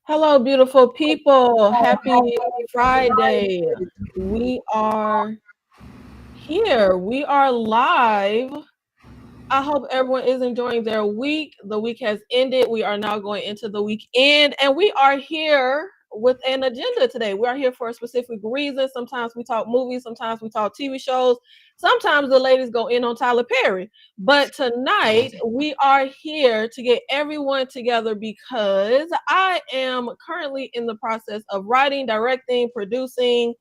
Hello, beautiful people. Happy Friday. We are here. We are live. I hope everyone is enjoying their week. The week has ended. We are now going into the weekend, and we are here with an agenda today. We are here for a specific reason. Sometimes we talk movies, sometimes we talk TV shows, sometimes the ladies go in on Tyler Perry. But tonight, we are here to get everyone together because I am currently in the process of writing, directing, producing,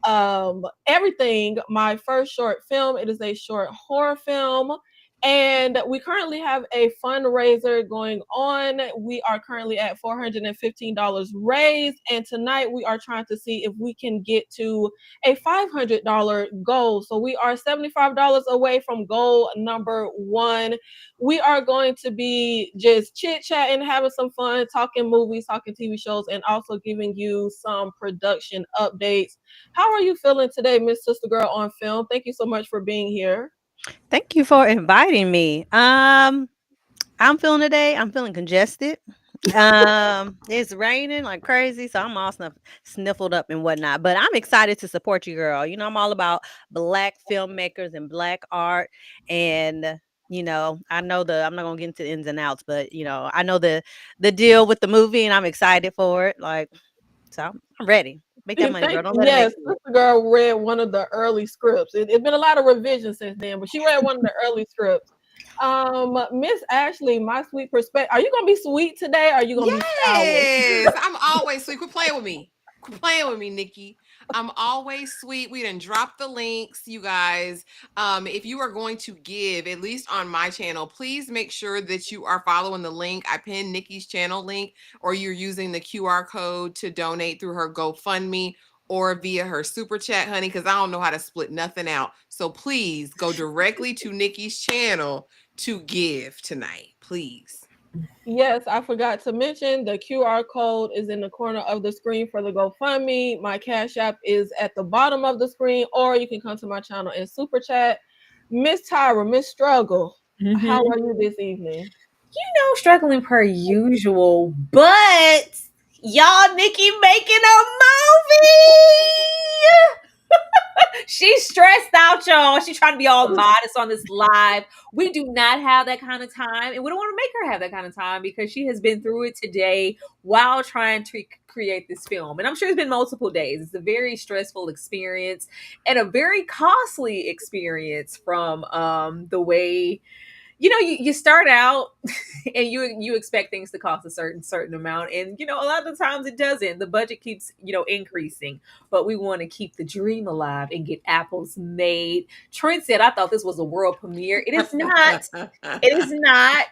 everything. My first short film. It is a short horror film. And we currently have a fundraiser going on. We are currently at $415 raised. And tonight we are trying to see if we can get to a $500 goal. So we are $75 away from goal number one. We are going to be just chit chatting, having some fun, talking movies, talking TV shows, and also giving you some production updates. How are you feeling today, Miss Sister Girl on Film? Thank you so much for being here. Thank you for inviting me. I'm feeling congested. It's raining like crazy, so I'm all sniffled up and whatnot. But I'm excited to support you, girl. You know, I'm all about black filmmakers and black art. And I know I'm not gonna get into the ins and outs, but I know the deal with the movie, and I'm excited for it. Like, so I'm ready. Make that money, girl. Don't let it make Yes, you. Sister Girl read one of the early scripts. It's been a lot of revisions since then, but she read one of the early scripts. Miss Ashley, my sweet perspective. Are you gonna be sweet today? Or are you gonna be sour? Yes, I'm always sweet. Quit playing with me. Quit playing with me, Nikki. I'm always sweet. We done dropped the links, you guys. If you are going to give, at least on my channel, please make sure that you are following the link. I pinned Nikki's channel link, or you're using the QR code to donate through her GoFundMe or via her super chat, honey, because I don't know how to split nothing out. So please go directly to Nikki's channel to give tonight, please. Yes, I forgot to mention the QR code is in the corner of the screen for the GoFundMe. My Cash App is at the bottom of the screen, or you can come to my channel and super chat. Miss Tyra, Miss Struggle, how are you this evening? Struggling per usual, but y'all, Nikki making a movie. She's stressed out, y'all. She's trying to be all modest on this live. We do not have that kind of time, and we don't want to make her have that kind of time because she has been through it today while trying to create this film. And I'm sure it's been multiple days. It's a very stressful experience and a very costly experience from the way you start out and you expect things to cost a certain amount, and a lot of the times it doesn't. The budget keeps increasing, but we want to keep the dream alive and get apples made. Trent said, I thought this was a world premiere. It is not. It is not.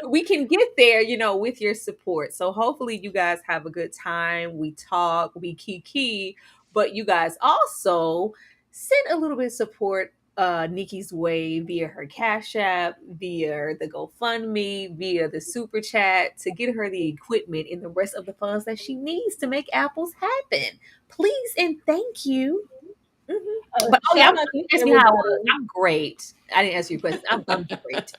We can get there, with your support. So hopefully you guys have a good time. We talk, we kiki, but you guys also send a little bit of support Nikki's way via her Cash App, via the GoFundMe, via the Super Chat to get her the equipment and the rest of the funds that she needs to make apples happen. Please and thank you. But oh yeah, Shout out to ask me how I was. everybody. I'm great. I didn't ask you a question. I'm great.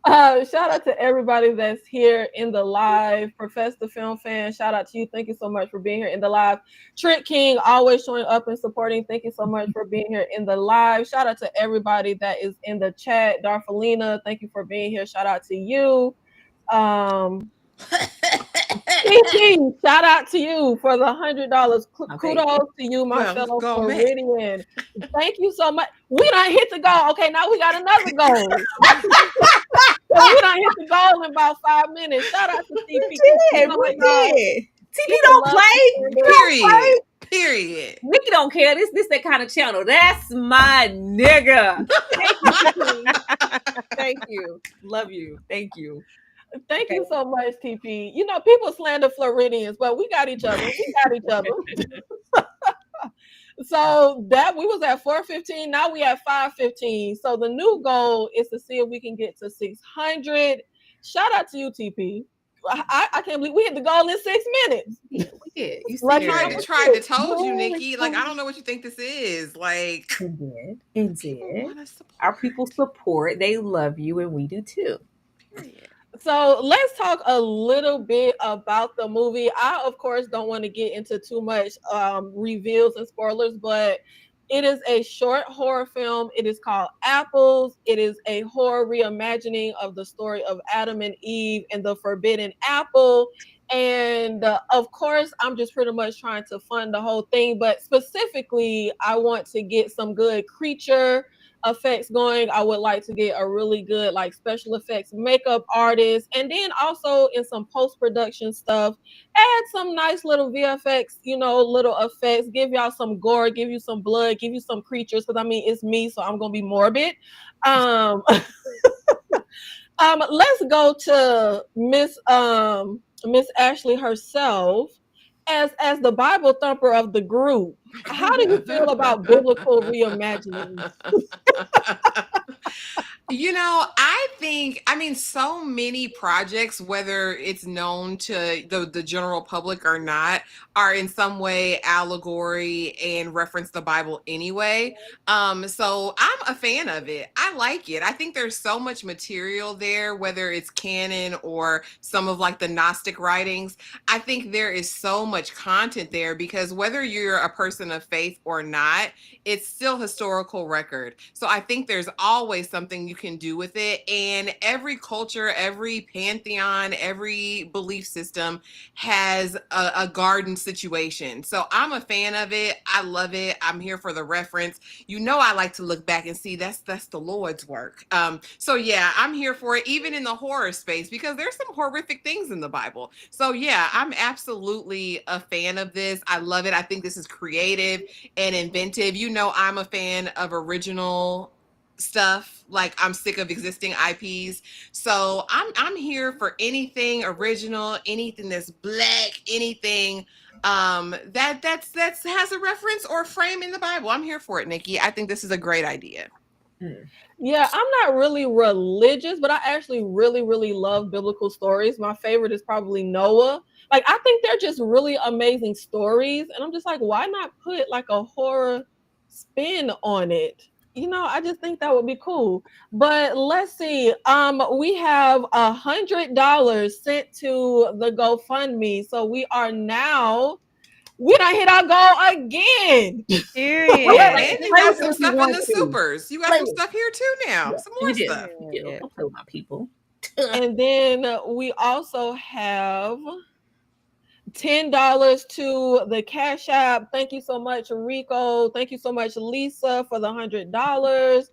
Shout out to everybody that's here in the live. Profess the Film Fan, shout out to you. Thank you so much for being here in the live. Trent King always showing up and supporting. Thank you so much for being here in the live. Shout out to everybody that is in the chat. Darfalina, thank you for being here. Shout out to you. TT, shout out to you for the $100. Kudos to you, my Well, fellow go, man. Floridian. Thank you so much. We done hit the goal. Okay, now we got another goal. So we done hit the goal in about 5 minutes. Shout out to TP. We did. We did. TP People don't love play. to TP don't play. Period. Nikki don't care. This that kind of channel. That's my nigga. Thank you, TP. Thank you. Love you. Thank you. Thank Okay. you so much, TP. People slander Floridians, but we got each other. We got each other. So that we was at 415. Now we at 515. So the new goal is to see if we can get to 600. Shout out to you, TP. I can't believe we hit the goal in 6 minutes. Yeah, we did. You Like, see, Tried to told you, Nikki. Like, I don't know what you think this is. Like, it people did. want to support. Our people support. They love you, and we do too. Period. So let's talk a little bit about the movie. I, of course, don't want to get into too much reveals and spoilers, but it is a short horror film. It is called Apples. It is a horror reimagining of the story of Adam and Eve and the forbidden apple. And of course, I'm just pretty much trying to fund the whole thing, but specifically, I want to get some good creature effects going. I would like to get a really good like special effects makeup artist, and then also in some post-production stuff, add some nice little VFX, little effects, give y'all some gore, give you some blood, give you some creatures, because I mean it's me, so I'm gonna be morbid. um let's go to Miss Ashley herself as the Bible thumper of the group. How do you feel about biblical reimaginings? I mean, so many projects, whether it's known to the general public or not, are in some way allegory and reference the Bible anyway. So I'm a fan of it. I like it. I think there's so much material there, whether it's canon or some of like the Gnostic writings. I think there is so much content there because whether you're a person of faith or not, it's still historical record. So I think there's always something you can do with it. And every culture, every pantheon, every belief system has a garden situation. So I'm a fan of it. I love it. I'm here for the reference. I like to look back and see that's the Lord's work. So yeah, I'm here for it, even in the horror space, because there's some horrific things in the Bible. So yeah, I'm absolutely a fan of this. I love it. I think this is creative and inventive. I'm a fan of original stuff. Like I'm sick of existing IPs. So I'm here for anything original, anything that's black, anything that's has a reference or frame in the Bible. I'm here for it, Nikki. I think this is a great idea. Yeah, I'm not really religious, but I actually really, really love biblical stories. My favorite is probably Noah. Like, I think they're just really amazing stories. And I'm just like, why not put like a horror spin on it? I just think that would be cool. But let's see. We have $100 sent to the GoFundMe. So we done hit our goal again. Period. And you got some stuff in the supers. You got some stuff here too now. Some more stuff. Don't play with my people. And then we also have $10 to the Cash App. Thank you so much, Rico. Thank you so much, Lisa, for the $100.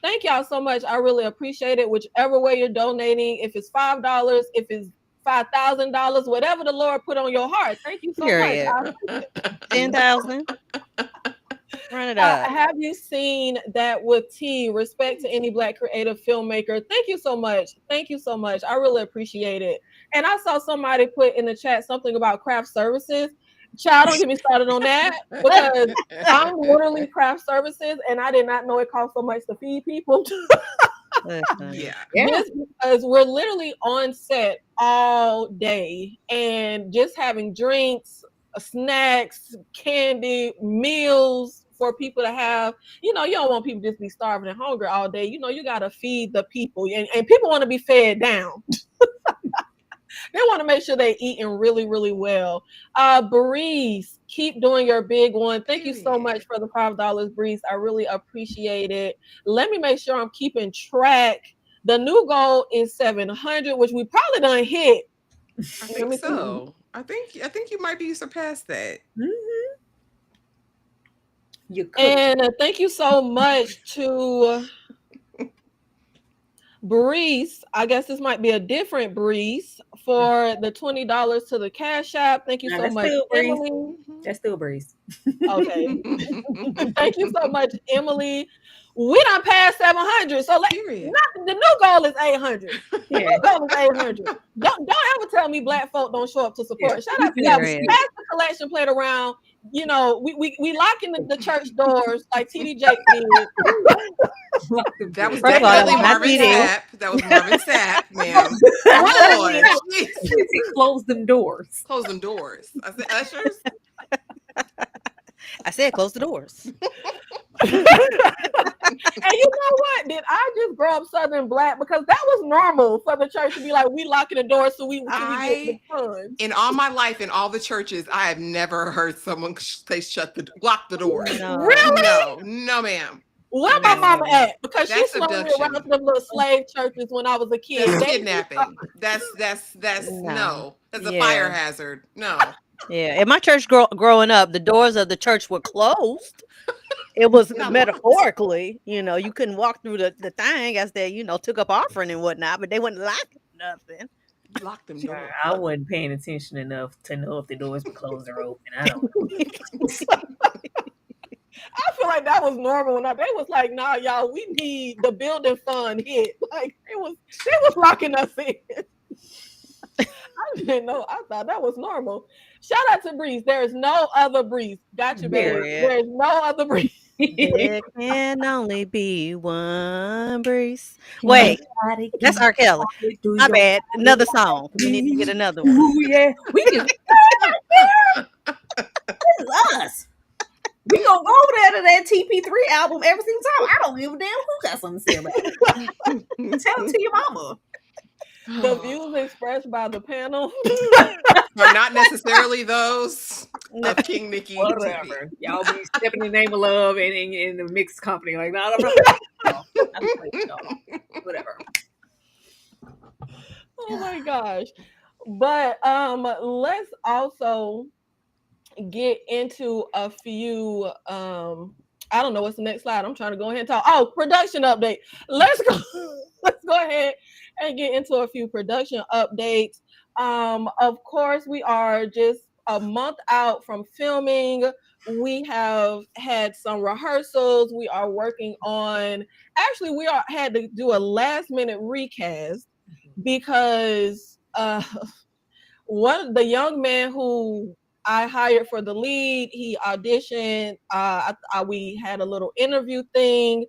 Thank y'all so much. I really appreciate it. Whichever way you're donating, if it's $5, if it's $5,000, whatever the Lord put on your heart. Thank you so Period. much. 10,000. Run it up. Have you seen that with T? Respect to any Black creative filmmaker. Thank you so much. Thank you so much. I really appreciate it. And I saw somebody put in the chat something about craft services. Child, don't get me started on that, because I'm literally craft services and I did not know it cost so much to feed people. Yeah. Just because we're literally on set all day and just having drinks, snacks, candy, meals for people to have. You don't want people just be starving and hungry all day. You got to feed the people, and people want to be fed down. They want to make sure they're eating really, really well. Breeze, keep doing your big one. Thank you so much for the $5, Breeze. I really appreciate it. Let me make sure I'm keeping track. The new goal is 700, which we probably done hit. I think so. I think you might be surpassed that. Mm-hmm. You could. And thank you so much to Breeze. I guess this might be a different Breeze for the $20 to the Cash App. Thank you so much, Emily. That's still Breeze. Okay. Thank you so much, Emily. We done passed 700. So the new goal is 800. The new goal is 800. Don't ever tell me Black folk don't show up to support. Shout out to y'all. Pass the collection plate around. We locking the church doors like TD Jakes did. That was definitely Marvin Sapp. That was Marvin Sapp, ma'am. Close them doors. Close them doors. I said ushers. I said close the doors. And you know what? did I just grow up Southern Black? Because that was normal for the church to be like, we locking the door so we get the funds. In all my life, in all the churches, I have never heard someone say lock the door. No. Really? No, ma'am. Where No, my ma'am. mama at? Because she That's slung me abduction. around to them little slave churches when I was a kid. That's They- kidnapping. That's no. That's a Yeah. fire hazard. No. Yeah. In my church growing up, the doors of the church were closed. It was Not locked. metaphorically, you couldn't walk through the thing as they, took up offering and whatnot, but they wouldn't lock nothing. You lock them doors. I wasn't paying attention enough to know if the doors were closed or open. I don't know. I feel like that was normal. They was like, nah, y'all, we need the building fund hit. Like they was locking us in. I didn't know. I thought that was normal. Shout out to Breeze. There is no other Breeze. Got you, baby. Period. There's no other Breeze. There can only be one Breeze. Wait, that's R. Kelly. My bad. Another song. We need to get another one. Ooh, yeah. We can. This is us. We gonna go over there to that TP3 album every single time. I don't give a damn who got something to say about it. Tell it to your mama. The views expressed by the panel are not necessarily those of King Nikki. Whatever. Y'all be stepping in the name of love and in the mixed company. Like, no, whatever. Oh my gosh. But let's also get into a few I don't know what's the next slide. I'm trying to go ahead and talk. Oh, production update. Let's go ahead and get into a few production updates. Of course, we are just a month out from filming. We have had some rehearsals. We are working on had to do a last minute recast because the young man who I hired for the lead, he auditioned. We had a little interview thing,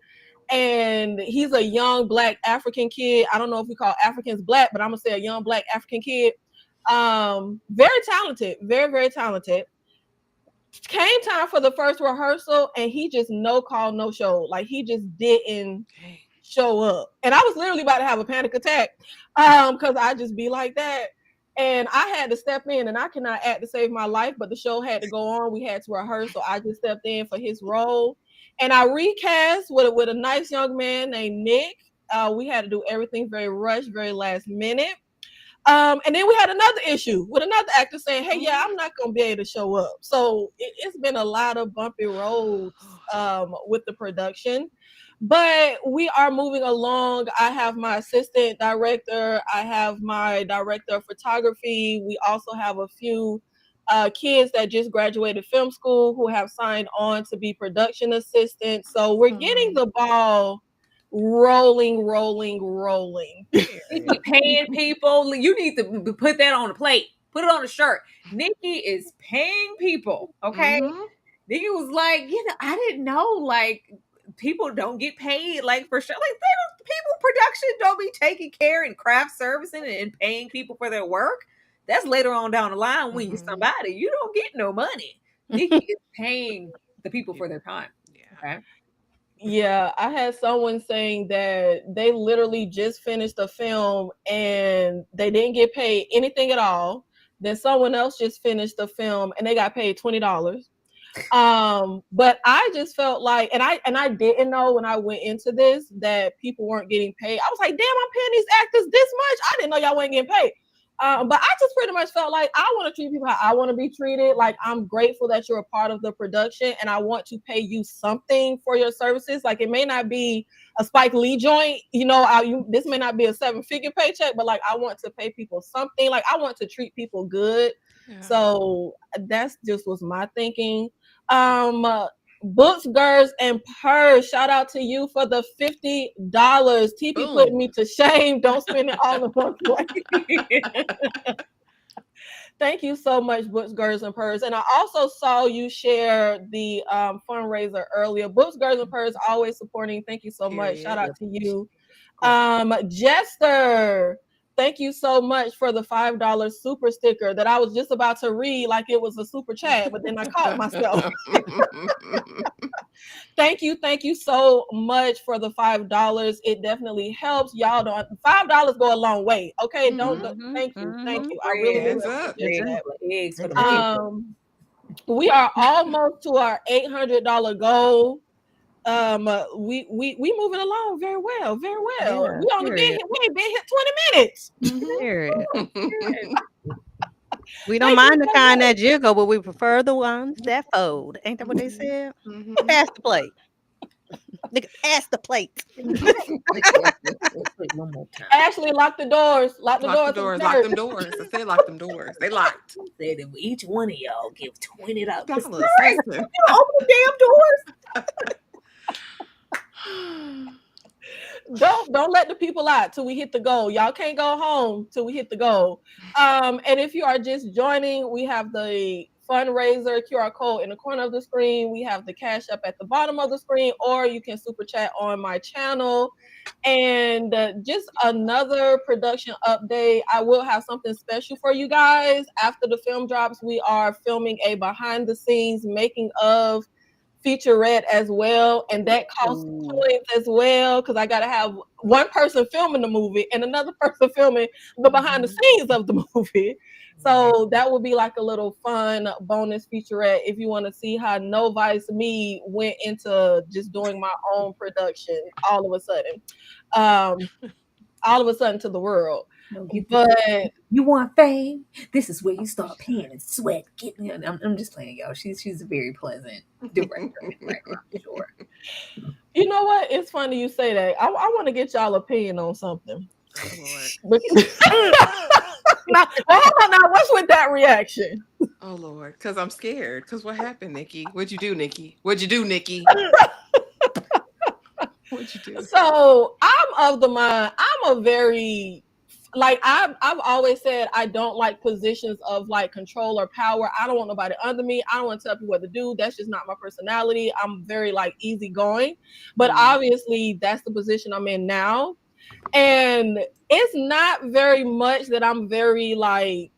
and he's a young Black African kid. I don't know if we call Africans Black, but I'm gonna say a young Black African kid. Very talented, very, very talented. Came time for the first rehearsal, and he just no call, no show. Like he just didn't show up, and I was literally about to have a panic attack, because I just be like that. And I had to step in, and I cannot act to save my life, but the show had to go on. We had to rehearse, so I just stepped in for his role. And I recast with a nice young man named Nick. We had to do everything very rushed, very last minute. And then we had another issue with another actor saying, hey, yeah, I'm not going to be able to show up. So it's been a lot of bumpy roads with the production. But we are moving along. I have my assistant director. I have my director of photography. We also have a few kids that just graduated film school who have signed on to be production assistants. So we're getting the ball rolling. Paying people. You need to put that on a plate. Put it on a shirt. Nikki is paying people. Okay. Mm-hmm. Nikki was like, I didn't know, like, people don't get paid, like, for sure. Like, people production don't be taking care and craft servicing and paying people for their work. That's later on down the line when you're somebody. You don't get no money. Nikki is paying the people for their time. Okay. Yeah, I had someone saying that they literally just finished a film and they didn't get paid anything at all. Then someone else just finished the film and they got paid $20. But I just felt like, and I didn't know when I went into this that people weren't getting paid. I was like, damn, I'm paying these actors this much. I didn't know y'all weren't getting paid. But I just pretty much felt like I want to treat people how I want to be treated. Like, I'm grateful that you're a part of the production and I want to pay you something for your services. Like, it may not be a Spike Lee joint, this may not be a 7-figure paycheck, but like, I want to pay people something. Like, I want to treat people good. Yeah. So that's just was my thinking. Books, Girls, and Purrs. Shout out to you for the $50. TP putting me to shame. Don't spend it all in one place. Thank you so much, Books, Girls, and Purrs. And I also saw you share the fundraiser earlier. Books, Girls, and Purrs always supporting. Thank you so much. Shout out to you. Jester. Thank you so much for the $5 super sticker that I was just about to read like it was a super chat, but then I caught myself. Thank you so much for the $5. It definitely helps. Y'all don't $5 go a long way. Okay, don't. Thank you, thank you. I really do Adds up. appreciate that. Eggs for the It We are almost to our $800 goal. We moving along very well, very well. Yeah, We only been period. here, we ain't been here 20 minutes. Period. We don't Thank you mind the so kind much. that jiggle, but we prefer the ones that fold. Ain't that what they said? Mhm. Pass the plate. Nigga, pass the plate. One more time. Ashley, lock the doors. Lock the Lock doors. the doors. to Lock church. them doors. I said lock them doors. They locked. Said that each one of y'all give $20. Dollars. Right. Listen. Open the damn doors. Don't let the people out till we hit the goal. Y'all can't go home till we hit the goal. And if you are just joining, we have the fundraiser QR code in the corner of the screen. We have the cash up at the bottom of the screen, or you can super chat on my channel. And just another production update. I will have something special for you guys after the film drops. We are filming a behind the scenes making of featurette as well, and that costs coins as well because I gotta have one person filming the movie and another person filming the behind the scenes of the movie. So that would be like a little fun bonus featurette if you want to see how No Vice Me went into just doing my own production all of a sudden. All of a sudden to the world. No, But you want fame? This is where you start paying and sweat. I'm just playing, y'all. She's a very pleasant director. I'm sure. you know what? It's funny you say that. I want to get y'all opinion on something. Oh But now, hold on now. What's with that reaction? Lord. Oh Lord. Because I'm scared. Because what happened, Nikki? What'd you do, Nikki? What'd you do, Nikki? What'd you do? So I'm of the mind. I'm a very like I've always said I don't like positions of like control or power. I don't want nobody under me. I don't want to tell people what to do. That's just not my personality. I'm very like easygoing, but obviously that's the position I'm in now, and it's not very much that I'm very like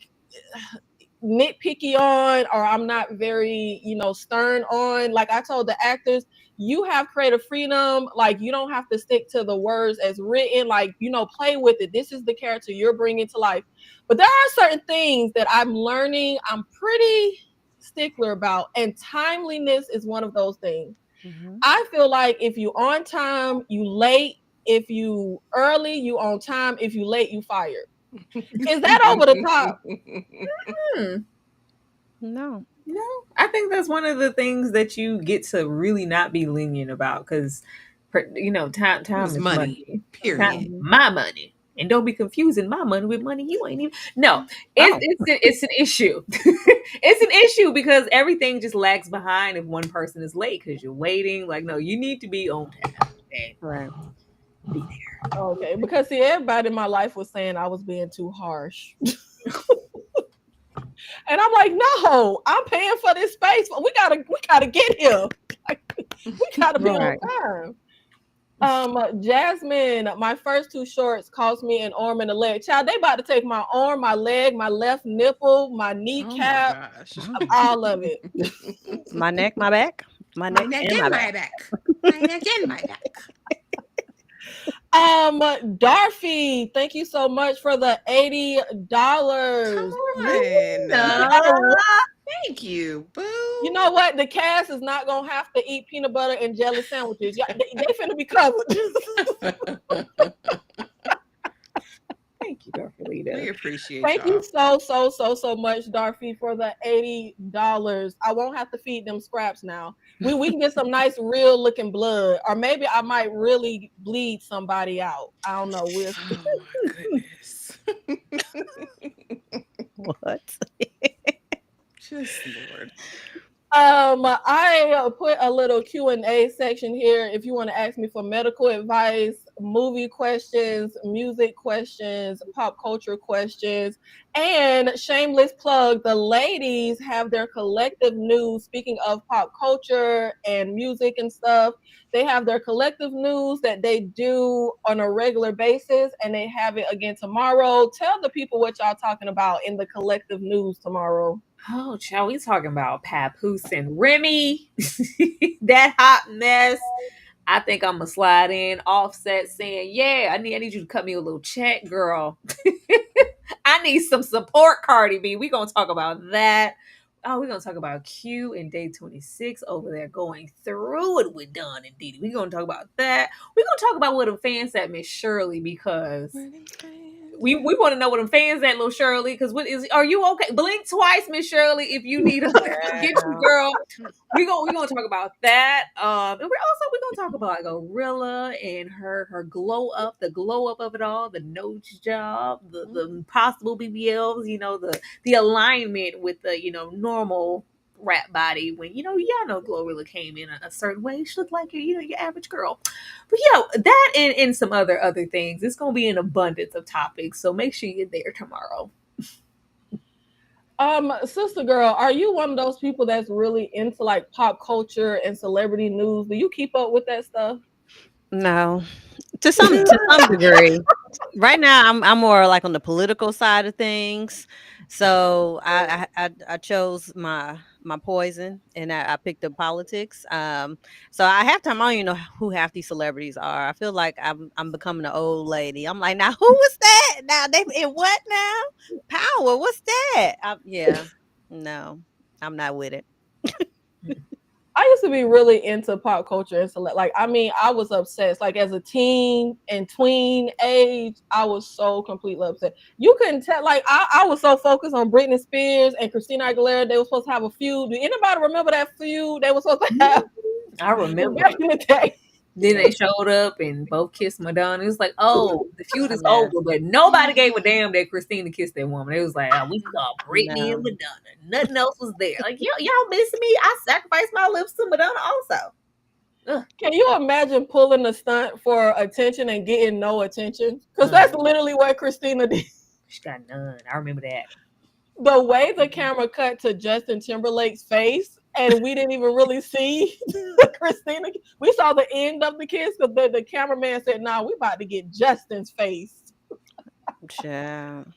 nitpicky on or I'm not very, stern on. Like I told the actors, you have creative freedom. Like you don't have to stick to the words as written. Like, play with it. This is the character you're bringing to life. But there are certain things that I'm learning. I'm pretty stickler about, and timeliness is one of those things. I feel like if you on time, you late. If you early, you on time. If you late, you fired. Is that over the top? No. No, I think that's one of the things that you get to really not be lenient about because, time It's is money. money. Period. My money. And don't be confusing my money with money you ain't even. No, Oh. it's an issue. It's an issue because everything just lags behind if one person is late because you're waiting. Like, no, you need to be on time and Right. be there. Okay, because see, everybody in my life was saying I was being too harsh. And I'm like, no, I'm paying for this space. We gotta get here. We gotta be Right. on time. Jasmine, my first two shorts cost me an arm and a leg. Child, they about to take my arm, my leg, my left nipple, my Oh my kneecap, gosh. all of it. My neck, my back. My neck and my back. My neck and my back. Darfy, thank you so much for the $80. Come on. Thank you, boo. You know what? The cast is not gonna have to eat peanut butter and jelly sandwiches. They finna be covered. Thank you, Dr. We Lita. appreciate Thank y'all. you so much, Darfy, for the $80. I won't have to feed them scraps now. We can get some nice, real looking blood, or maybe I might really bleed somebody out. I don't know. We'll see. Oh my goodness. What? Just Lord. I put a little Q&A section here if you want to ask me for medical advice, movie questions, music questions, pop culture questions, and shameless plug, the ladies have their collective news. Speaking of pop culture and music and stuff, they have their collective news that they do on a regular basis, and they have it again tomorrow. Tell the people what y'all talking about in the collective news tomorrow. Oh, child, we talking about Papoose and Remy. That hot mess. I think I'm gonna slide in Offset saying, "Yeah, I need you to cut me a little check, girl. I need some support, Cardi B." We gonna talk about that. Oh, we're gonna talk about Q and Day 26 over there going through it with Don and Didi. We're gonna talk about that. We're gonna talk about what the fans at Miss Shirley because we want to know what them fans at, little Shirley. Because what is? Are you okay? Blink twice, Miss Shirley, if you need us to come get you, girl. We gonna talk about that. And we're gonna talk about Gorilla and her glow up, the glow up of it all, the nose job, the possible BBLs. You know the alignment with the normal rap body when y'all know Glorilla came in a certain way. She looked like your average girl. But that and some other things. It's gonna be an abundance of topics. So make sure you're there tomorrow. Sister girl, are you one of those people that's really into like pop culture and celebrity news? Do you keep up with that stuff? No, to some degree. Right now, I'm more like on the political side of things. So I chose my poison, and I picked up politics. So I half time I don't even know who half these celebrities are. I feel like I'm becoming an old lady. I'm like, now who was that? Now they in what now? Power? What's that? Yeah, no, I'm not with it. I used to be really into pop culture and like I mean, I was obsessed. Like as a teen and tween age, I was so completely upset. You couldn't tell. Like I was so focused on Britney Spears and Christina Aguilera. They were supposed to have a feud. Do anybody remember that feud they were supposed to have I remember. back in the day? Then they showed up and both kissed Madonna. It was like, oh, the feud is Yeah, over. But nobody gave a damn that Christina kissed that woman. It was like, oh, we saw Britney and no. Madonna. Nothing else was there. Like, y'all missing me? I sacrificed my lips to Madonna also. Ugh. Can you imagine pulling a stunt for attention and getting no attention? Because that's literally what Christina did. She got none. I remember that. The way the camera cut to Justin Timberlake's face, and we didn't even really see Christina. We saw the end of the kiss because the cameraman said, "Nah, we about to get Justin's face." Child.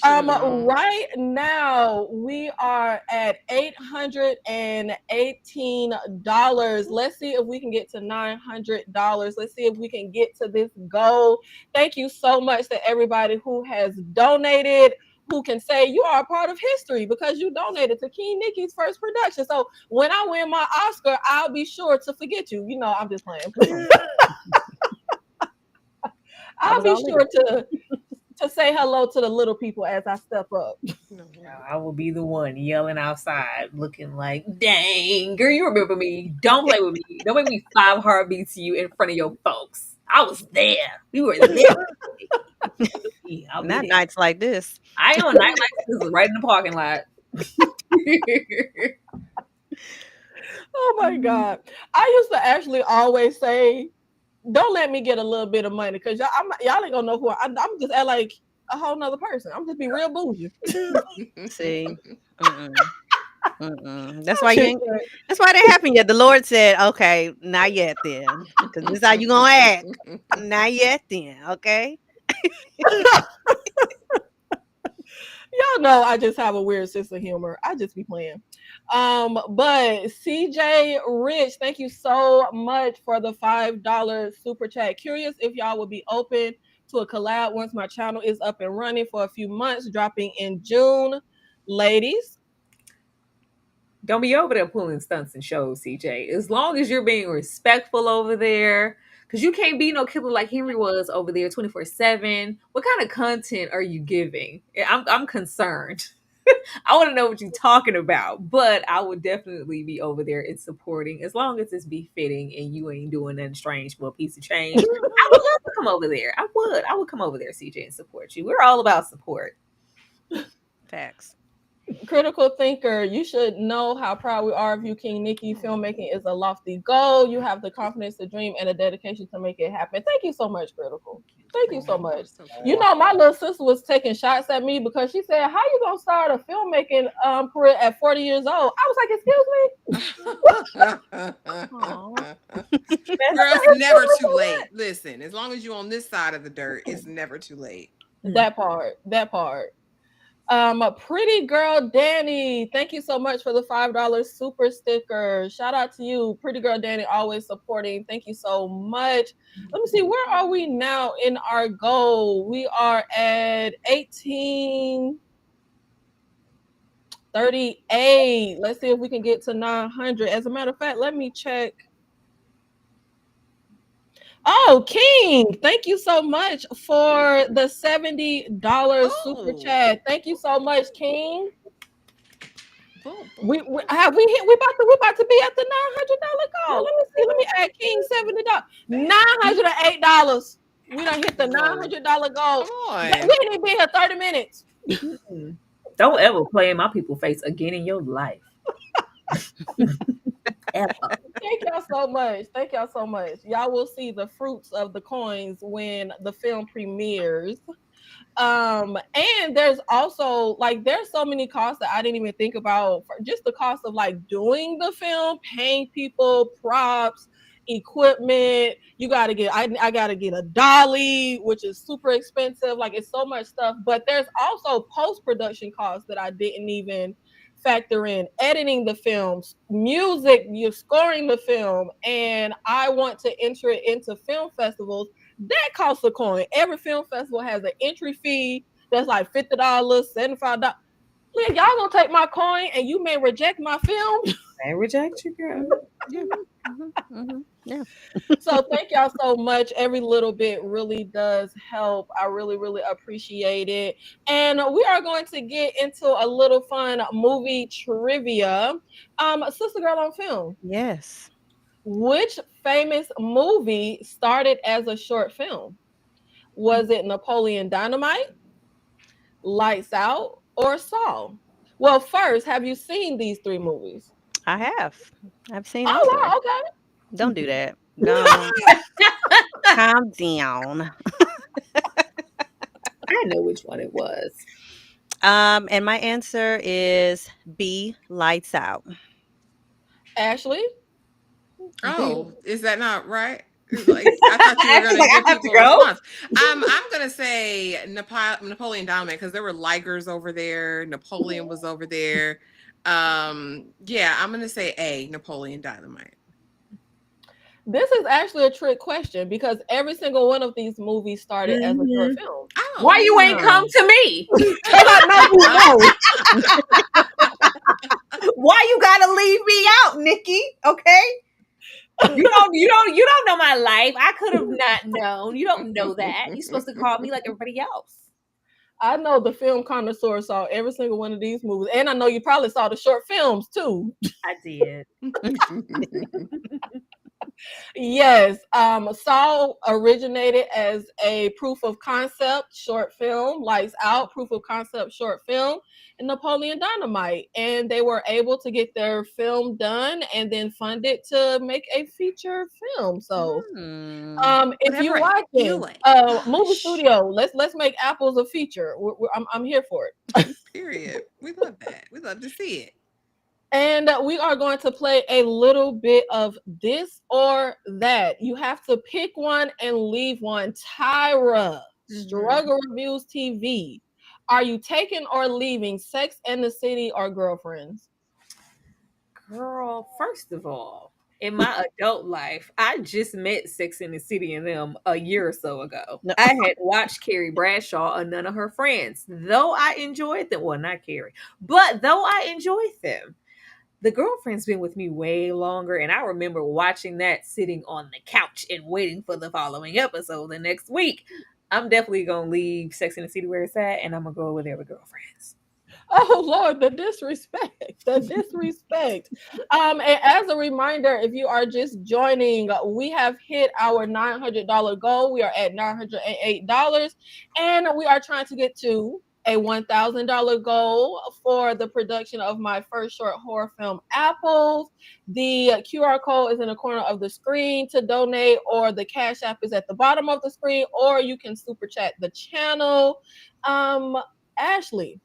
Right now we are at $818. Let's see if we can get to $900. Let's see if we can get to this goal. Thank you so much to everybody who has donated, who can say you are a part of history because you donated to King Nikki's first production. So when I win my Oscar, I'll be sure to forget you. I'm just playing. I'll was be all sure to say hello to the little people as I step up. I will be the one yelling outside, looking like, dang, girl, you remember me. Don't play with me. Don't make me 5 heartbeats to you in front of your folks. I was there. We were there. Yeah, I'll be Not there. nights like this. I ain't on night like this is right in the parking lot. Oh my God. I used to actually always say, don't let me get a little bit of money because y'all ain't gonna know who I'm just at like a whole nother person. I'm just be real bougie. See, mm-mm, mm-mm. That's why you ain't. That's why that happened yet. The Lord said, "Okay, not yet, then, because this is how you gonna act. Not yet, then, okay." Y'all know I just have a weird sense of humor. I just be playing. But CJ Rich, thank you so much for the $5 super chat. Curious if y'all would be open to a collab once my channel is up and running for a few months, dropping in June. Ladies, Don't be over there pulling stunts and shows, CJ. As long as you're being respectful over there, because you can't be no killer like Henry was over there 24/7. What kind of content are you giving? I'm concerned. I want to know what you're talking about, but I would definitely be over there and supporting as long as it's befitting and you ain't doing nothing strange for a piece of change. I would love to come over there. I would come over there, CJ, and support you. We're all about support. Facts. Critical thinker, you should know how proud we are of you, King Nikki. Filmmaking is a lofty goal. You have the confidence to dream and a dedication to make it happen. Thank you so much, Critical. Thank you so That much. was so You cute. know, my little sister was taking shots at me because she said, "How you gonna start a filmmaking career at 40 years old?" I was like, "Excuse me." Aw. Girl, it's never too late. Listen, as long as you're on this side of the dirt, it's never too late. That part. That part. Pretty girl Danny, thank you so much for the $5 super sticker. Shout out to you, pretty girl Danny, always supporting. Thank you so much. Let me see, where are we now in our goal? We are at 1838. Let's see if we can get to 900. As a matter of fact, let me check. Oh, King, thank you so much for the $70 super Oh, chat. Thank you so much, King. boom, We, boom, we boom. have we hit we about to be at the $900 goal. Let me see. Let me add King $70. $908. We done hit the Whoa, $900 goal. come We on. didn't even be here 30 minutes. Don't ever play in my people face again in your life. Ever. Thank y'all so much. Thank y'all so much. Y'all will see the fruits of the coins when the film premieres. And there's also like there's so many costs that I didn't even think about for just the cost of like doing the film, paying people, props, equipment. You got to get I got to get a dolly, which is super expensive. Like it's so much stuff, but there's also post-production costs that I didn't even factor in, editing the films, music, you scoring the film, and I want to enter it into film festivals. That costs a coin. Every film festival has an entry fee that's like $50, $75. Look, y'all gonna take my coin and you may reject my film. I reject you, girl. Yeah. Yeah. So thank y'all so much. Every little bit really does help. I really, really appreciate it. And we are going to get into a little fun movie trivia. Sister Girl on Film. Yes. Which famous movie started as a short film? Was it Napoleon Dynamite, Lights Out, or Saw? Well, first, have you seen these three movies? I have. I've seen all Oh, three. wow, okay. Don't do that. Go calm down. I know which one it was. And my answer is B, Lights Out. Ashley? Oh, is that not right? Like I thought you were I was gonna like, give I have to people a go. response. I'm gonna say Napoleon Dynamite because there were Ligers over there. Napoleon was over there. Yeah, I'm gonna say A, Napoleon Dynamite. This is actually a trick question because every single one of these movies started as a short Mhm. film. Oh, Why you ain't come to me? Because I know you know. Why you gotta leave me out, Nikki? Okay. You don't know my life. I could have not known. You don't know that. You're supposed to call me like everybody else. I know the film connoisseur saw every single one of these movies. And I know you probably saw the short films too. I did. Yes, Saw originated as a proof of concept short film, Lights Out, proof of concept short film, and Napoleon Dynamite. And they were able to get their film done and then funded to make a feature film. So Hmm. if you Whatever I feel watching like. movie Gosh. studio, let's make apples a feature. I'm here for it. Period. We love that. We love to see it. And we are going to play a little bit of this or that. You have to pick one and leave one. Tyra, Struggle Reviews TV. Are you taking or leaving Sex and the City or Girlfriends? Girl, first of all, in my adult life, I just met Sex in the City and them a year or so ago. No. I had watched Carrie Bradshaw and none of her friends, though I enjoyed them. Well, not Carrie, but though I enjoyed them. The girlfriend's been with me way longer, and I remember watching that sitting on the couch and waiting for the following episode the next week. I'm definitely gonna leave Sex in the City where it's at, and I'm gonna go over there with girlfriends. Oh Lord, the disrespect, the disrespect. And as a reminder, if you are just joining, we have hit our $900 goal. We are at $908, and we are trying to get to a $1,000 goal for the production of my first short horror film, Apples. The QR code is in the corner of the screen to donate, or the Cash App is at the bottom of the screen, or you can super chat the channel. Ashley,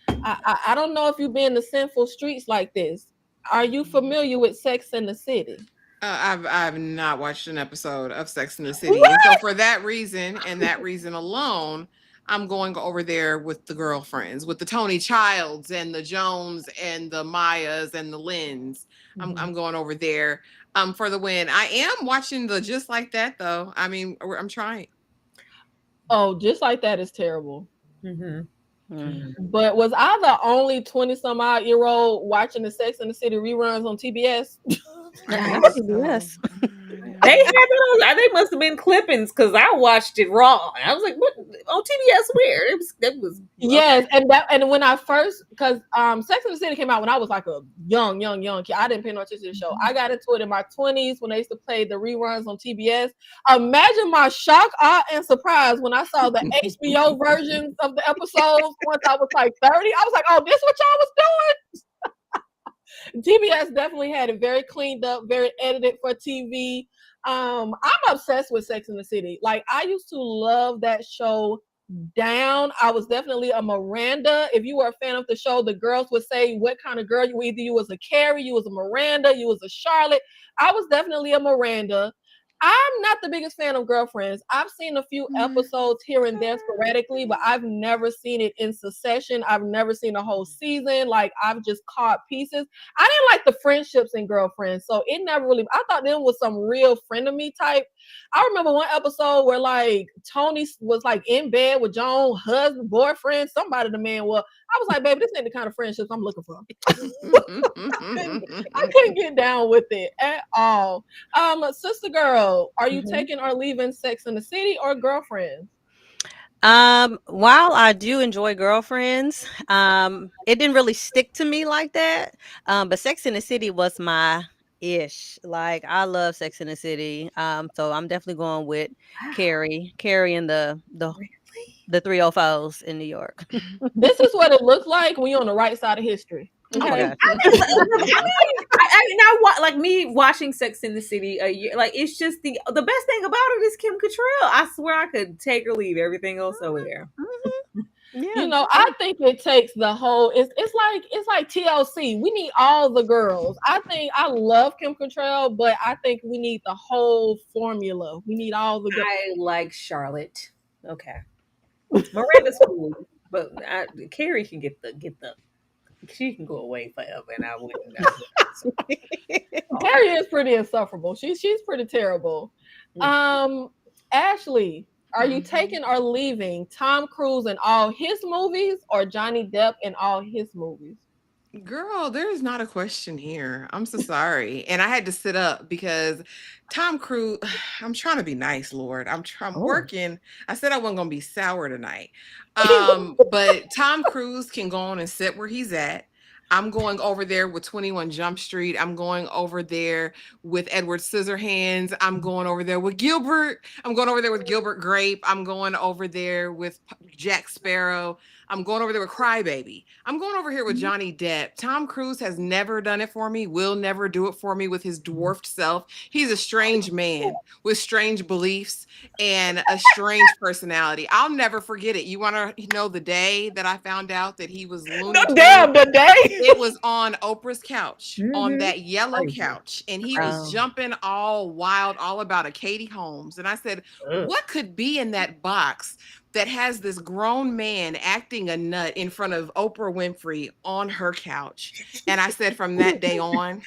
I don't know if you've been in the sinful streets like this. Are you familiar with Sex in the City? I've not watched an episode of Sex in the City, What? and so for that reason and that reason alone, I'm going over there with the girlfriends, with the Tony Childs and the Jones and the Mayas and the Lyns. I'm going over there for the win. I am watching the Just Like That though. I mean, I'm trying. Oh, Just Like That is terrible. Mm-hmm. But was I the only 20-some-odd-year-old watching the Sex and the City reruns on TBS? Yes. They had that on. They must have been clippings because I watched it raw. I was like, "What on TBS? Where it was?" Yes, and when I first, because Sex and the City came out when I was like a young kid. I didn't pay no attention to the show. I got into it in my 20s when they used to play the reruns on TBS. Imagine my shock, awe, and surprise when I saw the HBO versions of the episodes once I was like 30. I was like, oh, this what y'all was doing? TBS definitely had it very cleaned up, very edited for TV. I'm obsessed with Sex in the City. Like, I used to love that show down. I was definitely a Miranda. If you were a fan of the show, the girls would say what kind of girl you were. Either you was a Carrie, you was a Miranda, you was a Charlotte. I was definitely a Miranda. I'm not the biggest fan of Girlfriends. I've seen a few episodes here and there sporadically, but I've never seen it in succession. I've never seen a whole season. Like, I've just caught pieces. I didn't like the friendships in Girlfriends, so it never really. I thought them was some real friend of me type. I remember one episode where like Tony was like in bed with Joan's husband, boyfriend, somebody the man was. I was like, baby, this ain't the kind of friendships I'm looking for. I couldn't get down with it at all. Sister girl, are you taking or leaving Sex in the City or Girlfriends? While I do enjoy Girlfriends, it didn't really stick to me like that. But Sex in the City was my ish. Like, I love Sex in the City. So I'm definitely going with Carrie and the 304s in New York. This is what it looks like when you're on the right side of history. Oh my Okay. gosh. Like me watching Sex in the City a year, like it's just the best thing about it is Kim Cattrall. I swear I could take or leave everything else over there. Yeah. You know, I think it takes the whole. It's like TLC. We need all the girls. I love Kim Cattrall, but I think we need the whole formula. We need all the girls. I like Charlotte. Okay, Miranda's cool, but Carrie can get the. She can go away forever, and I wouldn't. Harry is pretty insufferable. She's pretty terrible. Ashley, are you taking or leaving Tom Cruise in all his movies or Johnny Depp in all his movies? Girl, there's not a question here. I'm so sorry. And I had to sit up because Tom Cruise, I'm trying to be nice, Lord. I'm working. I said I wasn't going to be sour tonight. But Tom Cruise can go on and sit where he's at. I'm going over there with 21 Jump Street. I'm going over there with Edward Scissorhands. I'm going over there with Gilbert. I'm going over there with Gilbert Grape. I'm going over there with Jack Sparrow. I'm going over there with Crybaby. I'm going over here with Johnny Depp. Tom Cruise has never done it for me, will never do it for me with his dwarfed self. He's a strange man with strange beliefs and a strange personality. I'll never forget it. You want to know the day that I found out that he was Looney Tunes? The day. It was on Oprah's couch, on that yellow couch, and he was jumping all wild, all about a Katie Holmes. And I said, what could be in that box that has this grown man acting a nut in front of Oprah Winfrey on her couch? And I said, from that day on,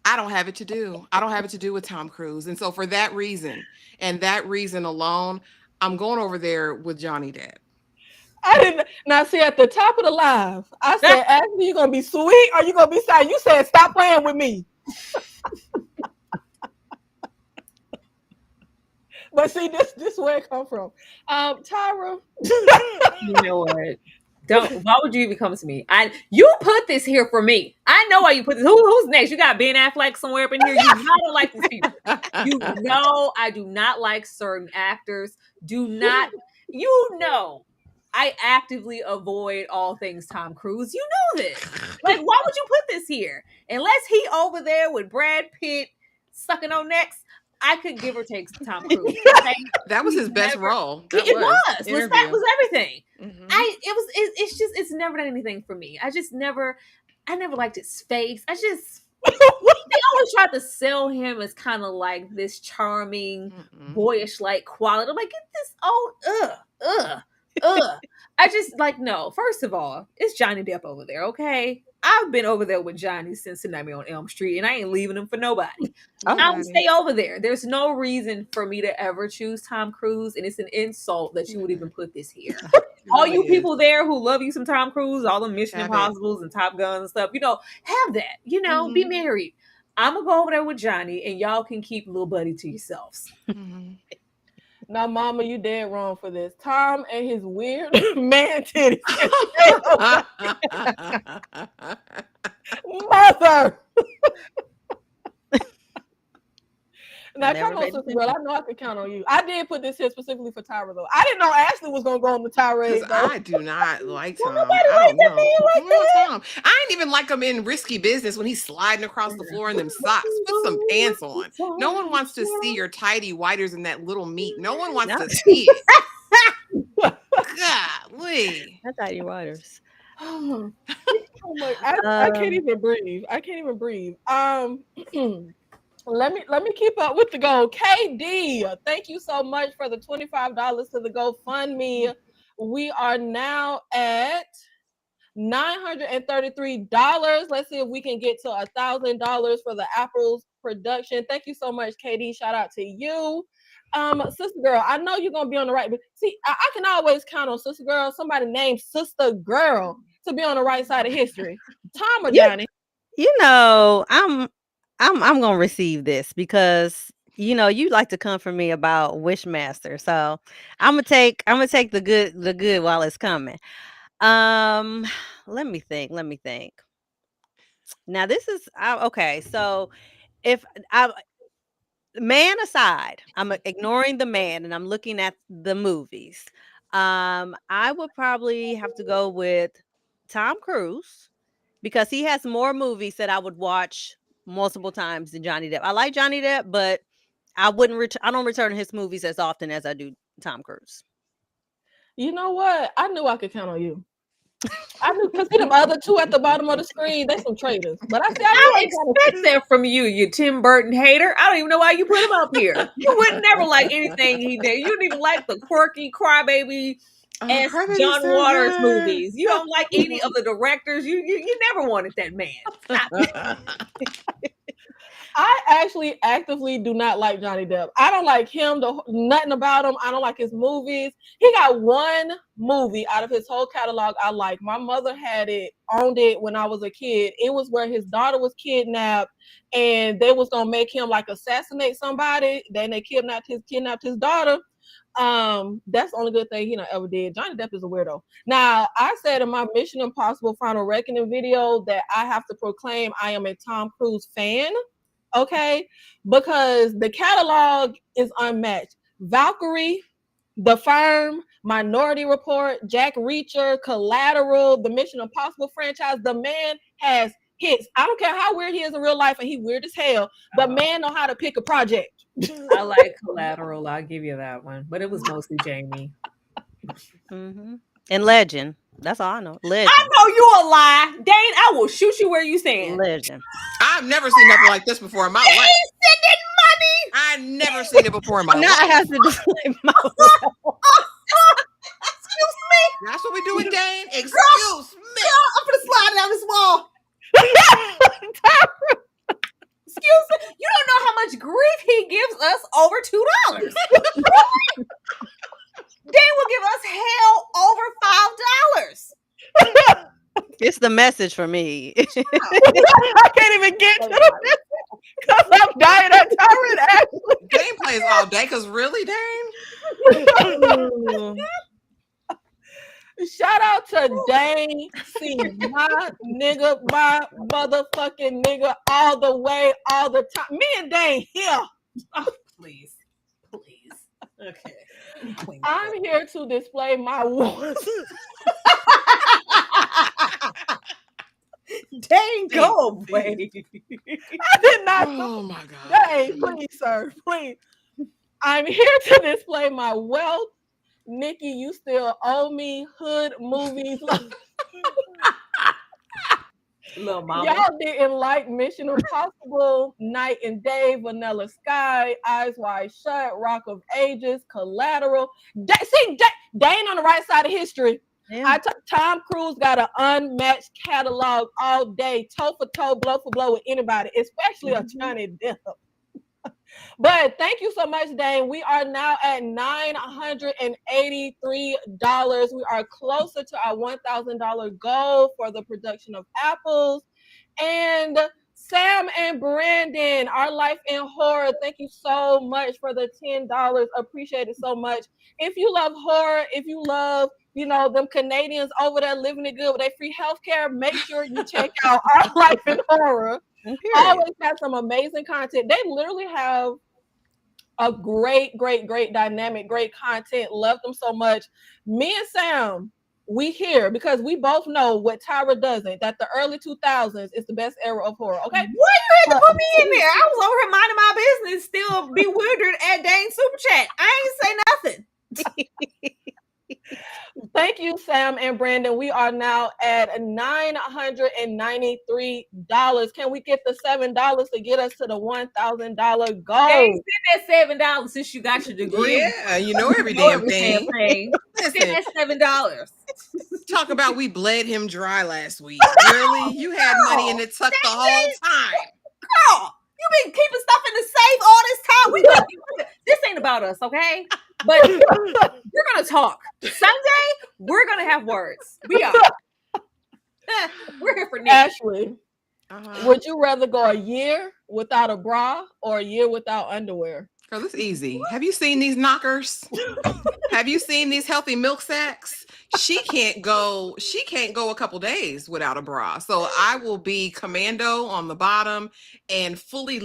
I don't have it to do. I don't have it to do with Tom Cruise. And so for that reason, and that reason alone, I'm going over there with Johnny Depp. I didn't. Now, see, at the top of the live, I said, Ashley, you going to be sweet or you going to be sad? You said, stop playing with me. But see, this where it come from. Tyra. You know what? Why would you even come to me? You put this here for me. I know why you put this. Who's next? You got Ben Affleck somewhere up in here. You know I don't like these people. You know I do not like certain actors. You know I actively avoid all things Tom Cruise. You know this. Like, why would you put this here? Unless he over there with Brad Pitt sucking on necks, I could give or take Tom Cruise. Okay? That was He's his best never- role. It was. That was everything. Mhm. It's never done anything for me. I never liked his face. They always tried to sell him as kind of like this charming, boyish like quality. I'm like, get this I just like, no. First of all, it's Johnny Depp over there, okay? I've been over there with Johnny since Nightmare on Elm Street, and I ain't leaving him for nobody. I'll stay over there. There's no reason for me to ever choose Tom Cruise, and it's an insult that you would even put this here. All you people there who love you some Tom Cruise, all the Mission Impossibles and Top Guns and stuff, have that. Be married. I'm gonna go over there with Johnny, and y'all can keep little buddy to yourselves. Now, Mama, you dead wrong for this. Tom and his weird man titties. Mother. Now, come on, sister girl. I know I can count on you. I did put this here specifically for Tyra, though. I didn't know Ashley was going to go on the tirade. I do not like Tom. Nobody I liked don't know. that man like that. Tom. I didn't even like him in Risky Business when he's sliding across the floor in them socks. Put some pants on. No one wants to see your tidy whiters and that little meat. No one wants to see it. Golly. That's tidy whiters. Oh my, I can't even breathe. I can't even breathe. Let me keep up with the goal. KD, thank you so much for the $25 to the GoFundMe. We are now at $933. Let's see if we can get to $1,000 for the Apples production. Thank you so much, KD. Shout out to you. Sister girl, I know you're gonna be on the right, but see, I can always count on sister girl, somebody named Sister Girl, to be on the right side of history. Tom or Johnny? I'm gonna receive this because you like to come for me about Wishmaster, so I'm gonna take the good while it's coming. Let me think. Now this is okay. So if I man aside, I'm ignoring the man and I'm looking at the movies. I would probably have to go with Tom Cruise because he has more movies that I would watch multiple times than Johnny Depp. I like Johnny Depp, but I don't return to his movies as often as I do Tom Cruise. You know what? I knew I could count on you. I knew because them other two at the bottom of the screen, they some traitors. But I expect that from you, you Tim Burton hater. I don't even know why you put him up here. You would never like anything he did. You didn't even like the quirky crybaby John Waters movies. You don't like any of the directors. You never wanted that man. I actually actively do not like Johnny Depp. I don't like him, nothing about him. I don't like his movies. He got one movie out of his whole catalog I like. My mother owned it when I was a kid. It was where his daughter was kidnapped and they was going to make him like assassinate somebody. Then they kidnapped his daughter. That's the only good thing he ever did. Johnny Depp is a weirdo. Now, I said in my Mission Impossible Final Reckoning video that I have to proclaim I am a Tom Cruise fan. Okay, because the catalog is unmatched. Valkyrie, The Firm, Minority Report, Jack Reacher, Collateral, the Mission Impossible franchise. The man has hits. I don't care how weird he is in real life, and he weird as hell. The man know how to pick a project. I like Collateral. I'll give you that one, but it was mostly Jamie. Mm-hmm. And Legend. That's all I know. Legend. I know you a lie, Dane. I will shoot you where you stand. Legend. I've never seen nothing like this before in my life. Sending money. I've never seen it before in my life. Now I have to display my Excuse me. That's what we do with Dane. Excuse me. Girl, I'm gonna slide down this wall. Excuse me. You don't know how much grief he gives us over $2. They will give us hell over $5. It's the message for me. I can't even get to the because I'm dying at Tyron Ashley. Dane plays all day because really, Dane? Shout out to Dane. See, my nigga, my motherfucking nigga all the way, all the time. Me and Dane here. Oh, please. Okay. Queen I'm here to display my wants. Dang, See, go see. away. I did not. Oh my God. Hey, please, sir, please. I'm here to display my wealth. Nikki, you still owe me hood movies. Little mama. Y'all didn't like Mission Impossible, Night and Day, Vanilla Sky, Eyes Wide Shut, Rock of Ages, Collateral. They ain't on the right side of history. Yeah. Tom Cruise got an unmatched catalog all day, toe for toe, blow for blow with anybody, especially a Johnny Depp. But thank you so much, Dane. We are now at $983. We are closer to our $1,000 goal for the production of apples. And Sam and Brandon, Our Life in Horror, thank you so much for the $10. Appreciate it so much. If you love horror, if you love, them Canadians over there living it good with their free healthcare, make sure you check out Our Life in Horror. Period. Always have some amazing content. They literally have a great dynamic, great content. Love them so much. Me and Sam, we here because we both know what Tyra doesn't, that the early 2000s is the best era of horror. Okay. Why you had to put me in there? I was over here minding my business, still bewildered at Dane's super chat. I ain't say nothing. Thank you, Sam and Brandon. We are now at $993. Can we get the $7 to get us to the $1,000 goal? Dane, send that $7 since you got your degree. Yeah, you know every damn thing. Send that $7. Talk about we bled him dry last week. Really? You had money in the tuck the whole time. Girl, you been keeping stuff in the safe all this time. We gonna, this ain't about us, okay? But we're gonna talk. Sunday, we're gonna have words. We are. We're here for Nick. Ashley, would you rather go a year without a bra or a year without underwear? Girl, it's easy. Have you seen these knockers? Have you seen these healthy milk sacks? She can't go a couple days without a bra. So I will be commando on the bottom and fully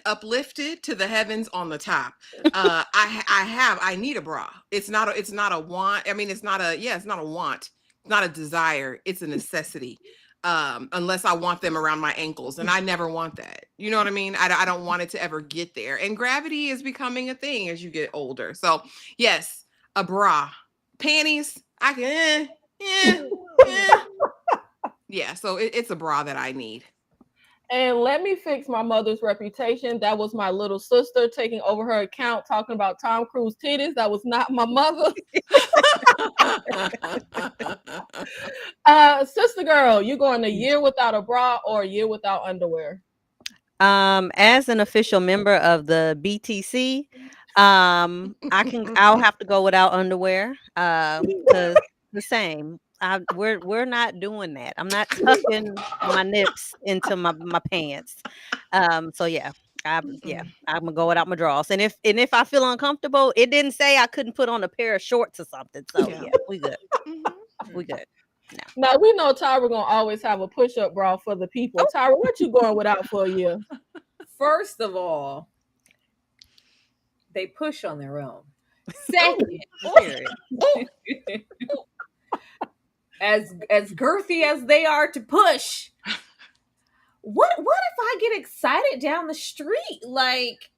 uplifted to the heavens on the top. I need a bra. It's not a want. I mean, it's not a want. It's not a desire. It's a necessity. Unless I want them around my ankles, and I never want that. You know what I mean? I don't want it to ever get there. And gravity is becoming a thing as you get older. So yes, a bra, panties. I can, yeah. So it's a bra that I need. And let me fix my mother's reputation. That was my little sister taking over her account, talking about Tom Cruise titties. That was not my mother. Sister girl, you going a year without a bra or a year without underwear? As an official member of the BTC, I'll have to go without underwear. Because the same. We're not doing that. I'm not tucking my nips into my pants. So yeah. I'm gonna go without my drawers. And if I feel uncomfortable, it didn't say I couldn't put on a pair of shorts or something. So yeah, we good. We good. No. Now we know Tyra gonna always have a push-up bra for the people. Tyra, what you going without for a year? First of all, they push on their own. Second, as girthy as they are to push, what if I get excited down the street? Like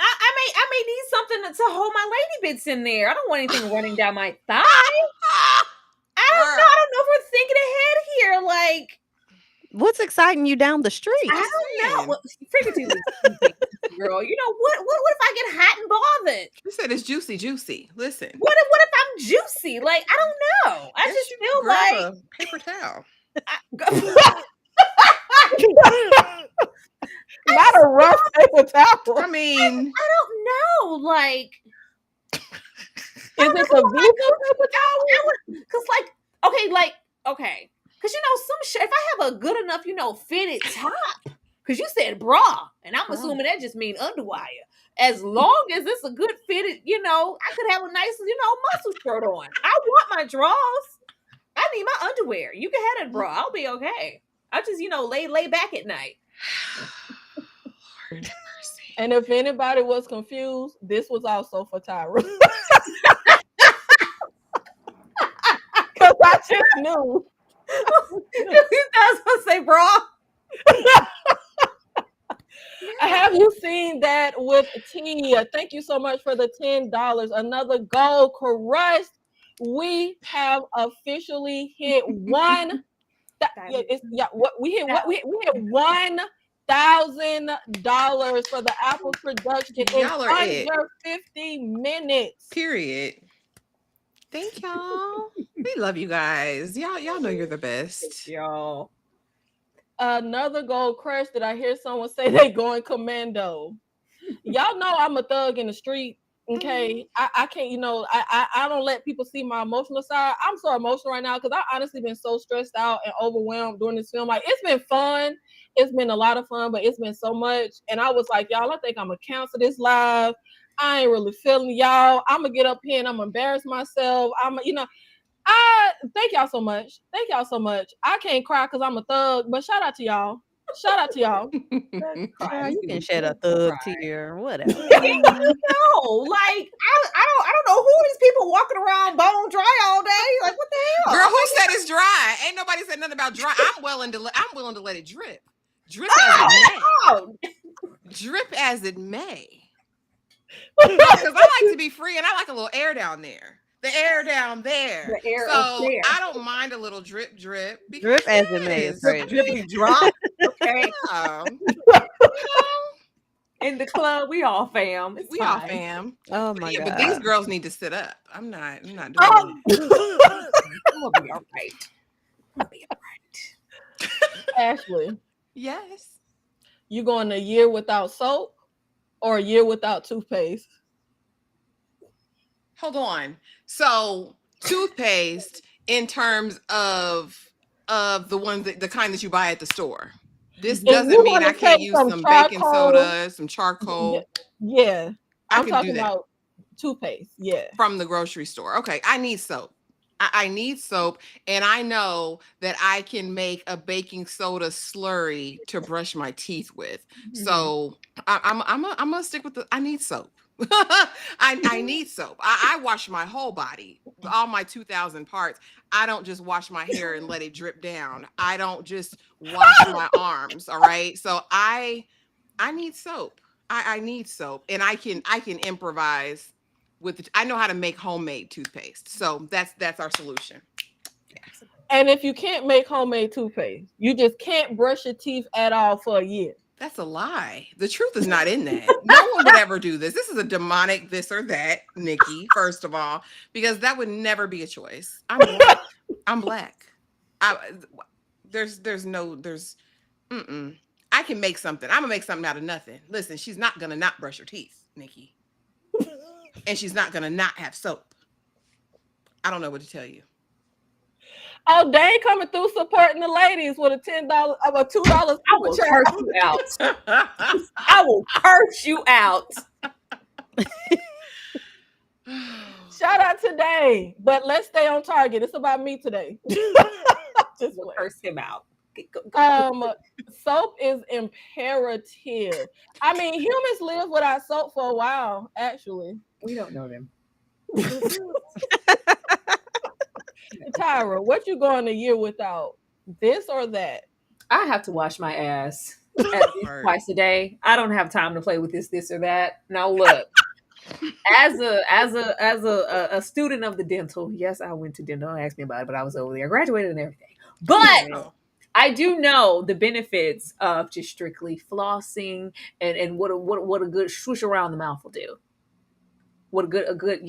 I may need something to hold my lady bits in there. I don't want anything running down my thigh. I don't know if we're thinking ahead here. Like, what's exciting you down the street? I don't know. Well, figuratively, girl. You know what? What if I get hot and bothered? You said it's juicy. Listen. What if I'm juicy? Like, I don't know. I just feel grab like a paper towel. Not a rough paper towel. I mean, I don't know. Like, is it the Viva paper towel? Because some shit. If I have a good enough, fitted top. Because you said bra, and I'm assuming that just means underwire. As long as it's a good fitted, I could have a nice, muscle shirt on. I want my drawers. I need my underwear. You can have that bra. I'll be okay. I just, lay back at night. Lord have mercy. And if anybody was confused, this was also for Tyra. Because I just knew. That's what I say, bro. Have you seen that with Tia? Thank you so much for the $10. Another goal crushed. We have officially hit one. What we hit? What we hit $1,000 for the Apple production in Y'all are it. under 50 minutes. Period. Thank y'all. We love you guys. Y'all know you're the best. Y'all. Another gold crush that I hear someone say they going commando. Y'all know I'm a thug in the street. Okay, I can't, I don't let people see my emotional side. I'm so emotional right now because I honestly been so stressed out and overwhelmed during this film. Like, it's been fun. It's been a lot of fun, but it's been so much. And I was like, y'all, I think I'm gonna cancel this live. I ain't really feeling y'all. I'm gonna get up here and I'm gonna embarrass myself. I thank y'all so much. Thank y'all so much. I can't cry because I'm a thug, but shout out to y'all. Shout out to y'all. Child, you can shed a thug tear, whatever. No, like I don't know who these people walking around bone dry all day. Like, what the hell? Girl, who said it's dry? Ain't nobody said nothing about dry. I'm willing to let it drip. Drip as it may. Oh, Drip as it may. No, because I like to be free and I like a little air down there. The air down there. The air so up there. I don't mind a little drip. Drip as it may is crazy. drippity drop. Okay. In the club, we all fam. It's We fine. all fam. Oh my god. But these girls need to sit up. I'm not doing I'm gonna be all right. I'm gonna be all right. Ashley, Yes. you going a year without soap or a year without toothpaste? Hold on. So toothpaste in terms of the ones the kind that you buy at the store. This doesn't mean I can't use some baking soda, some charcoal. Yeah. I'm can talking do that. about toothpaste. Yeah. From the grocery store. Okay, I need soap. I need soap, and I know that I can make a baking soda slurry to brush my teeth with. So I'm gonna stick with I need soap. I need soap. I wash my whole body, all my 2,000 parts. I don't just wash my hair and let it drip down. I don't just wash my arms. All right. So I need soap. I need soap, and I can improvise with I know how to make homemade toothpaste. So that's our solution. And if you can't make homemade toothpaste, you just can't brush your teeth at all for a year. That's a lie. The truth is not in that. No one would ever do this. This is a demonic this or that, Nikki, first of all, because that would never be a choice. I'm black. I'm black. There's I can make something. I'm gonna make something out of nothing. Listen, she's not gonna not brush her teeth, Nikki. And she's not gonna not have soap. I don't know what to tell you. Oh, they coming through supporting the ladies with a $10 of a $2. I will curse you out. I will curse you out. Shout out today, but let's stay on target. It's about me today. Just will curse him out. Soap is imperative. I mean, humans live without soap for a while, actually. We don't know them. Tyra, what you going a year without? This or that? I have to wash my ass at least twice a day. I don't have time to play with this or that. Now look, as a student of the dental, yes, I went to dental. Don't ask me about it, but I was over there, graduated and everything. But I do know the benefits of just strictly flossing and what a good swoosh around the mouth will do. What a good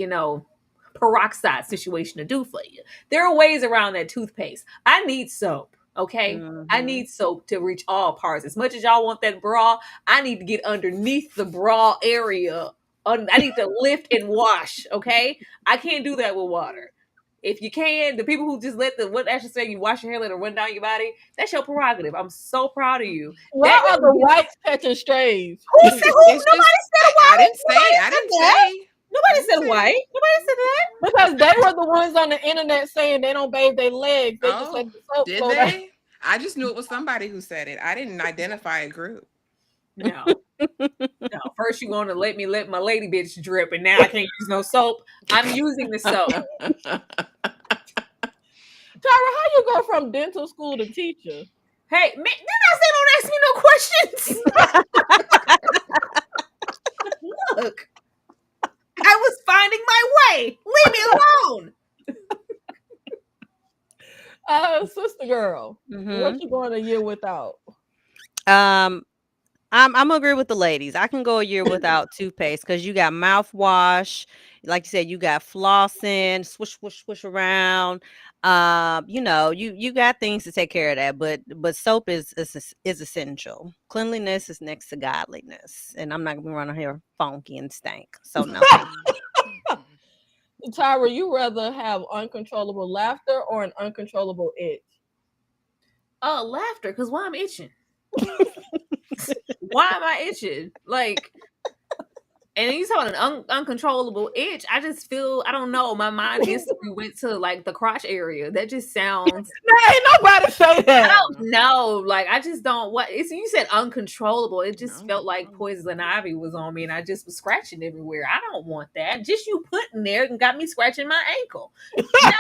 peroxide situation to do for you. There are ways around that toothpaste. I need soap. Okay. I need soap to reach all parts. As much as y'all want that bra, I need to get underneath the bra area. I need to lift and wash. Okay. I can't do that with water. If you can, the people who just what Ashley said, you wash your hair, let it run down your body, that's your prerogative. I'm so proud of you. Why are the whites catching strays? Who said nobody said white? I didn't say. Nobody said white. Nobody said that. Because they were the ones on the internet saying they don't bathe their legs. They just let the soap did flow they? down. I just knew it was somebody who said it. I didn't identify a group. No. No, first you want to let my lady bitch drip, and now I can't use no soap. I'm using the soap. Tyra, how you go from dental school to teacher? Hey, man, didn't I say don't ask me no questions? Look, I was finding my way. Leave me alone. Sister girl, what you going a year without? Um, I'm gonna agree with the ladies. I can go a year without toothpaste because you got mouthwash, like you said, you got flossing, swish, swish, swish around. You got things to take care of that, but soap is essential. Cleanliness is next to godliness, and I'm not gonna be running here funky and stank. So no, thank Tyra, you rather have uncontrollable laughter or an uncontrollable itch? Laughter, because why I'm itching? Why am I itching? Like, and you talking an uncontrollable itch. I just feel, I don't know. My mind instantly went to like the crotch area. That just sounds. Ain't nobody say I that. don't know. Like, I just don't. What it's, you said uncontrollable. It just felt like poison ivy was on me, and I just was scratching everywhere. I don't want that. Just you putting there and got me scratching my ankle. No,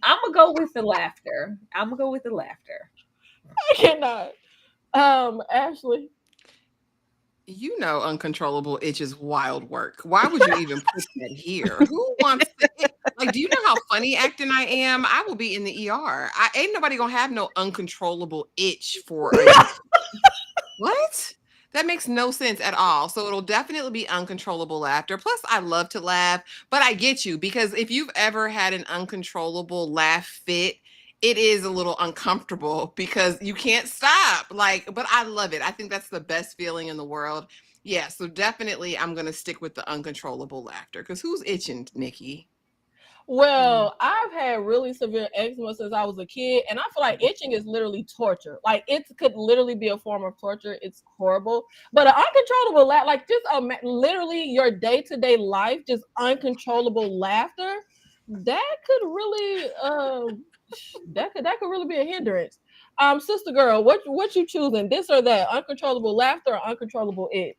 I'm gonna go with the laughter. I'm gonna go with the laughter. I cannot. Ashley. You know, uncontrollable itch is wild work. Why would you even put that here? Who wants to like? Do you know how funny acting I am? I will be in the ER. Ain't nobody gonna have no uncontrollable itch for a what? That makes no sense at all. So it'll definitely be uncontrollable laughter. Plus, I love to laugh, but I get you because if you've ever had an uncontrollable laugh fit, it is a little uncomfortable because you can't stop. Like, but I love it. I think that's the best feeling in the world. Yeah, so definitely I'm gonna stick with the uncontrollable laughter. Because who's itching, Nikki? Well, I've had really severe eczema since I was a kid, and I feel like itching is literally torture. Like it could literally be a form of torture. It's horrible. But an uncontrollable laugh, like just literally your day-to-day life, just uncontrollable laughter, that could really that could really be a hindrance. Sister girl, what you choosing? This or that? Uncontrollable laughter or uncontrollable itch?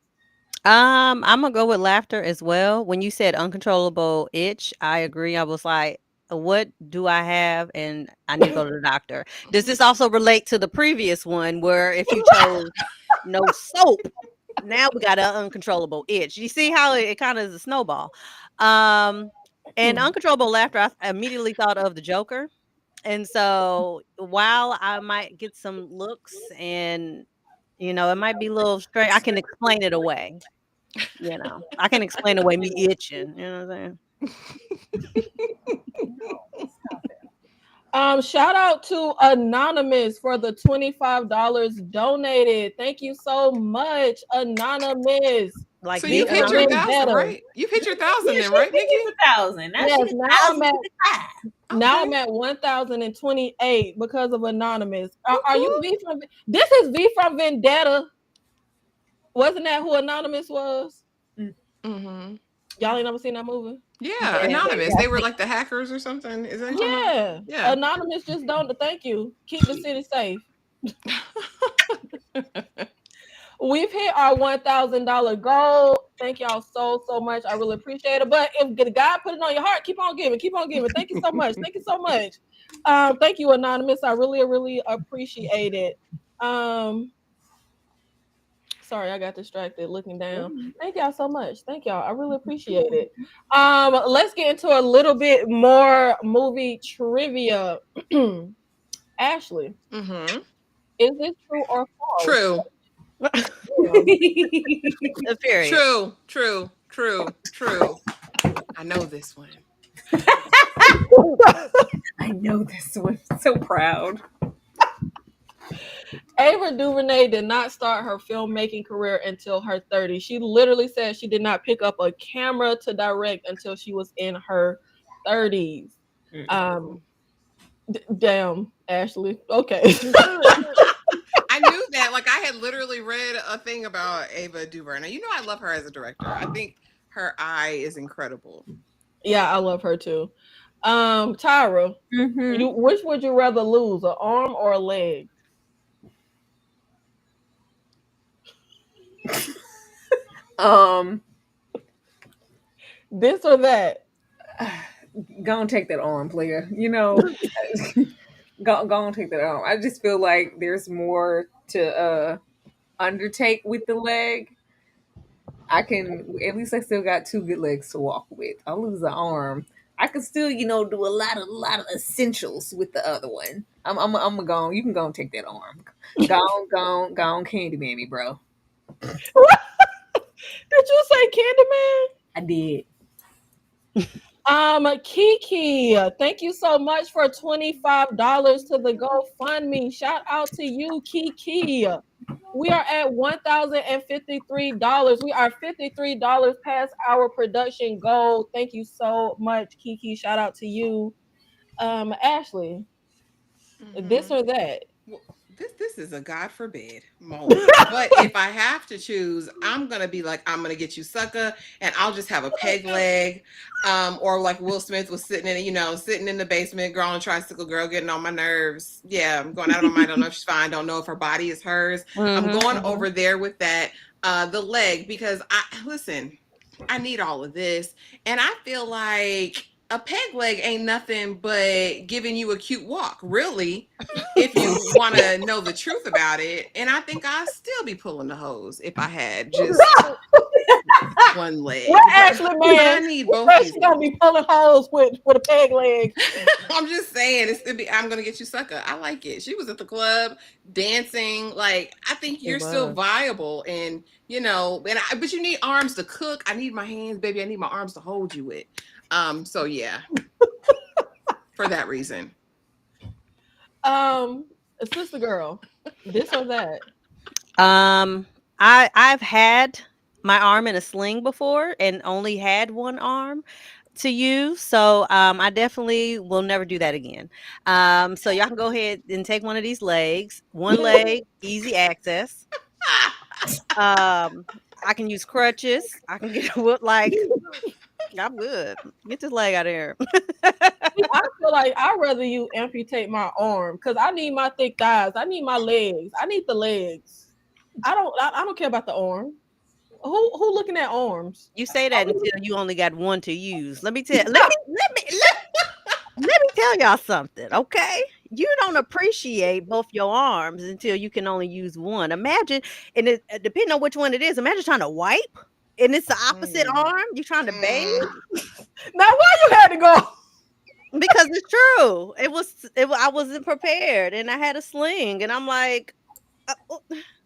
I'm gonna go with laughter as well. When you said uncontrollable itch, I agree. I was like, what do I have? And I need to go to the doctor. Does this also relate to the previous one where if you chose no soap, now we got an uncontrollable itch? You see how it kind of is a snowball. And uncontrollable laughter, I immediately thought of the Joker. And so while I might get some looks and it might be a little strange, I can explain it away. I can explain away me itching. You know what I'm saying? Stop it. Shout out to Anonymous for the $25 donated. Thank you so much, Anonymous. Like So the you've hit your Anonymous 1,000, better. right? You've hit your 1,000 Yeah, then, right, she Nikki? hit 1,000. Now Yes, she's now I'm at 1,025. now Okay. I'm at 1,028 because of Anonymous. Are you Woo-hoo. V from? This is V from Vendetta. Wasn't that who Anonymous was? Mm-hmm. Y'all ain't never seen that movie? Yeah, Yeah, anonymous. They were yeah. like the hackers or something. Is that what you're talking Yeah. about? Yeah. Anonymous just don't. Thank you. Keep the city safe. We've hit our $1,000 goal. Thank y'all so much. I really appreciate it. But if the God put it on your heart, keep on giving. Keep on giving. Thank you so much. Thank you so much. Thank you, Anonymous. I really appreciate it. Sorry, I got distracted looking down. Thank y'all so much. Thank y'all. I really appreciate it. Let's get into a little bit more movie trivia. Ashley, Mm-hmm. is this true or false? True. Period. True. True. True. True. I know this one. I know this one. So proud. Ava DuVernay did not start her filmmaking career until her 30s. She literally said she did not pick up a camera to direct until she was in her 30s. Damn, Ashley. Okay. I knew that. Like I had literally read a thing about Ava DuVernay. You know, I love her as a director. I think her eye is incredible. Yeah, I love her too. Tyra, which would you rather lose, an arm or a leg? Um, This or that. go and take that arm, player. You know, go and take that arm. I just feel like there's more to undertake with the leg. I can at least I still got two good legs to walk with. I'll lose the arm. I can still, do a lot of essentials with the other one. I'm gonna go. You can go and take that arm. Go on, candy baby, bro. Did you say Candyman? I did. Kiki, thank you so much for $25 to the GoFundMe. Shout out to you, Kiki. We are at $1,053. We are $53 past our production goal. Thank you so much, Kiki. Shout out to you. Ashley, this Hmm. or that. Well, this is a God forbid moment. But if I have to choose, I'm gonna be like, I'm gonna get you sucker, and I'll just have a peg leg. Or like Will Smith was sitting in the basement, girl on a tricycle, girl getting on my nerves. Yeah, I'm going out of my mind. Don't know if she's fine, don't know if her body is hers. I'm Mm-hmm, going mm-hmm. over there with that. The leg, because I need all of this. And I feel like a peg leg ain't nothing but giving you a cute walk, really, if you want to know the truth about it. And I think I'd still be pulling the hose if I had just one What leg. Ashley, But I man? need You both know these she gonna legs. be pulling holes with a peg leg. I'm just saying, I'm gonna get you sucker. I like it. She was at the club dancing. Like, I think It you're still was. viable, and but you need arms to cook. I need my hands, baby. I need my arms to hold you with. So yeah, for that reason. Um, Sister girl, this or that. Um, I've had my arm in a sling before and only had one arm to use, so I definitely will never do that again. So y'all can go ahead and take one of these legs. One leg, easy access. Um, I can use crutches. I can get what like I'm good. Get this leg out of here. See, I feel like I'd rather you amputate my arm because I need my thick thighs. I need my legs. I need the legs. I don't care about the arm. Who looking at arms? You say Are that we until you only got one to use. Let me tell y'all something, okay? You don't appreciate both your arms until you can only use one. Imagine, and depending on which one it is, imagine trying to wipe and it's the opposite Mm, arm. You trying to bathe mm. now why you had to go? because it's true. I wasn't prepared, and I had a sling, and I'm like, oh,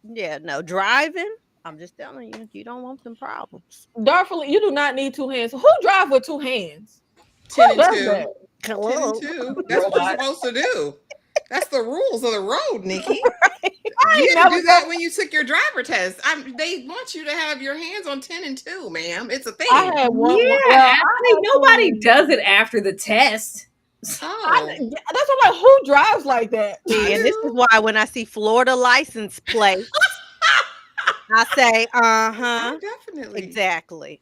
yeah, no driving. I'm just telling you, you don't want them problems. Darfully, you do not need two hands. Who drive with two hands? Ten Who and does that? two. 10 and Hello. 2. That's what you're Robot. supposed to do. That's the rules of the road, Nikki. I You ain't had to never do done. that when you took your driver test. They want you to have your hands on 10 and 2, ma'am. It's a I thing. had one. Yeah, Well, actually, nobody does it after the test. Oh, that's what I'm like. Who drives like that? I See, and this is do. why when I see Florida license plate, I say, I uh-huh, definitely. exactly.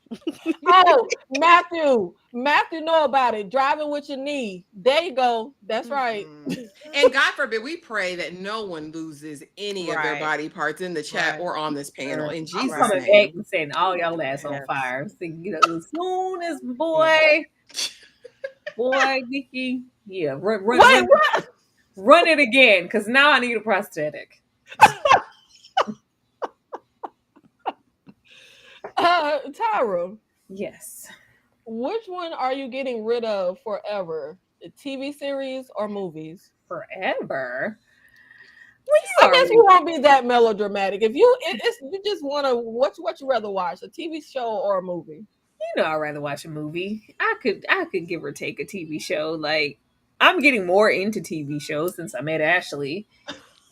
Oh, Matthew know about it. Driving with your knee. There you go. That's right. Mm-mm. And God forbid, we pray that no one loses any of their Right, body parts in the chat right, or on this panel in I'm Jesus' right. coming back name. and setting all y'all ass on Yes, fire. So, as soon as yes. boy, Nikki, yeah, Wait, what? run it again, because now I need a prosthetic. Tyra, Yes, which one are you getting rid of forever? The TV series or movies? forever. Well, I you guess already, you won't be that melodramatic. If it's you just want to what you rather watch, a TV show or a movie? I'd rather watch a movie. I could give or take a TV show. Like, I'm getting more into TV shows since I met Ashley.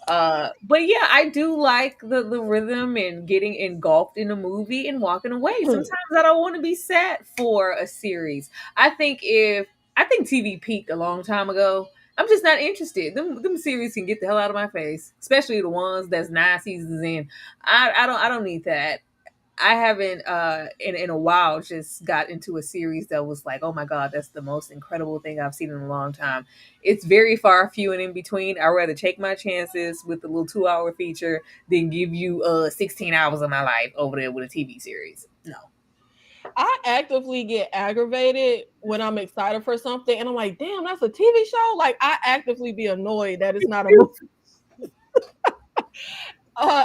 But yeah, I do like the rhythm and getting engulfed in a movie and walking away. Sometimes I don't want to be sat for a series. I think TV peaked a long time ago. I'm just not interested. Them series can get the hell out of my face, especially the ones that's 9 seasons in. I don't need that. I haven't in a while just got into a series that was like, oh my god, that's the most incredible thing I've seen in a long time. It's very far few and in between. I'd rather take my chances with the little 2 hour feature than give you 16 hours of my life over there with a TV series. No. I actively get aggravated when I'm excited for something and I'm like, damn, that's a TV show. Like I actively be annoyed that it's not a movie.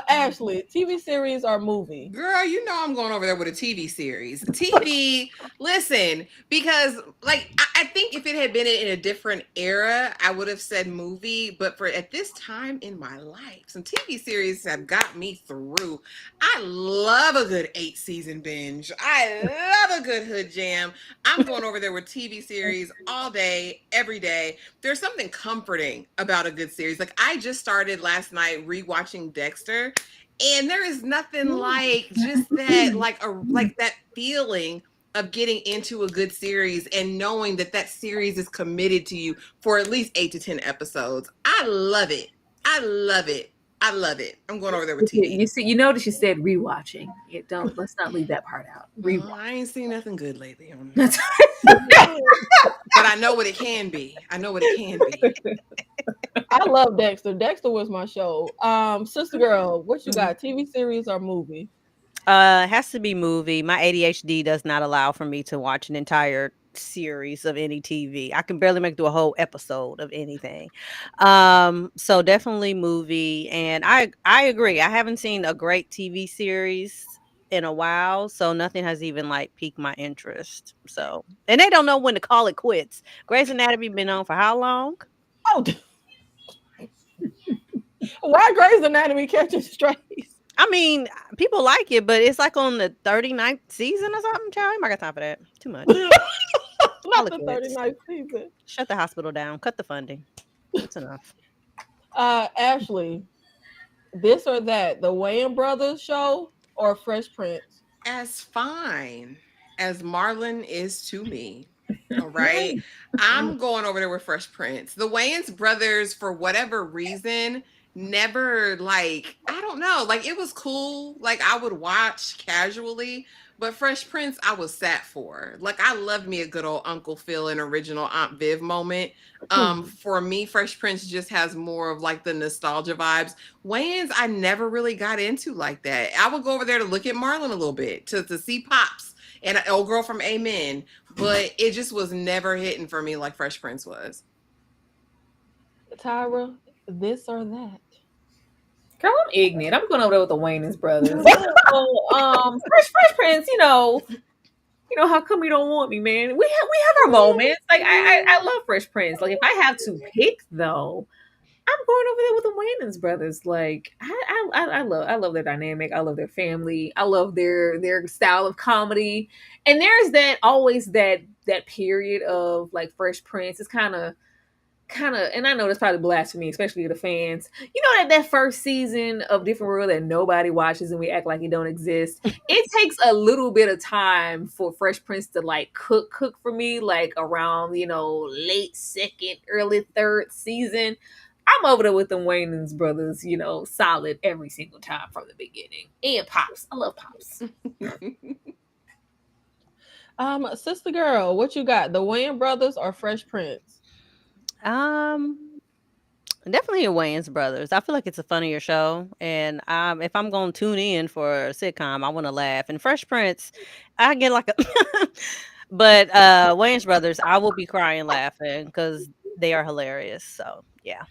Ashley, TV series or movie? Girl, you know I'm going over there with a TV series. TV, listen, because like I think if it had been in a different era, I would have said movie. But for at this time in my life, some TV series have got me through. I love a good 8 season binge. I love a good hood jam. I'm going over there with TV series all day, every day. There's something comforting about a good series. Like I just started last night rewatching Dexter. And there is nothing like just that, like that feeling of getting into a good series and knowing that that series is committed to you for at least 8 to 10 episodes. I love it. I love it. I love it. I'm going over there with TV. You see, you notice you said rewatching. It don't. Let's not leave that part out. Oh, Rewatch. I ain't seen nothing good lately on That's but I know what it can be. I know what it can be. I love Dexter. Dexter was my show. Sister Girl, what you got? TV series or movie? It has to be movie. My ADHD does not allow for me to watch an entire series of any TV. I can barely make it through a whole episode of anything. So definitely movie. And I agree. I haven't seen a great TV series in a while, so nothing has even like piqued my interest. So, and they don't know when to call it quits. Grey's Anatomy been on for how long? Oh, why Grey's Anatomy catching strays? I mean, people like it, but it's like on the 39th season or something, child. I got time for that. Too much. Call Not it the quits. 39th season. Shut the hospital down. Cut the funding. That's enough. Ashley, this or that, the Wayans Brothers show or Fresh Prince? As fine as Marlon is to me. All right. I'm going over there with Fresh Prince. The Wayans brothers, for whatever reason, never like, I don't know, like it was cool. Like I would watch casually, but Fresh Prince, I was sat for. Like I loved me a good old Uncle Phil and original Aunt Viv moment. For me, Fresh Prince just has more of like the nostalgia vibes. Wayans, I never really got into like that. I would go over there to look at Marlon a little bit to see Pops and an old girl from Amen, but it just was never hitting for me like Fresh Prince was. Tyra, this or that? Girl, I'm ignorant. I'm going over there with the Wayans brothers. So, Fresh Prince, how come you don't want me, man? We have our moments. Like I love Fresh Prince. Like if I have to pick though, I'm going over there with the Wayans brothers. Like I love their dynamic. I love their family. I love their style of comedy. And there's that period of like Fresh Prince. It's kind of, and I know that's probably blasphemy, especially to the fans. You know that first season of Different World that nobody watches and we act like it don't exist. It takes a little bit of time for Fresh Prince to like cook for me, like around late second, early third season. I'm over there with the Wayans brothers, solid every single time from the beginning. And Pops, I love Pops. Sister Girl, what you got? The Wayans Brothers or Fresh Prince? Um, Definitely a Wayans Brothers. I feel like it's a funnier show, and if I'm gonna tune in for a sitcom, I want to laugh. And Fresh Prince, I get like a, but Wayans Brothers, I will be crying laughing because they are hilarious. So yeah.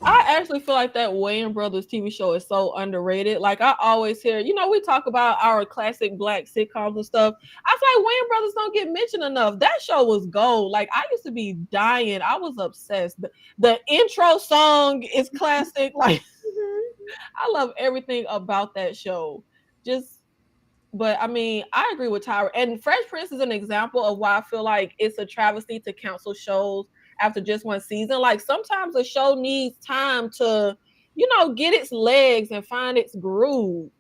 I actually feel like that Wayans Brothers TV show is so underrated. Like I always hear, we talk about our classic black sitcoms and stuff. I feel like Wayans Brothers don't get mentioned enough. That show was gold. Like I used to be dying. I was obsessed. The intro song is classic. Like I love everything about that show. But I mean, I agree with Tyra. And Fresh Prince is an example of why I feel like it's a travesty to cancel shows after just one season. Like sometimes a show needs time to, get its legs and find its groove.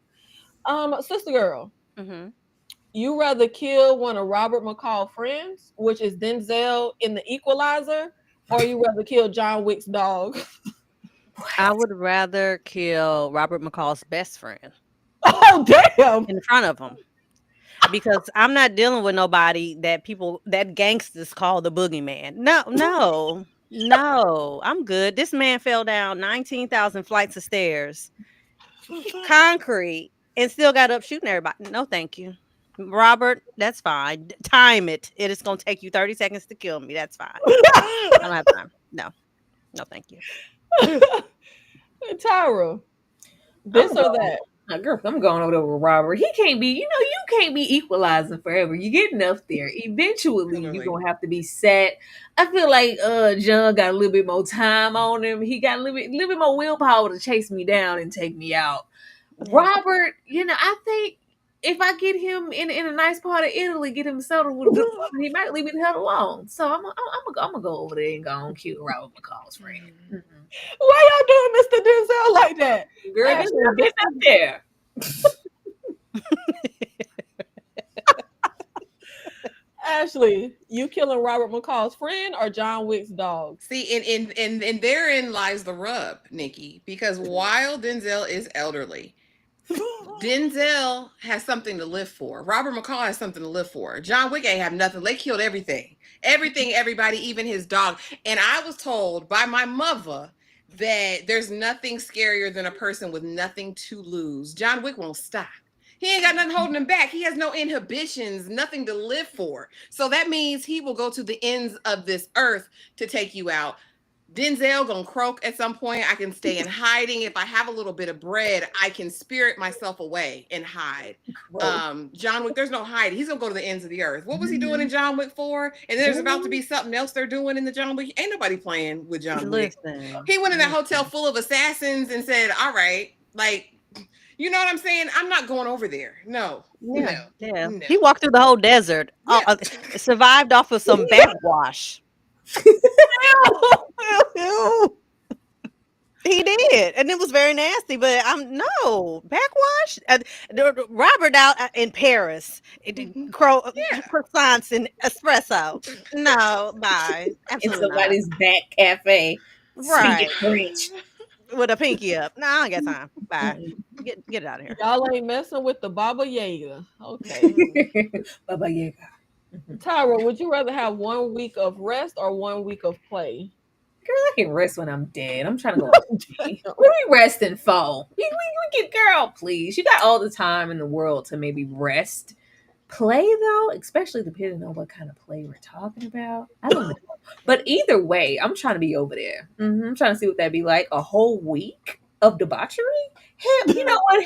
Sister Girl, Mm-hmm. you rather kill one of Robert McCall's friends, which is Denzel in The Equalizer, or you rather kill John Wick's dog? I would rather kill Robert McCall's best friend. Oh damn! in front of him. Because I'm not dealing with nobody that gangsters call the boogeyman. No, no, no. I'm good. This man fell down 19,000 flights of stairs, concrete, and still got up shooting everybody. No, thank you. Robert, that's fine. Time it. It is gonna take you 30 seconds to kill me. That's fine. I don't have time. No, no, thank you. Tyra, I'm this or going. that? Girl, I'm going over there with Robert. He can't be, you can't be equalizing forever. You getting up there. Eventually, you're Literally. gonna have to be set. I feel like John got a little bit more time on him. He got a little bit more willpower to chase me down and take me out. Yeah. Robert, I think if I get him in a nice part of Italy, get him settled with a good woman, he might leave me the hell alone. So I'm gonna go over there and go on cute Robert McCall's friend. Mhm. Why y'all doing Mr. Denzel like that? Girl, this Ashley, not this getting up there. Ashley, you killing Robert McCall's friend or John Wick's dog? See, and therein lies the rub, Nikki, because while Denzel is elderly, Denzel has something to live for. Robert McCall has something to live for. John Wick ain't have nothing. They killed everything. Everything, everybody, even his dog. And I was told by my mother that there's nothing scarier than a person with nothing to lose. John Wick won't stop. He ain't got nothing holding him back. He has no inhibitions, nothing to live for. So that means he will go to the ends of this earth to take you out. Denzel gonna croak at some point. I can stay in hiding. If I have a little bit of bread, I can spirit myself away and hide. John Wick, there's no hiding. He's gonna go to the ends of the earth. What was he doing in John Wick 4? And there's about to be something else they're doing in the John Wick. Ain't nobody playing with John Wick. Listen. He went in that hotel full of assassins and said, "All right, like, you know what I'm saying? I'm not going over there. No, Yeah, yeah. no. He walked through the whole desert, Yeah. survived off of some backwash. He did, and it was very nasty. But I'm no backwash. Robert out in Paris, Yeah. croissants and espresso. No, bye. In Absolutely not. somebody's back cafe, Right, speaking French. with a pinky up. No, I ain't got time. Bye. Mm-mm. Get it out of here. Y'all ain't messing with the Baba Yaga. Okay. Baba Yaga. Tyra, would you rather have 1 week of rest or 1 week of play? Girl, I can rest when I'm dead. I'm trying to go. What are we resting for? We get, girl, please. You got all the time in the world to maybe rest. Play though, especially depending on what kind of play we're talking about. I don't know. But either way, I'm trying to be over there. I'm trying to see what that'd be like. A whole week of debauchery? Hell, you know what?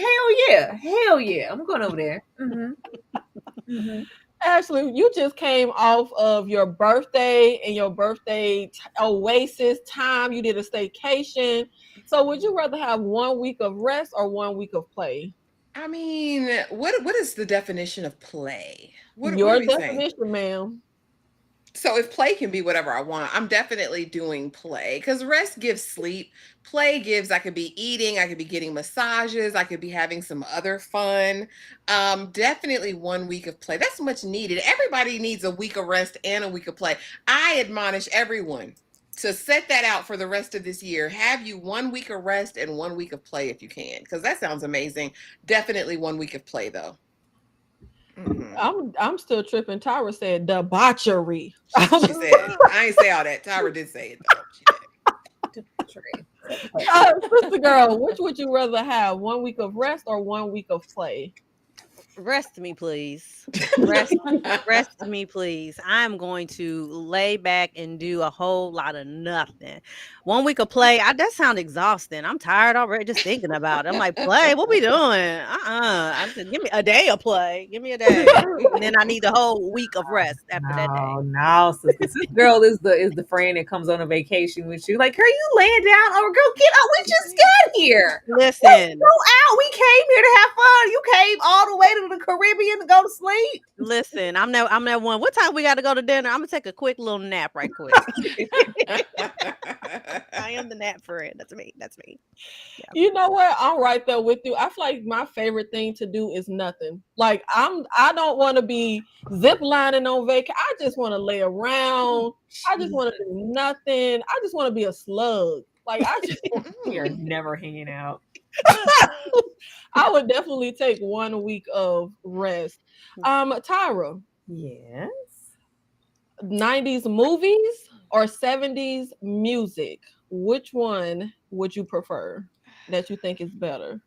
Hell yeah. I'm going over there. Ashley, you just came off of your birthday and your birthday oasis time. You did a staycation. So would you rather have 1 week of rest or 1 week of play? I mean, what is the definition of play? What Your are we saying? definition, ma'am. So if play can be whatever I want, I'm definitely doing play because rest gives sleep. Play gives I could be eating, I could be getting massages, I could be having some other fun. Definitely 1 week of play. That's much needed. Everybody needs a week of rest and a week of play. I admonish everyone to set that out for the rest of this year. Have you 1 week of rest and 1 week of play if you can, because that sounds amazing. Definitely 1 week of play though. I'm still tripping. Tyra said debauchery. She said, I ain't say all that. Tyra did say it though. She did. Sister girl, which would you rather have? 1 week of rest or 1 week of play? Rest me, please. Rest me, please. I'm going to lay back and do a whole lot of nothing. 1 week of play, that sounds exhausting. I'm tired already just thinking about it. I'm like, play? What we doing? Give me a day of play. Give me a day. And then I need the whole week of rest after that day. No, sister. This girl is the friend that comes on a vacation with you. Like, girl, you laying down? Oh, girl, get up. We just got here. Listen. Go out. We came here to have fun. You came all the way to the Caribbean to go to sleep. Listen, I'm that one. What time we got to go to dinner? I'm gonna take a quick little nap right quick. I am the nap friend. That's me. Yeah. You know what? I'm right there with you. I feel like my favorite thing to do is nothing. Like I don't want to be zip lining on vacation. I just want to lay around. I just want to do nothing. I just want to be a slug. Like I just, We are Mm. never hanging out. I would definitely take 1 week of rest. Tyra, Yes. 90s movies or 70s music? Which one would you prefer that you think is better?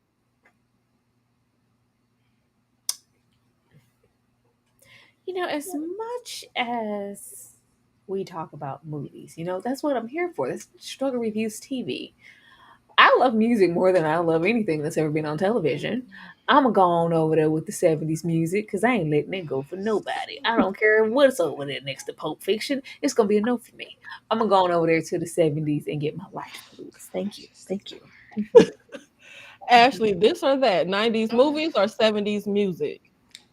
As much as we talk about movies, that's what I'm here for. This Struggle Reviews TV. I love music more than I love anything that's ever been on television. I'm going to go on over there with the 70s music because I ain't letting it go for nobody. I don't care what's over there next to Pulp Fiction. It's going to be a no for me. I'm going to go on over there to the 70s and get my life blues. Thank you. Precious. Thank you. Ashley, this or that? 90s Oh, movies or 70s music?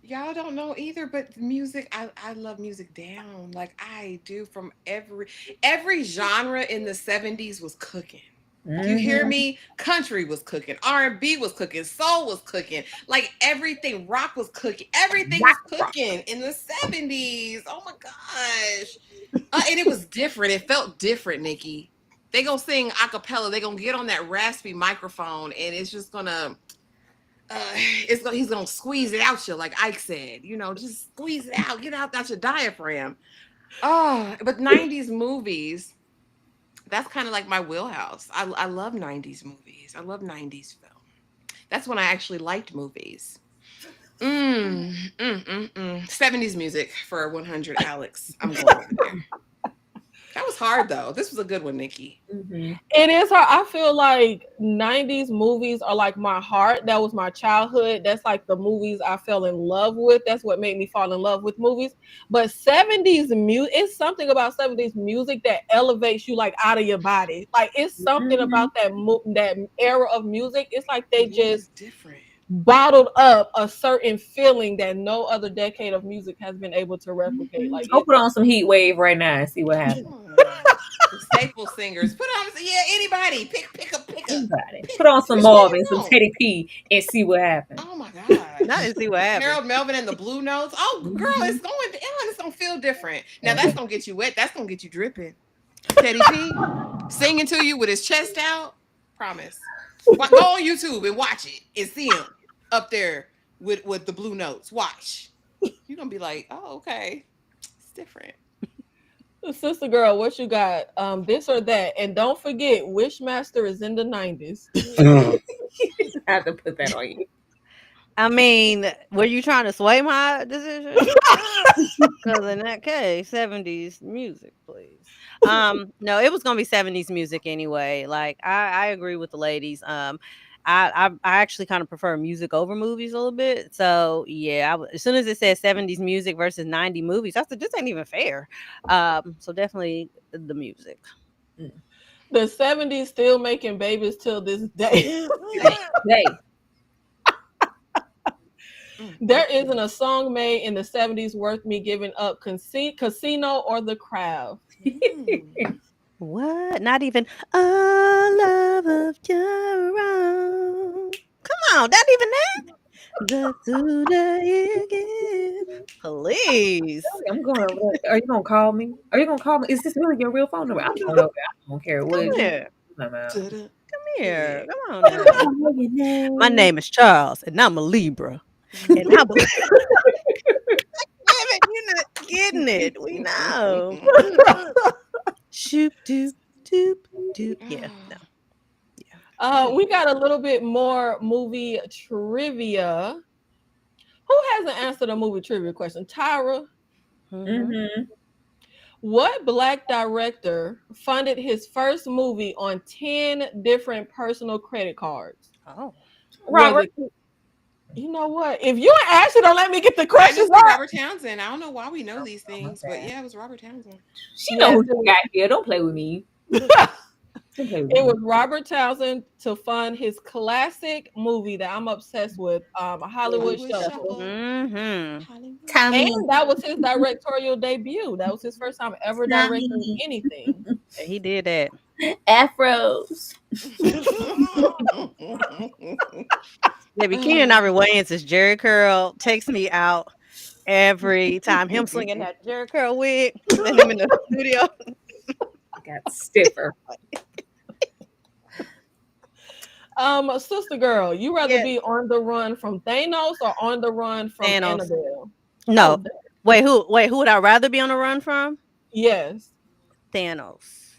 y'all don't know either, but the music, I love music down. Like I do from every genre in the 70s was cooking. You hear Mm-hmm. me? Country was cooking, R&B was cooking, soul was cooking, like everything, rock was cooking, everything was Rock, rock. cooking in the 70s. Oh my gosh. And it was different. It felt different, Nikki. They gonna sing a cappella. They gonna get on that raspy microphone, and it's just gonna he's gonna squeeze it out you, like Ike said. Just squeeze it out, get out your diaphragm. Oh, but 90s movies, that's kind of like my wheelhouse. I love 90s movies. I love 90s film. That's when I actually liked movies. 70s music for 100, Alex. I'm going over there. That was hard though. This was a good one, Nikki. Mm-hmm. It is hard. I feel like 90s movies are like my heart. That was my childhood. That's like the movies I fell in love with. That's what made me fall in love with movies. But 70s music, it's something about 70s music that elevates you like out of your body. Like it's something Mm-hmm. about that era of music. It's like they Yeah, just it's different. bottled up a certain feeling that no other decade of music has been able to replicate. Mm-hmm. Like Go it. put on some Heat Wave right now and see what happens. Oh, some staple singers. Put on, yeah, anybody. Anybody. Pick Put on some which one Marvin, you some want. Teddy P, and see what happens. Oh my Not gosh. to see what happened. Harold Melvin and the Blue Notes. Oh, girl, Mm-hmm. it's going down. It's gonna feel different. Now Okay. that's gonna get you wet. That's gonna get you dripping. Teddy P singing to you with his chest out. Promise. Go on YouTube and watch it and see him up there with the Blue Notes. Watch. You're gonna be like, oh, okay. It's different. Sister girl, what you got? This or that? And don't forget, Wishmaster is in the 90s. I have to put that on you. I mean, were you trying to sway my decision? Because in that case, 70s music, please. No, it was gonna be 70s music anyway. Like I agree with the ladies. I actually kind of prefer music over movies a little bit. So yeah, as soon as it says 70s music versus 90 movies, I said this ain't even fair. So definitely the music. The 70s still making babies till this day. Hey, Mm, There isn't a song made in the 70s worth me giving up. Casino or The Crowd. mm. What? Not even a love of your own. Come on, not even that. The sooner you give, please. I'm going over there. Are you gonna call me? Are you gonna call me? Is this really your real phone number? I'm going over there. I don't care what Come it is. here. I'm out. Da-da. Come here. Period. Come on now. My name is Charles, and I'm a Libra. And I believe it, you're not getting it. We know. Shoop doop doop doop. Yeah, no. We got a little bit more movie trivia. Who hasn't answered a movie trivia question? Tyra, Mhm. Mm-hmm. what black director funded his first movie on 10 different personal credit cards? Oh. Was Robert. it, you know what? If you actually don't let me get the I questions just said right, Robert Townsend. I don't know why we know these My things, but bad. yeah, it was Robert Townsend. She know yes, who she got here. Don't play with me. Don't play with it me. was Robert Townsend to fund his classic movie that I'm obsessed with, Hollywood Hollywood Shuffle. Shuffle. Mm-hmm. Hollywood And Tommy. Shuffle. that was his directorial debut. That was his first time ever directing Tommy. anything. He did that. Afros. Baby, Keenan Ivory Wayans' Jerry Curl takes me out every time. Him slinging that Jerry Curl wig and him in the studio. Got stiffer. Sister girl, you rather Yeah, be on the run from Thanos or on the run from Thanos. Annabelle? Oh, No. Wait, who would I rather be on the run from? yes. Thanos.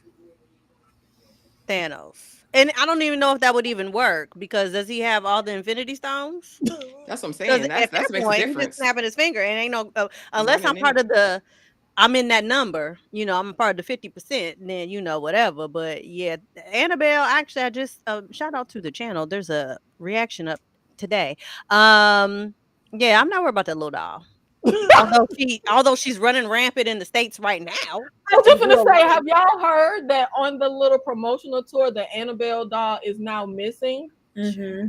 Thanos. And I don't even know if that would even work because does he have all the Infinity Stones? That's what I'm Because saying. at That's that what makes a point, he just difference. snapping his finger and ain't no unless I'm Running part in. of I'm in that number, I'm a part of the 50%, then whatever. But yeah, Annabelle, actually I just shout out to the channel. There's a reaction up today. Um yeah, I'm not worried about that little doll. Although she's running rampant in the States right now I was in just gonna real say, life. have y'all heard that on the little promotional tour, the Annabelle doll is now missing? Mm-hmm.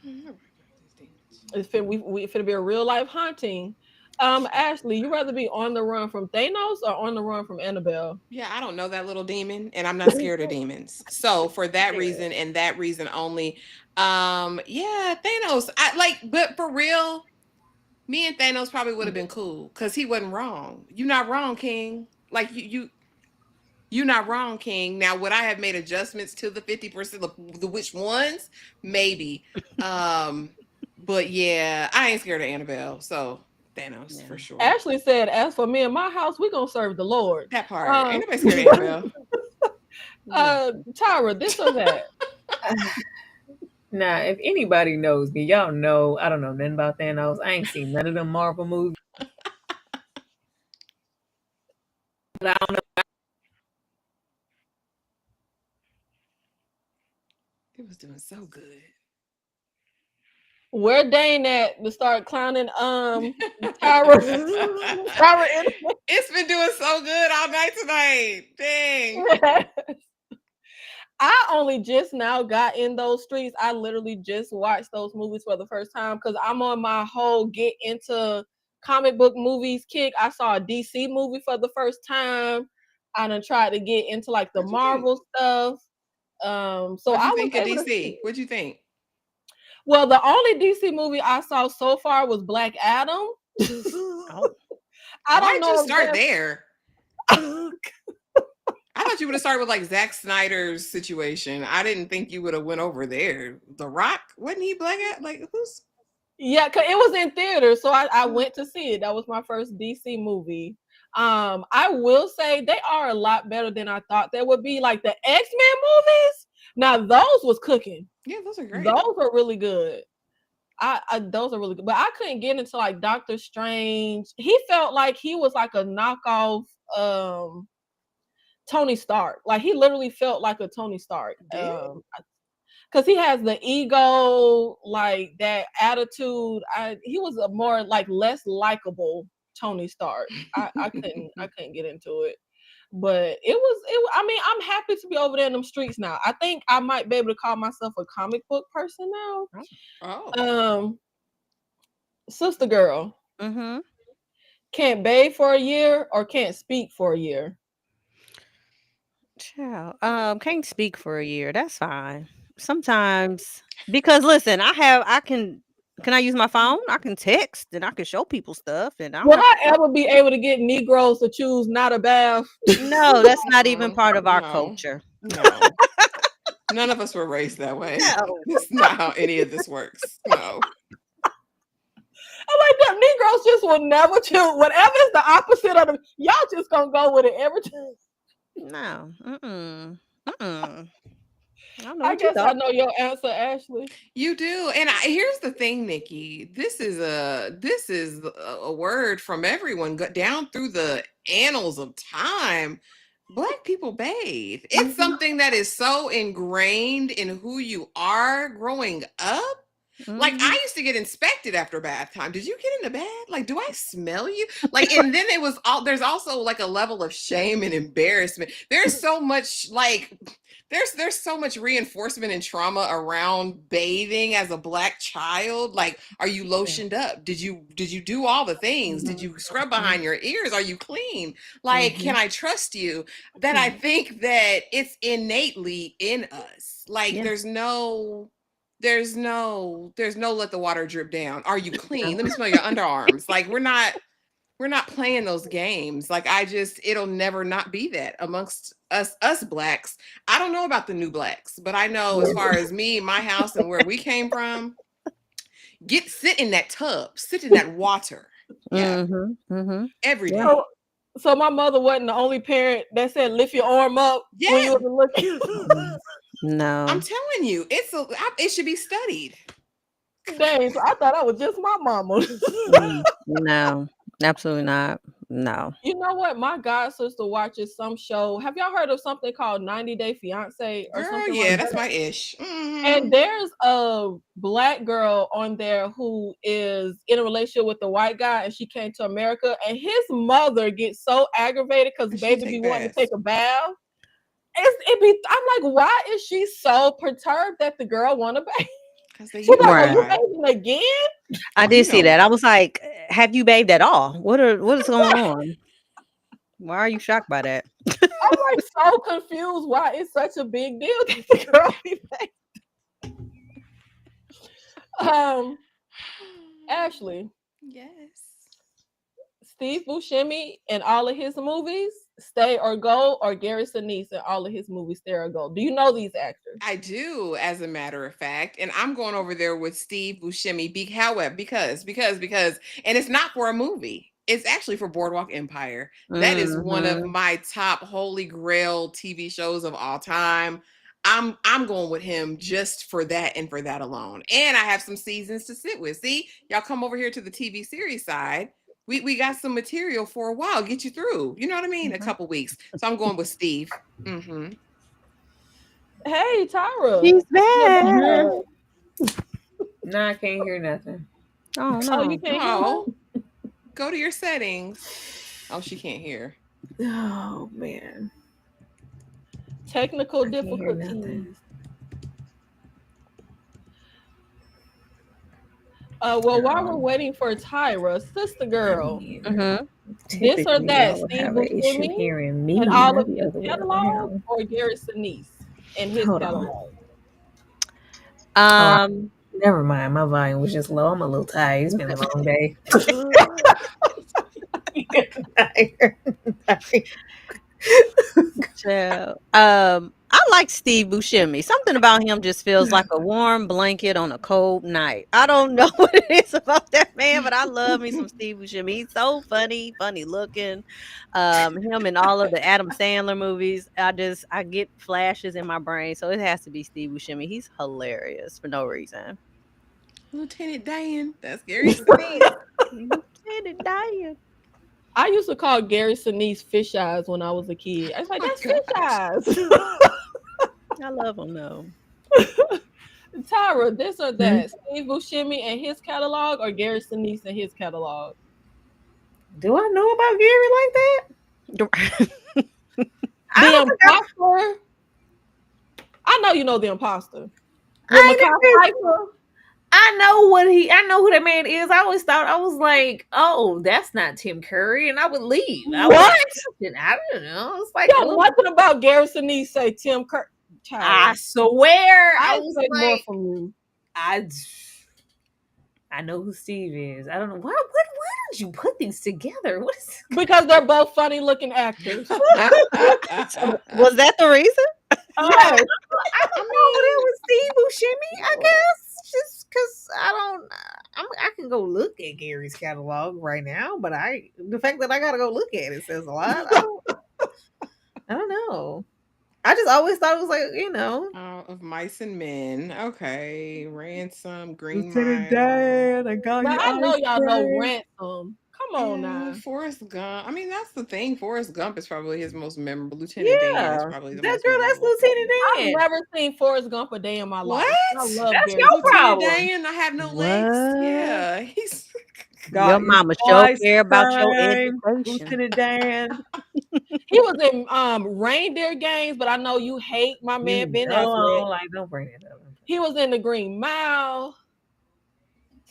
I'm not worried about these demons. It's finna be a real life haunting. Ashley, you rather be on the run from Thanos or on the run from Annabelle? Yeah, I don't know that little demon, and I'm not scared of demons. So for that Yeah. reason and that reason only, yeah, Thanos. I like, but for real, me and Thanos probably would have been cool because he wasn't wrong. You not wrong, King. Like you not wrong, King. Now, would I have made adjustments to the 50%, the which ones? Maybe. Um, but yeah, I ain't scared of Annabelle, so Thanos Yeah. for sure. Ashley said, "As for me and my house, we gonna serve the Lord." That part. Um, Ain't nobody scared of Annabelle. Listen. Tyra, this or that? Now, if anybody knows me, y'all know I don't know nothing about Thanos. I ain't seen none of them Marvel movies. But I don't know. It was doing so good. Where Dane at to start clowning Tyra Tyra It's been doing so good all night tonight. Dang. in I only just now got in those streets. I literally just watched those movies for the first time because I'm on my whole get into comic book movies kick. I saw a DC movie for the first time. I done tried to get into like the What'd you think? Marvel stuff. So What'd I you was think of able to see DC? it. What'd you think? Well, the only DC movie I saw so far was Black Adam. Oh, I don't Why'd you know if start that's there? I thought you would have started with like Zack Snyder's situation. I didn't think you would have went over there. The Rock, wasn't he black? Like who's? yeah, cause it was in theaters, so I went to see it. That was my first DC movie. I will say they are a lot better than I thought they would be. Like the X-Men movies, now those was cooking. Yeah, those are great. Those are really good. I those are really good, but I couldn't get into like Doctor Strange. He felt like he was like a knockoff Tony Stark. Like he literally felt like a Tony Stark. Did Because he has the ego, like that attitude. He was a more like less likable Tony Stark. I couldn't get into it. But I mean, I'm happy to be over there in them streets now. I think I might be able to call myself a comic book person oh, now. Sister girl, mm-hmm. can't bathe for a year or can't speak for a year. Child, can't speak for a year. That's fine. Sometimes because listen, can I use my phone? I can text and I can show people stuff and I don't Will have to I talk. ever be able to get Negroes to choose not a bath? No, that's not even part of our no, culture. no. None of us were raised that way. No. It's not how any of this works. No. I'm like, them Negroes just will never choose. Whatever is the opposite of them, y'all just gonna go with it every time. No. Mm-mm. Mm-mm. I don't know I what you guess I thought. know your answer, Ashley. You do. And here's the thing, Nikki. This is a word from everyone down through the annals of time. Black people bathe. It's Mhm. something that is so ingrained in who you are growing up. Like Mhm. I used to get inspected after bath time. Did you get in the bed? Like, do I smell you? Like, and then it was all there's also like a level of shame and embarrassment. There's so much like there's so much reinforcement and trauma around bathing as a black child. Like, are you Yeah. lotioned up? Did you do all the things? Did Mhm. you scrub Mhm. behind your ears? Are you clean? Like, can Mhm. I trust you? That I think that it's innately in us. Like, Yeah. there's no let the water drip down. Are you clean? Let me smell your underarms. Like, we're not we're not playing those games. Like it'll never not be that amongst us blacks. I don't know about the new blacks, but I know as far as me, my house, and where we came from, sit in that tub, sit in that water. Yeah. Every Yeah. day. So my mother wasn't the only parent that said lift your arm up when you Yeah. were looking. No. I'm telling you, it should be studied. Dang, so I thought that was just my mama. No, absolutely not. No. You know what? My god sister watches some show. Have y'all heard of something called 90 Day Fiance or Girl, something yeah, like that's that? my ish. And there's a black girl on there who is in a relationship with a white guy, and she came to America, and his mother gets so aggravated because She baby take be wanting to baths. take a bath. I'm like, why is she so perturbed that the girl want to bathe? Because they She's like, are you Right. bathing again? I You did see know, that. I was like, "Have you bathed at all? What is going on? Why are you shocked by that?" I'm like so confused why it's such a big deal that the girl be bathing. Ashley, yes. Steve Buscemi in all of his movies, stay or go, or Gary Sinise in all of his movies, stay or go. Do you know these actors? I do, as a matter of fact, and I'm going over there with Steve Buscemi. However, because, and it's not for a movie. It's actually for Boardwalk Empire. That is one of my top holy grail TV shows of all time. I'm going with him just for that and for that alone. And I have some seasons to sit with. See, y'all come over here to the TV series side. We got some material for a while, get you through. You know what I mean? A couple weeks. So I'm going with Steve. Hey, Tyra. He's Yeah, back. No, I can't hear nothing. Oh Oh, no. you can't hear Oh, me? go to your settings. Oh, she can't hear. Oh man. Technical I can't hear nothing. difficulties. Well, while we're waiting for Tyra, sister girl, this or Typically, that, y'all would Steve have an issue Buscemi hearing me, and all not of the his other way catalog, around. or Gary Sinise and his Hold on. catalog. Never mind. My volume was just low. I'm a little tired. It's been a long day. I like Steve Buscemi. Something about him just feels like a warm blanket on a cold night. I don't know what it is about that man, but I love me some Steve Buscemi. He's so funny looking. Him in all of the Adam Sandler movies. I get flashes in my brain, so it has to be Steve Buscemi. He's hilarious for no reason. Lieutenant Dan. That's Gary Sinise. Lieutenant Dan. I used to call Gary Sinise fish eyes when I was a kid. I was like, Oh, that's gosh. fish eyes. I love him though. Tyra, this or that, Steve Buscemi and his catalog, or Gary Sinise and his catalog? Do I know about Gary like that? The Imposter. I know you know The Imposter. I know who that man is. I always thought, I was like, oh, that's not Tim Curry, and I would leave. What? I don't know. It's like, yeah, nothing about Gary Sinise say Tim Curry. I swear, I was expect like, more from you. I know who Steve is. I don't know why did you put these together? What is Because they're both funny looking actors. Was that the reason? Yes. I don't know who that was Steve Buscemi, I guess. Just because I can go look at Gary's catalog right now, but the fact that I gotta go look at it says a lot. I don't know. I just always thought it was like, Of Mice and Men. Okay. Ransom, Green Lieutenant Mile. Dan, I got But you. I know y'all know Ransom. Come on now. Forrest Gump. I mean, that's the thing. Forrest Gump is probably his most memorable. Lieutenant Dan is probably the most memorable. That's Lieutenant Dan. I've never seen Forrest Gump a day in my life. I love That's Gary. your Lieutenant problem. Dan, I have no legs. Yeah. He's Your mama sure care about your education. Lieutenant Dan. He was in Reindeer Games, but I know you hate my man Ben Affleck. Don't bring it up. He was in the Green Mile.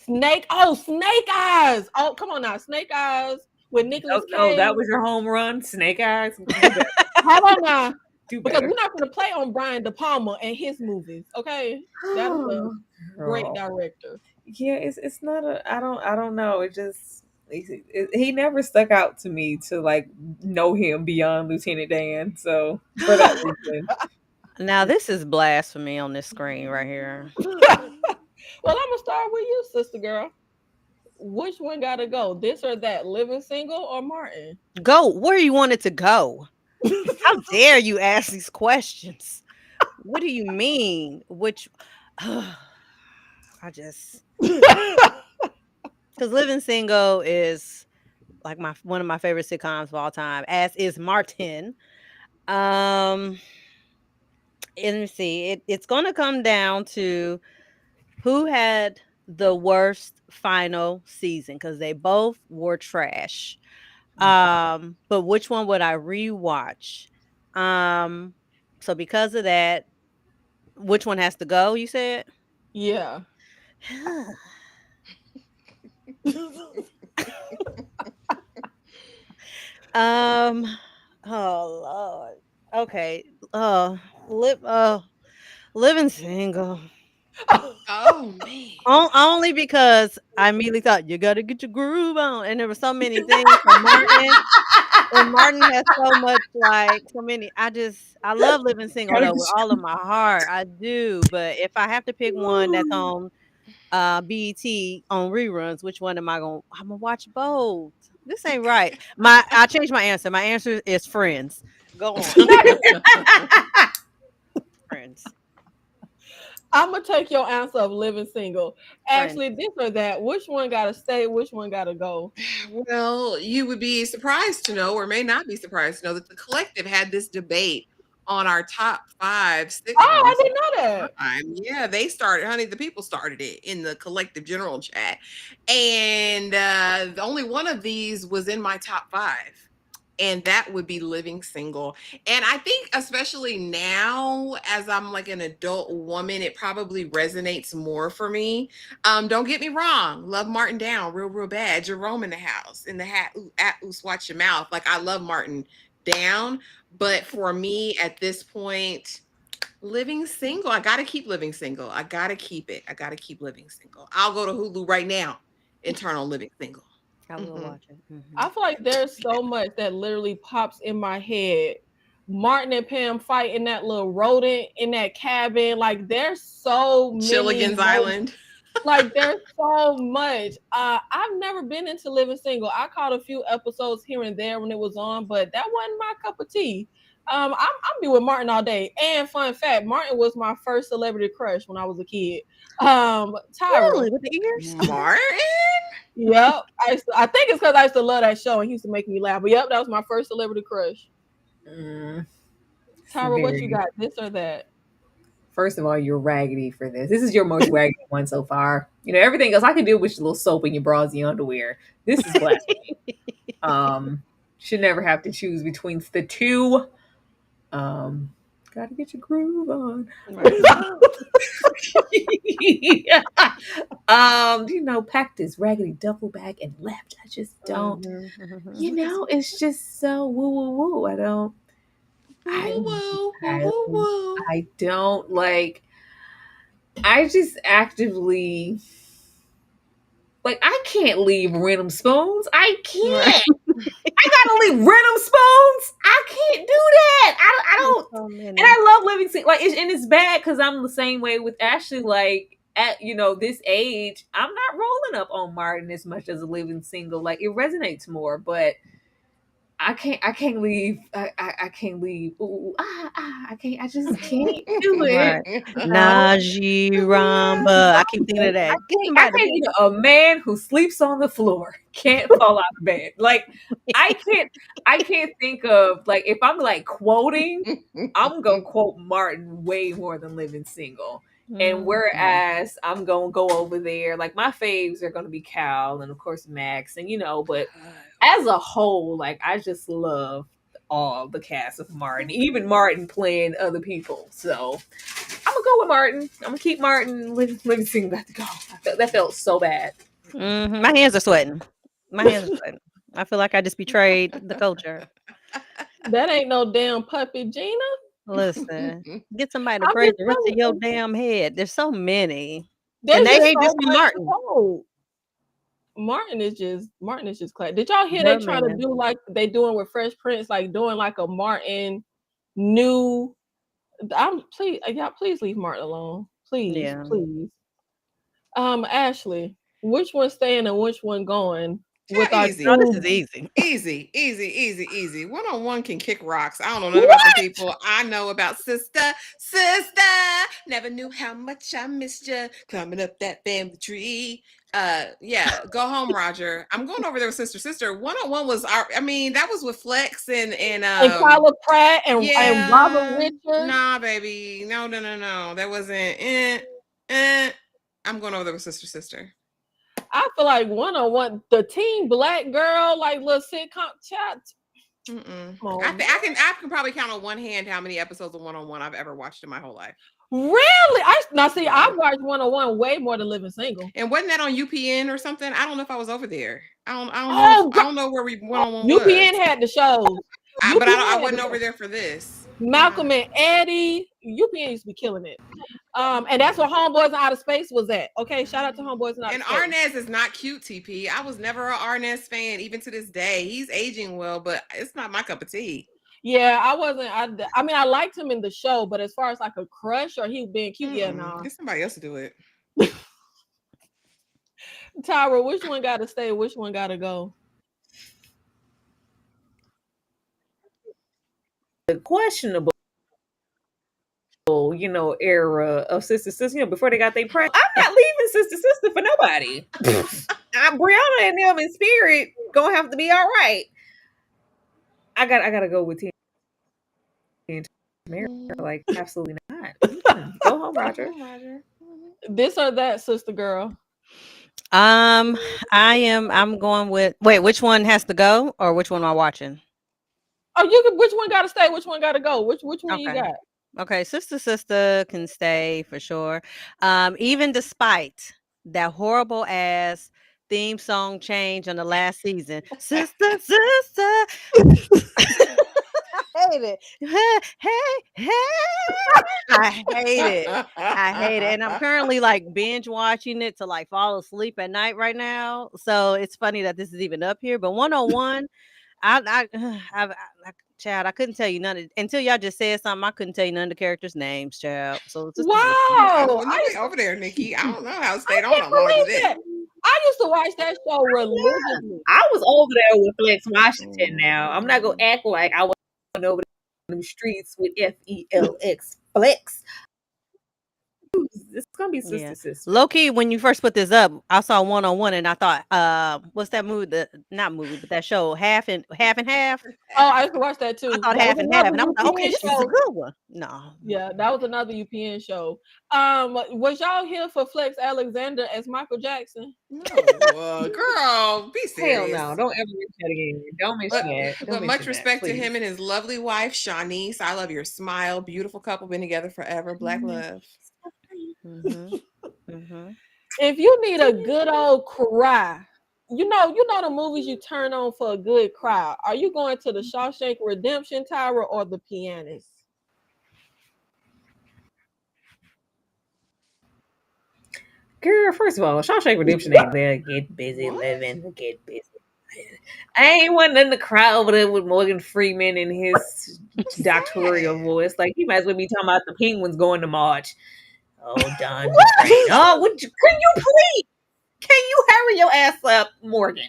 Snake Eyes. Oh, come on now. Snake Eyes with Nicolas Cage. Oh, that was your home run? Snake Eyes? Hold on now. Do Because better. we're not going to play on Brian De Palma and his movies, okay? That is a great director. Yeah, it's not I don't know. It just he never stuck out to me to like know him beyond Lieutenant Dan. So for that reason, Now this is blasphemy on this screen right here. Well, I'm gonna start with you, sister girl. Which one gotta go? This or that? Living single or Martin? Go where you want it to go. How dare you ask these questions? What do you mean? Which I just because Living Single is like my one of my favorite sitcoms of all time, as is Martin. Um, and let me see. It's gonna come down to who had the worst final season because they both were trash. But which one would I rewatch? Um, so because of that, which one has to go? You said. Yeah. um. Oh Lord. Okay. Live. Living single. Oh man. Only because I immediately thought you got to get your groove on, and there were so many things from Martin. And Martin has so much, like, so many. I love Living Single gotta though get with all of my heart. I do. But if I have to pick one that's you. on BET on reruns, which one am I going? I'm gonna watch both. This ain't right. I changed my answer. My answer is Friends. Go on, Friends. I'm gonna take your answer of living single. Friends. Actually, this or that. Which one gotta stay? Which one gotta go? Well, you would be surprised to know, or may not be surprised to know, that the collective had this debate on our top 5 Oh, I sitcoms of didn't know all that. time. Yeah, they started, honey, the people started it in the collective general chat. And the only one of these was in my top 5. And that would be Living Single. And I think, especially now, as I'm like an adult woman, it probably resonates more for me. Don't get me wrong, love Martin down real, real bad. Jerome in the house, in the hat, ooh, at, oos, watch your mouth. Like, I love Martin down. But for me at this point, living single, I gotta keep living single. I gotta keep it. I gotta keep living single. I'll go to Hulu right now and turn on living single. I will Mhm. watch it. I feel like there's so much that literally pops in my head. Martin and Pam fighting that little rodent in that cabin. Like there's so many Chilligan's Island. like there's so much. I've never been into living single. I caught a few episodes here and there when it was on, but that wasn't my cup of tea. I'm be with Martin all day. And fun fact, Martin was my first celebrity crush when I was a kid. Tyra. Really, with the ears? Martin? Yep. I think it's because I used to love that show and he used to make me laugh. But yep, that was my first celebrity crush. Tyra, what you got? This or that? First of all, you're raggedy for this. This is your most raggedy one so far. You know, everything else I can deal with your little soap and your bras and your underwear. This is blasphemy. Should never have to choose between the two. Gotta get your groove on. Right. You know, packed his raggedy duffel bag and left. I just don't. You know, it's just so woo woo woo. I Woo woo, woo I woo woo. I don't like. I just actively like. I can't leave random spoons. I Right. can't. I gotta leave random spoons. I can't do that. I don't. So many. And I love living like and it's bad because I'm the same way with Ashley. Like at this age, I'm not rolling up on Martin as much as a living single. Like it resonates more, but I can't leave. I can't leave. Ooh, I can't. I just can't do it. Right. Najee Ramba. I keep thinking of that. Get I somebody to can't. A man who sleeps on the floor can't fall out of bed. Like I can't. I can't think of like if I'm like quoting. I'm gonna quote Martin way more than living single. And whereas I'm gonna go over there, like my faves are gonna be Cal and of course Max, and but as a whole, like I just love all the cast of Martin, even Martin playing other people. So I'm gonna go with Martin. I'm gonna keep Martin. Living single got to go. That felt so bad. My hands are sweating. My hands are sweating. I feel like I just betrayed the culture. That ain't no damn puppy, Gina. Listen, get somebody to I'm braid just the rest of telling your you. damn head. There's so many. And There's they just ain't so just from much to Martin. hold. Martin is just class. Did y'all hear they trying to Merman. do like they doing with Fresh Prince, like doing like a Martin new? I'm please, y'all, please leave Martin alone, please, Yeah. please. Ashley, which one staying and which one going with Chat our Oh, easy. this is two? easy. Easy. One-on-one can kick rocks. I don't know nothing about them What? people. I know about sister. Never knew how much I missed you. Coming up that family tree. Yeah, go home, Roger. I'm going over there with sister. One-on-one was I mean, that was with Flex and And Kyla Pratt and Robert yeah. Richards. Nah, baby. No. That wasn't I'm going over there with sister. I feel like one the Teen Black Girl, like little sitcom chat. I can probably count on one hand how many episodes of One-on-One I've ever watched in my whole life. Really? Yeah. I've watched One-on-One way more than Living Single. And wasn't that on UPN or something? I don't know if I was over there. I don't Oh, I don't know where we One-on-One UPN was. had the shows. But I UPN had the wasn't over shows. there for this. Malcolm and Eddie. UPN used to be killing it. And that's where Homeboys and Outer Space was at. Okay, shout out to Homeboys and Outer And Space. Arnaz is not cute, TP. I was never an Arnaz fan, even to this day. He's aging well, but it's not my cup of tea. Yeah, I wasn't. I mean, I liked him in the show, but as far as like a crush or he being cute, yeah, nah. Get somebody else to do it. Tyra, which one got to stay? Which one got to go? The questionable, era of sister, before they got their press. I'm not leaving sister for nobody. Brianna and them in spirit gonna have to be all right. I gotta go with Tia and Tamera. Like, absolutely not. Go home, Roger. This or that, sister girl? I'm going with which one has to go or which one am I watching? Oh, you can. Which one got to stay? Which one got to go? Which one you Okay. got? Okay, sister can stay for sure. Even despite that horrible ass theme song change on the last season, sister. I hate it. Hey. I hate it. I hate it. And I'm currently like binge watching it to like fall asleep at night right now. So it's funny that this is even up here. But 101, child, I couldn't tell you none of until y'all just said something. I couldn't tell you none of the characters' names, child. So it's just Wow! You be over there, Nikki. I don't know how it stayed I on can't long as believe it did. that. I used to watch that show religiously. I was over there with Flex Washington. Now I'm not gonna act like I wasn't over there in the streets with FELX Flex. It's gonna be sister. Low key, when you first put this up, I saw 101 and I thought, what's that movie? Not movie, but that show, Half and Half. Oh, I used to watch that too. I thought That Half was and Half, another and I was like, okay, UPN this is a show. good one. No. Yeah, that was another UPN show. Was y'all here for Flex Alexander as Michael Jackson? No, girl, be serious. Hell no! Don't ever mention that again. Don't mention that. But much respect to him and his lovely wife, Shanice. I love your smile. Beautiful couple, been together forever. Black love. If you need a good old cry, you know the movies you turn on for a good cry. Are you going to the Shawshank Redemption, Tyra, or The Pianist? Girl, first of all, Shawshank Redemption ain't there. Get busy living. Get busy. I ain't wanting to cry over there with Morgan Freeman and his doctorial voice. Like, he might as well be talking about the Penguins going to March. Oh, Don. Oh, can you please? Can you hurry your ass up, Morgan?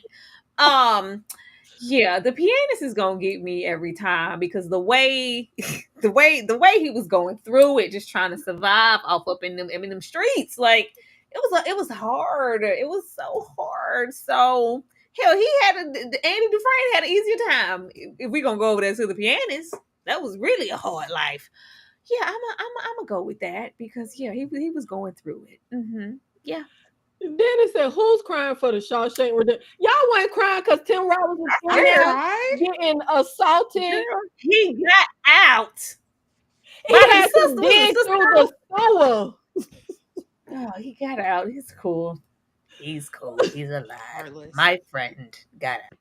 Yeah, The Pianist is gonna get me every time because the way he was going through it, just trying to survive off up in them streets, like it was hard. It was so hard. So hell, Andy Dufresne had an easier time. If we gonna go over there to The Pianist, that was really a hard life. Yeah, I'm gonna go with that because yeah, he was going through it. Yeah. Then it said, "Who's crying for the Shawshank Redemption?" Y'all weren't crying because Tim Robbins was in there getting assaulted. Girl, he got out. He had to dig through the sewer. Oh, he got out. He's cool. He's cool. He's alive. My friend got out.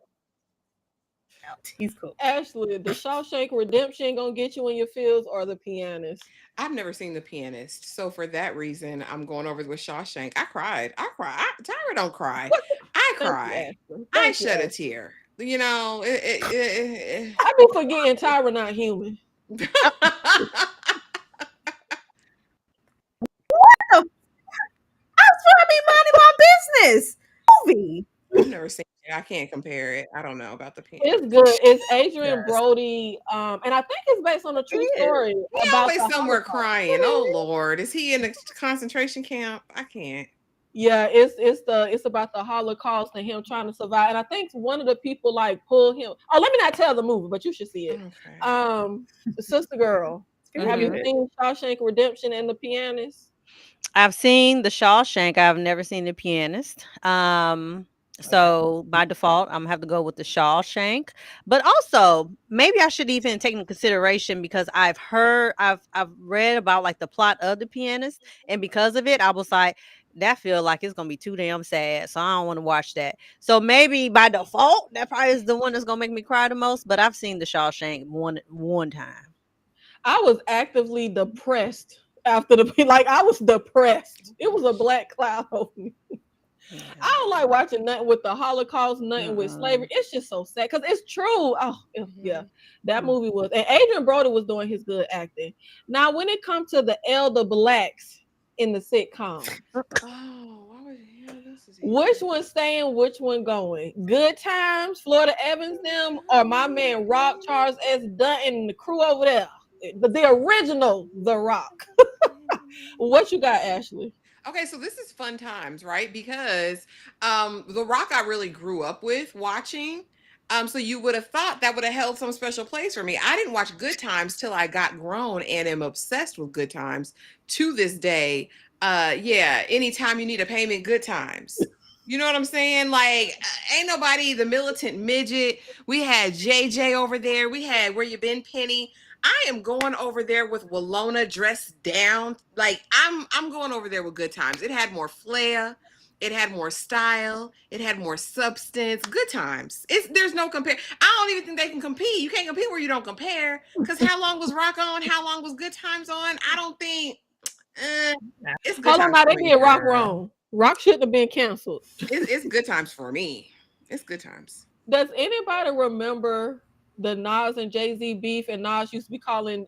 He's cool. Ashley, the Shawshank Redemption gonna get you in your feels, or The Pianist? I've never seen The Pianist, so for that reason, I'm going over with Shawshank. I cried. Tyra don't cry. I Thank you, cry. Ashley. I Thank you, shed a Ashley. tear. You know, I be forgetting Tyra not human. I'm trying to be minding my business. Movie. I've never seen it. I can't compare it. I don't know about the It's pianist. good. It's Adrian Yes, Brody, and I think it's based on a it true is. story He about always the somewhere Holocaust. crying. Oh Lord, is he in a concentration camp? I can't. Yeah, it's about the Holocaust and him trying to survive. And I think one of the people like pull him. Oh, let me not tell the movie, but you should see it. Okay. Sister Girl, It's very have you Mhm. good. seen Shawshank Redemption and The Pianist? I've seen The Shawshank. I've never seen The Pianist. Okay. So by default, I'm gonna have to go with The Shawshank. But also, maybe I should even take into consideration because I've read about like the plot of The Pianist, and because of it, I was like, that feel like it's gonna be too damn sad. So I don't want to watch that. So maybe by default, that probably is the one that's gonna make me cry the most. But I've seen The Shawshank one time. I was actively depressed after the like I was depressed. It was a black cloud over me. Yeah. I don't like watching nothing with the Holocaust, nothing with slavery. Mm-mm. It's just so sad because it's true. Oh, yeah, Mhm. that Mm. movie was, and Adrian Brody was doing his good acting. Now, when it comes to the elder blacks in the sitcom, Oh, why would yeah, this is which here. one staying, which one going? Good Times, Florida Evans, them, or my man Rock, Charles S. Dutton, and the crew over there, the original The Rock. What you got, Ashley? Okay, so this is fun times, right? Because The Rock I really grew up with watching. So you would have thought that would have held some special place for me. I didn't watch Good Times till I got grown and am obsessed with Good Times to this day. Yeah, anytime you need a payment, Good Times. You know what I'm saying? Like, ain't nobody the militant midget. We had JJ over there. We had Where You Been, Penny. I am going over there with Walona dressed down. Like I'm going over there with Good Times. It had more flair, it had more style, it had more substance. Good Times. It's there's no compare. I don't even think they can compete. You can't compete where you don't compare. Cause how long was Rock on? How long was Good Times on? I don't think. Uh, it's Good Hold on, Times now for they me. did Rock Girl. wrong. Rock shouldn't have been canceled. It's Good Times for me. It's Good Times. Does anybody remember the Nas and Jay Z beef? And Nas used to be calling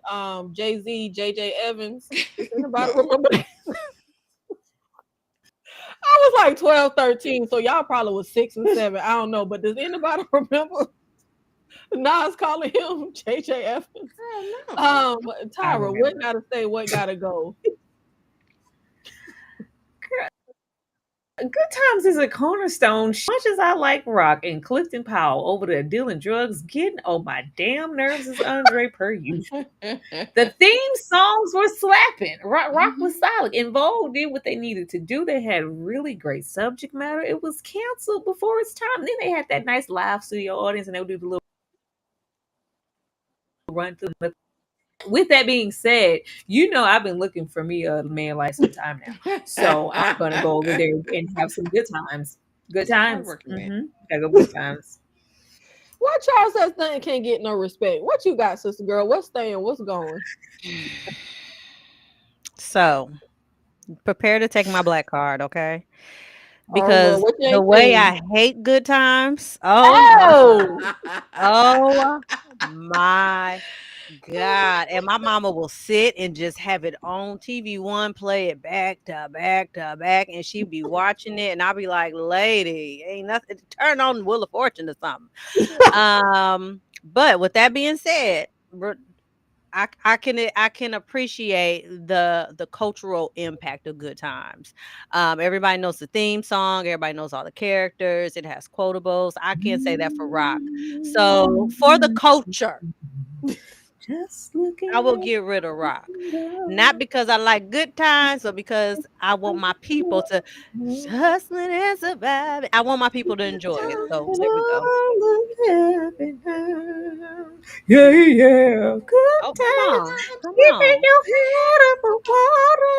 Jay Z JJ Evans. Does anybody No. remember that? I was like 12, 13, so y'all probably was 6 and 7. I don't know, but does anybody remember Nas calling him JJ Evans? Oh no. I Tyra, what remember. gotta stay, what gotta go? Good Times is a cornerstone. Much as I like Rock and Clifton Powell over there dealing drugs, getting on my damn nerves is Andre per usual. The theme songs were slapping. Rock was Mhm. solid. And Vogue did what they needed to do. They had really great subject matter. It was canceled before its time. Then they had that nice live studio audience and they would do the little run through. With that being said, you know I've been looking for me a man like some time now. So I'm gonna go over there and have some good times. Good He's a times. hardworking man. Gotta go good times. Why Charles says nothing can't get no respect? What you got, sister girl? What's staying? What's going? So prepare to take my black card, okay? Oh Lord, Because what you the ain't way seen? I hate Good Times, Oh, oh my God. And my mama will sit and just have it on TV one, play it back to back to back, and she'd be watching it, and I'll be like, lady, ain't nothing, turn on Wheel of Fortune or something. But with that being said, I can appreciate the cultural impact of Good Times. Everybody knows the theme song. Everybody knows all the characters. It has quotables. I can't say that for Rock. So for the culture, Just I will looking get rid of Rock. Not at because I like Good Times, but because I want my people to hustling and surviving. I want my people to enjoy it. So there we go. yeah, yeah. Good Oh, come times. on, come Keeping on. your head above water.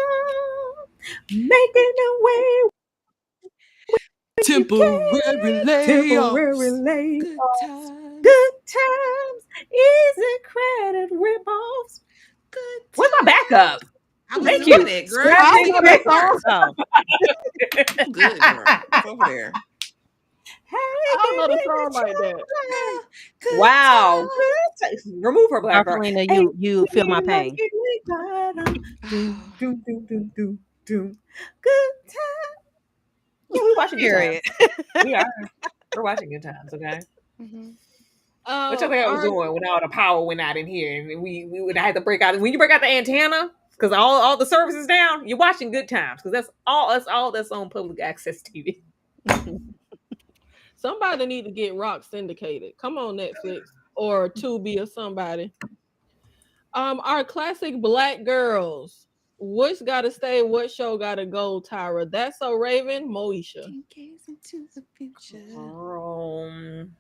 Making a way you Temporary can. Temporary layoffs. Good layoffs. times. Good times. Easy credit ripoffs. Good Where's my times. backup? I was Thank doing you. it, girl. You I were ain't singing know my that part. song. Oh, You good, girl. It's over there. I don't know the song like that. Good Wow. times. Remove her black girl. Marcelina, Hey, you feel my let's pain. get lit, bottom. Doom, doom, doom, doom, doom, doom. Good time. Yeah, we watching Good Times. Period. We are. We're watching Good Times, okay? Mhm. What y'all think I was Our doing when all the power went out in here and we would have to break out when you break out the antenna because all the service is down, you're watching Good Times because that's all that's on public access TV. somebody need to get Rock syndicated. Come on, Netflix or Tubi or somebody. Our classic black girls. What's gotta stay? What show gotta go, Tyra? That's So Raven, Moesha. Can gaze into the future. Um,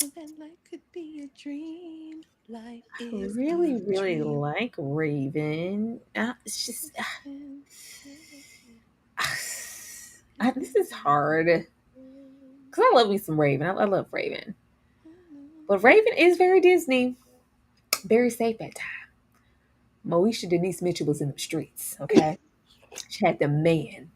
That life could be a dream. Life I is really, a really dream. like Raven. It's just this is hard because I love me some Raven. I love Raven, but Raven is very Disney, very safe at times. Moesha Denise Mitchell was in the streets. Okay, she had the man,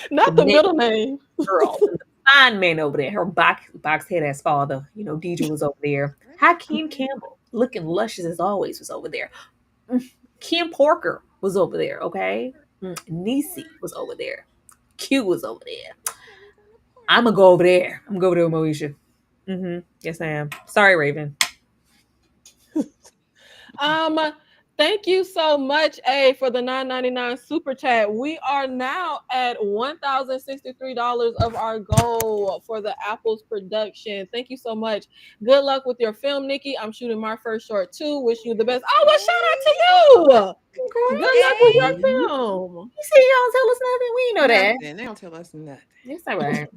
the Not the man middle name. girl, the fine man over there. Her box head ass father. Deidre was over there. Hakeem Campbell, looking luscious as always, was over there. Kim Porker was over there. Okay, Niecy was over there. Q was over there. I'm gonna go over there. I'm gonna go over there with Moesha. Yes, I am. Sorry, Raven. Um, Thank you so much, A, for the $9.99 super chat. We are now at $1,063 of our goal for the Apples production. Thank you so much. Good luck with your film, Nikki. I'm shooting my first short too. Wish you the best. Oh, well, shout out to you. Good luck with your You film. see, y'all tell us nothing. We ain't know that. Nothing. They don't tell us nothing. It's all right.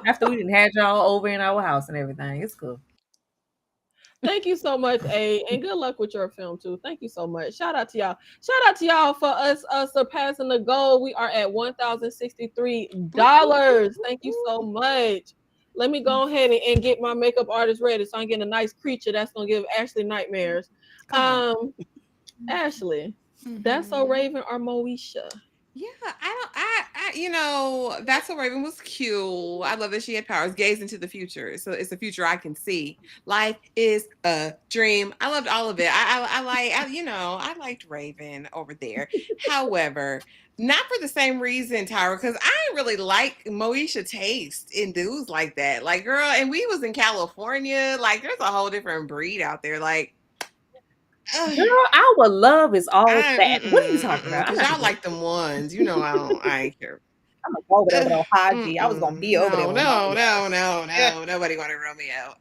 After we didn't have y'all over in our house and everything, it's cool. Thank you so much, A, and good luck with your film too. Thank you so much. Shout out to y'all. Shout out to y'all for us surpassing the goal. We are at $1,063. Thank you so much. Let me go ahead and get my makeup artist ready so I'm getting a nice creature that's gonna give Ashley nightmares. Come on. Ashley, that's So Raven or Moesha. Yeah, That's So Raven was cute. I love that she had powers. Gaze into the future. So it's a future I can see. Life is a dream. I loved all of it. I liked Raven over there. However, not for the same reason, Tyra, because I didn't really like Moesha taste in dudes like that. Like, girl, and we was in California. Like, there's a whole different breed out there. Like, Girl, our love is all fat. What are you talking about? I'm because not y'all gonna like them ones. I ain't care. go over there with Ugh, no Haji. I was gonna be over there no, with no, Mario. no, no, no. Nobody want to Romeo.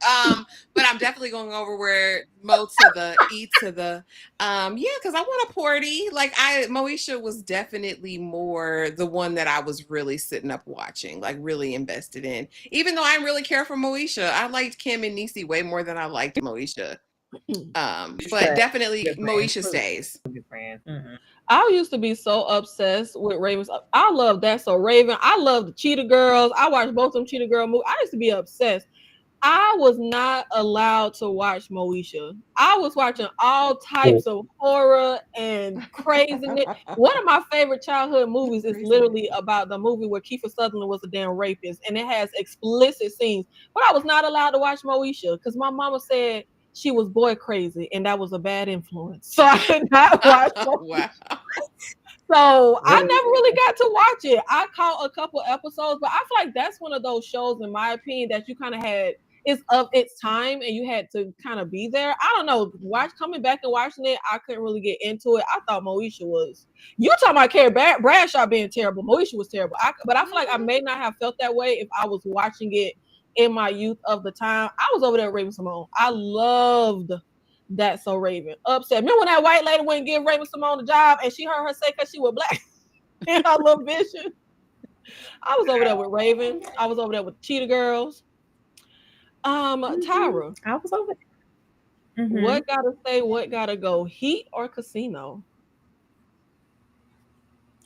But I'm definitely going over where Mo to the E to the yeah, because I want a party. Like Moesha was definitely more the one that I was really sitting up watching, like really invested in. Even though I didn't really care for Moesha, I liked Kim and Niecy way more than I liked Moesha. But definitely Good friend. Moesha stays. Good friend. Mm-hmm. I used to be so obsessed with Ravens. I love That So Raven. I love the Cheetah Girls. I watched both of them Cheetah Girl movies. I used to be obsessed. I was not allowed to watch Moesha. I was watching all types of horror and craziness. One of my favorite childhood movies is literally about the movie where Kiefer Sutherland was a damn rapist, and it has explicit scenes. But I was not allowed to watch Moesha because my mama said she was boy crazy, and that was a bad influence. So I could not watch Moesha. Wow. So I never really got to watch it. I caught a couple episodes, but I feel like that's one of those shows, in my opinion, that you kind of had it's of its time and you had to kind of be there. I don't know. Coming back and watching it, I couldn't really get into it. I thought Moesha was. You talking about Carrie Bradshaw being terrible? Moesha was terrible. But I feel like I may not have felt that way if I was watching it in my youth of the time. I was over there with Raven Simone. I loved That's So Raven. Upset. Remember when that white lady wouldn't give Raven Simone the job and she heard her say because she was black in her little vision? I was over there with Raven. I was over there with Cheetah Girls. Tyra, I was over there. Mm-hmm. what gotta stay, what gotta go? Heat or Casino?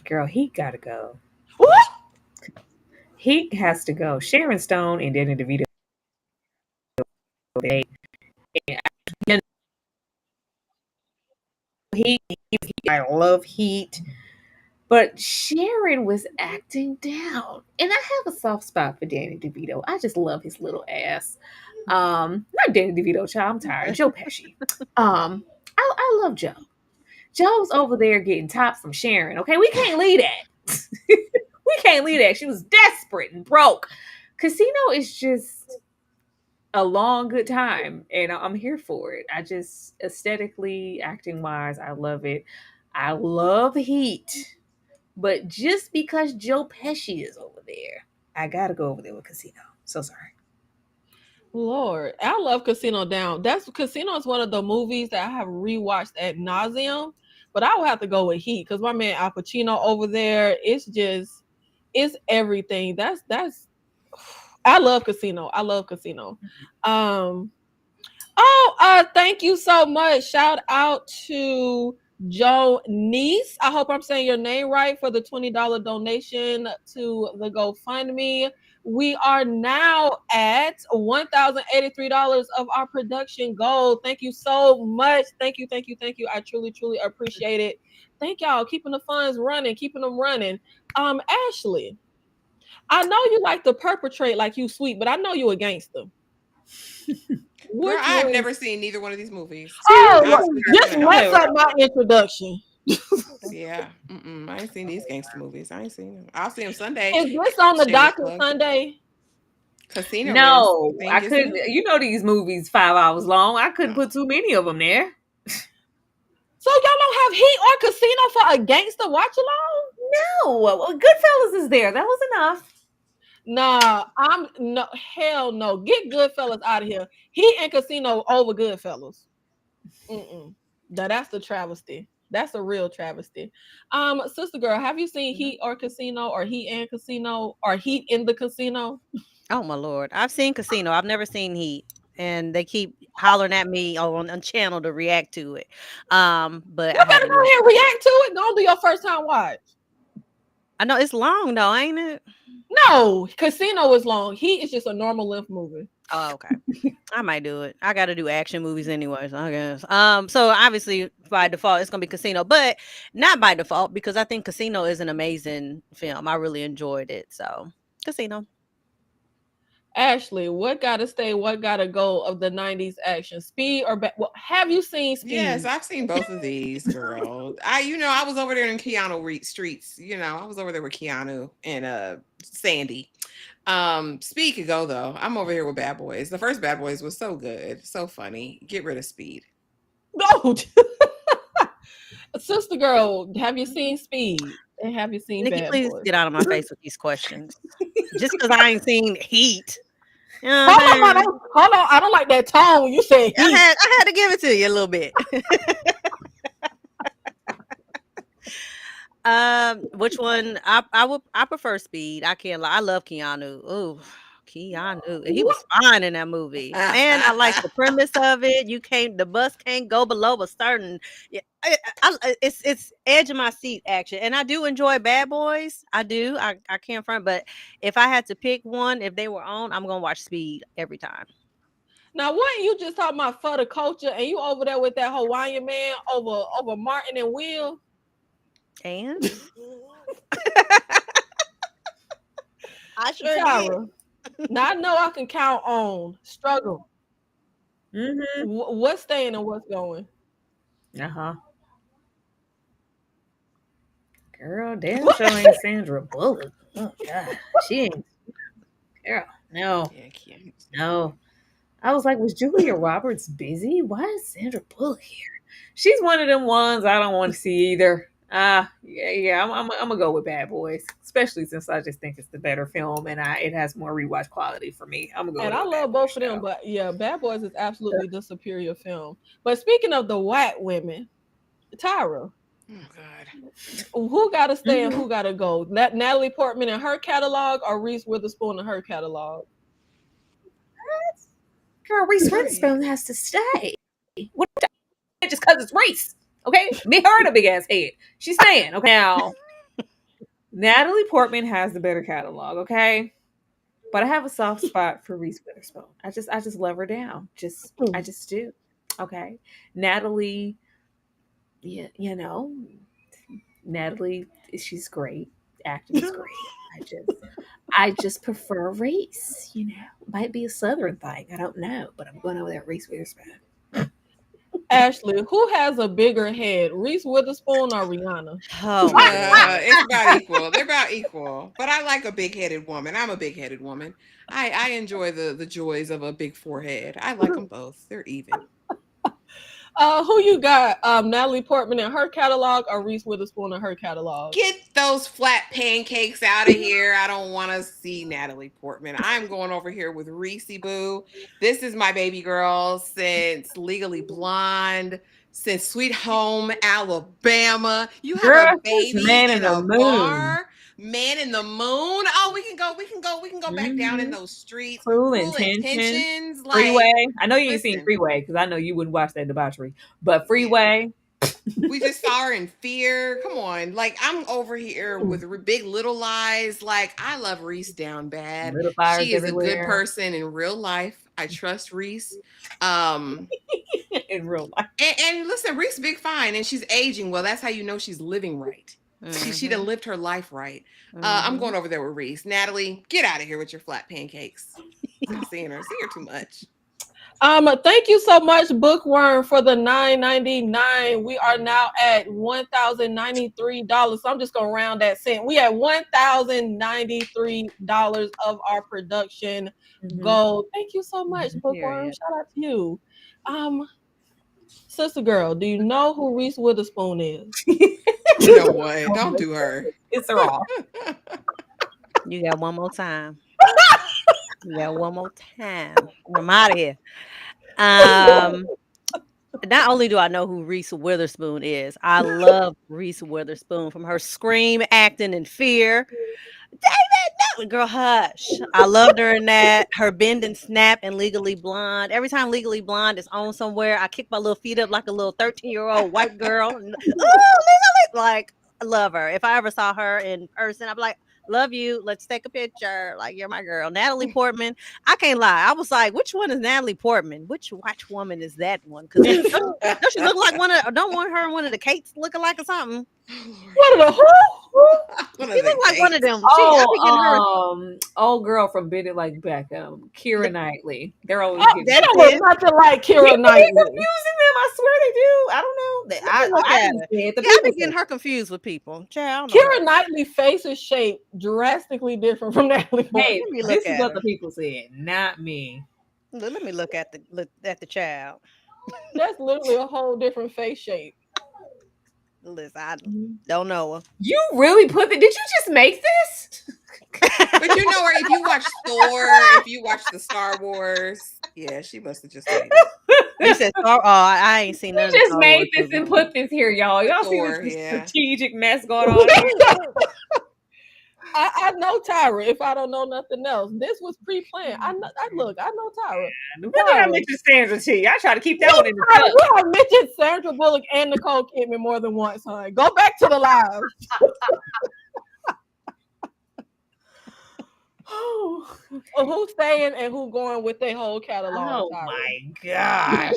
Girl, he gotta go. What? He has to go. Sharon Stone and Danny DeVito. I love Heat. But Sharon was acting down. And I have a soft spot for Danny DeVito. I just love his little ass. Not Danny DeVito, child. I'm tired. Joe Pesci. I love Joe. Joe's over there getting tops from Sharon. Okay, we can't leave that. We can't leave that. She was desperate and broke. Casino is just a long, good time, and I'm here for it. I just aesthetically, acting wise, I love it. I love Heat, but just because Joe Pesci is over there, I gotta go over there with Casino. So sorry. Lord, I love Casino Down. That's Casino is one of the movies that I have rewatched at nauseum. But I would have to go with Heat because my man Al Pacino over there, it's everything. That's I love Casino. I love Casino. Um thank you so much. Shout out to Joe Niece. I hope I'm saying your name right for the $20 donation to the GoFundMe. We are now at $1,083 of our production goal. Thank you so much. Thank you, thank you, thank you. I truly, truly appreciate it. Thank y'all keeping the funds running, keeping them running. Ashley, I know you like to perpetrate like you sweet, but I know you a gangster. Girl, Which I have one? never seen neither one of these movies. Oh, I well, absolutely just have not. mess up my introduction. Yeah, I ain't seen these gangster movies. I ain't seen them. I'll see them Sunday. Is this on the Shameless docket plug. Sunday? Casino is. No, You think I it's couldn't. in? You know these movies 5 hours long. I couldn't No. put too many of them there. So y'all don't have Heat or Casino for a gangster watch along? No, well, Goodfellas is there. That was enough. Nah, I'm no hell no. Get Goodfellas out of here. Heat and Casino over Goodfellas. Mm-mm. That's the travesty. That's a real travesty. Sister girl, have you seen Heat or Casino or Heat and Casino or Heat in the Casino? Oh my lord, I've seen Casino. I've never seen Heat, and they keep hollering at me on channel to react to it. But You I better haven't go yet. ahead and react to it. Don't do your first time watch. I know it's long though, ain't it? No, Casino is long. Heat is just a normal length movie. Oh, okay. I might do it. I got to do action movies anyways, I guess. So obviously by default it's gonna be Casino, but not by default because I think Casino is an amazing film. I really enjoyed it. So Casino. Ashley, what gotta stay, what gotta go of the 90s action? Speed or well, have you seen Yes, Speed? I've seen both of these, girl. I was over there in streets. I was over there with Keanu and Sandy. Speed could go though. I'm over here with Bad Boys. The first Bad Boys was so good, so funny. Get rid of Speed. No. Sister girl, have you seen Speed? And have you seen Nikki, Bad please Boys? get out of my face with these questions. Just because I ain't seen Heat. You know what Hold I'm on, saying? hold on. I don't like that tone. You said Heat. I had to give it to you a little bit. Which one? I prefer Speed. I can't lie. I love Keanu. Ooh, Keanu. He What? was fine in that movie. And I like the premise of it. The bus can't go below a certain yeah, it's edge of my seat action. And I do enjoy Bad Boys. I do. I can't front, but if I had to pick one, if they were on, I'm gonna watch Speed every time. Now, what you just talking about for the culture, and you over there with that Hawaiian man over Martin and Will? And I sure did. Tyra. Now I know I can count on struggle. Mm-hmm. What's staying and what's going? Uh-huh. Girl, damn sure ain't Sandra Bullock. Oh God. She ain't girl. No. Yeah, Keanu. No. I was like, was Julia Roberts busy? Why is Sandra Bullock here? She's one of them ones I don't want to see either. Yeah. I'm gonna go with Bad Boys, especially since I just think it's the better film and it has more rewatch quality for me. I'm gonna go And with I the Bad love Boys both of them, show. but yeah, Bad Boys is absolutely the superior film. But speaking of the white women, Tyra, Oh God. who gotta stay and Mhm. who gotta go? Natalie Portman in her catalog or Reese Witherspoon in her catalog? Girl, Reese Period. Witherspoon has to stay. What just because it's Reese? Okay, me her and a big ass head. She's staying. Okay, now Natalie Portman has the better catalog. Okay, but I have a soft spot for Reese Witherspoon. I just love her down. I just do. Okay, Natalie. Yeah, Natalie, she's great. Acting is great. I just prefer Reese. Might be a Southern thing. I don't know, but I'm going over that Reese Witherspoon. Ashley, who has a bigger head, Reese Witherspoon or Rihanna? Oh my god. It's about equal. They're about equal. But I like a big-headed woman. I'm a big-headed woman. I enjoy the joys of a big forehead. I like them both. They're even. Who you got? Natalie Portman in her catalog or Reese Witherspoon in her catalog? Get those flat pancakes out of here. I don't want to see Natalie Portman. I'm going over here with Reese Boo. This is my baby girl since Legally Blonde, since Sweet Home Alabama. You have Girl, a she's baby Man in in the a Moon. bar. Man in the Moon. Oh, we can go back down in Mhm. those streets. Cruel Cruel Intentions. Intentions. Like, Freeway. I know you ain't seen listen. Freeway because I know you wouldn't watch that debauchery. But Freeway. We just saw her in Fear. Come on. Like, I'm over here with Big Little Lies. Like, I love Reese down bad. Little fires She is a good everywhere. person in real life. I trust Reese. Um, In real life. and listen, Reese big fine and she's aging well. That's how you know she's living right. She done lived her life right. I'm going over there with Reese. Natalie, get out of here with your flat pancakes. Stop seeing her. See her too much. Thank you so much, Bookworm, for the $9.99. We are now at $1,093. So I'm just gonna round that cent. We at $1,093 of our production goal. Thank you so much, Bookworm. Period. Shout out to you. Sister girl, do you know who Reese Witherspoon is? You know what? Don't do her. It's her off. You got one more time. You got one more time. I'm out of here. Not only do I know who Reese Witherspoon is, I love Reese Witherspoon from her scream acting in Fear. David, girl, hush. I loved her in that. Her Bend and Snap and Legally Blonde. Every time Legally Blonde is on somewhere, I kick my little feet up like a little 13-year-old white girl. Oh, Legally! Like, I love her. If I ever saw her in person, I'd be like, love you. Let's take a picture. Like, you're my girl. Natalie Portman. I can't lie. I was like, which one is Natalie Portman? Which woman is that one? Because don't she look like don't want her one of the Kates looking like or something? What the who? She look like one of them. I be getting her. Old girl from Bend It Like Beckham, Keira Knightley. They're always They don't look nothing like Keira Knightley. confusing them. I swear they do. I don't know. I look at her. The Yeah, I people be getting her confused with people. Child, Keira Knightley's face is shaped drastically different from Natalie Portman. Hey, Let me look this is at what her. the people said, not me. Let me look at the child. That's literally a whole different face shape. Listen, I don't know her. You really put the? Did you just make this? But you know her, if you watch Thor, if you watch the Star Wars, yeah, she must have just made it. You said Star. Oh, I ain't seen none. You just of made this and put this here, y'all. Y'all see Thor, this yeah. strategic mess going on? I know Tyra. If I don't know nothing else, this was pre-planned. I know Tyra. When did I mention Sandra T? I try to keep that one in the Tyra, cup. we have mentioned Sandra Bullock and Nicole Kidman more than once, honey. Go back to the live. Who's staying and who going with their whole catalog? Oh Tyra? my gosh.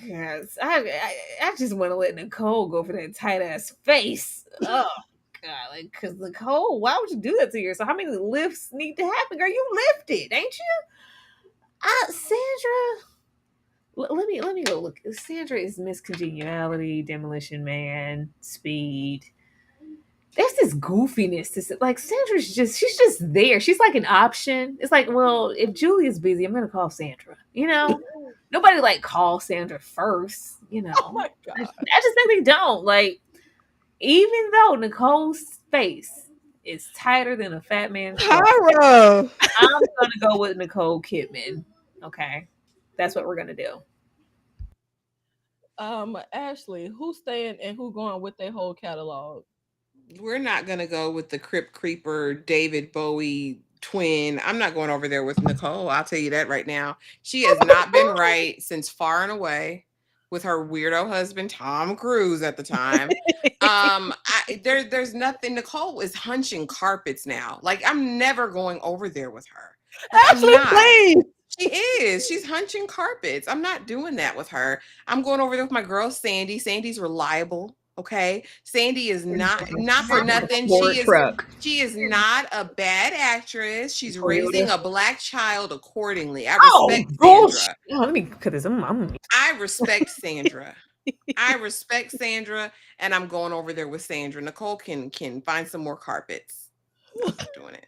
Yes. I just want to let Nicole go for that tight ass face. Oh God, like, cause Nicole, why would you do that to yourself? How many lifts need to happen, girl? You lifted, ain't you? Sandra. Let me go look. Sandra is Miss Congeniality, Demolition Man, Speed. There's this goofiness to like she's just there. She's like an option. It's like, well, if Julia's busy, I'm gonna call Sandra. Nobody like call Sandra first. Oh my God. I just think they don't like. Even though Nicole's face is tighter than a fat man's throat, Tyra. I'm gonna go with Nicole Kidman. Okay, that's what we're gonna do. Ashley, who's staying and who going with their whole catalog? We're not gonna go with the Crypt Creeper David Bowie twin. I'm not going over there with Nicole. I'll tell you that right now. She has not been right since Far and Away with her weirdo husband Tom Cruise at the time. There's nothing. Nicole is hunching carpets now. Like, I'm never going over there with her. Like, Ashley, please. She is. She's hunching carpets. I'm not doing that with her. I'm going over there with my girl Sandy. Sandy's reliable. Okay. Sandy is not for nothing. Ford truck. She is not a bad actress. She's raising Toyota. a black child accordingly. I Oh, respect bullshit. Sandra. Oh, let me cut this. I respect Sandra. I respect Sandra, and I'm going over there with Sandra. Nicole can find some more carpets. I'm not doing it.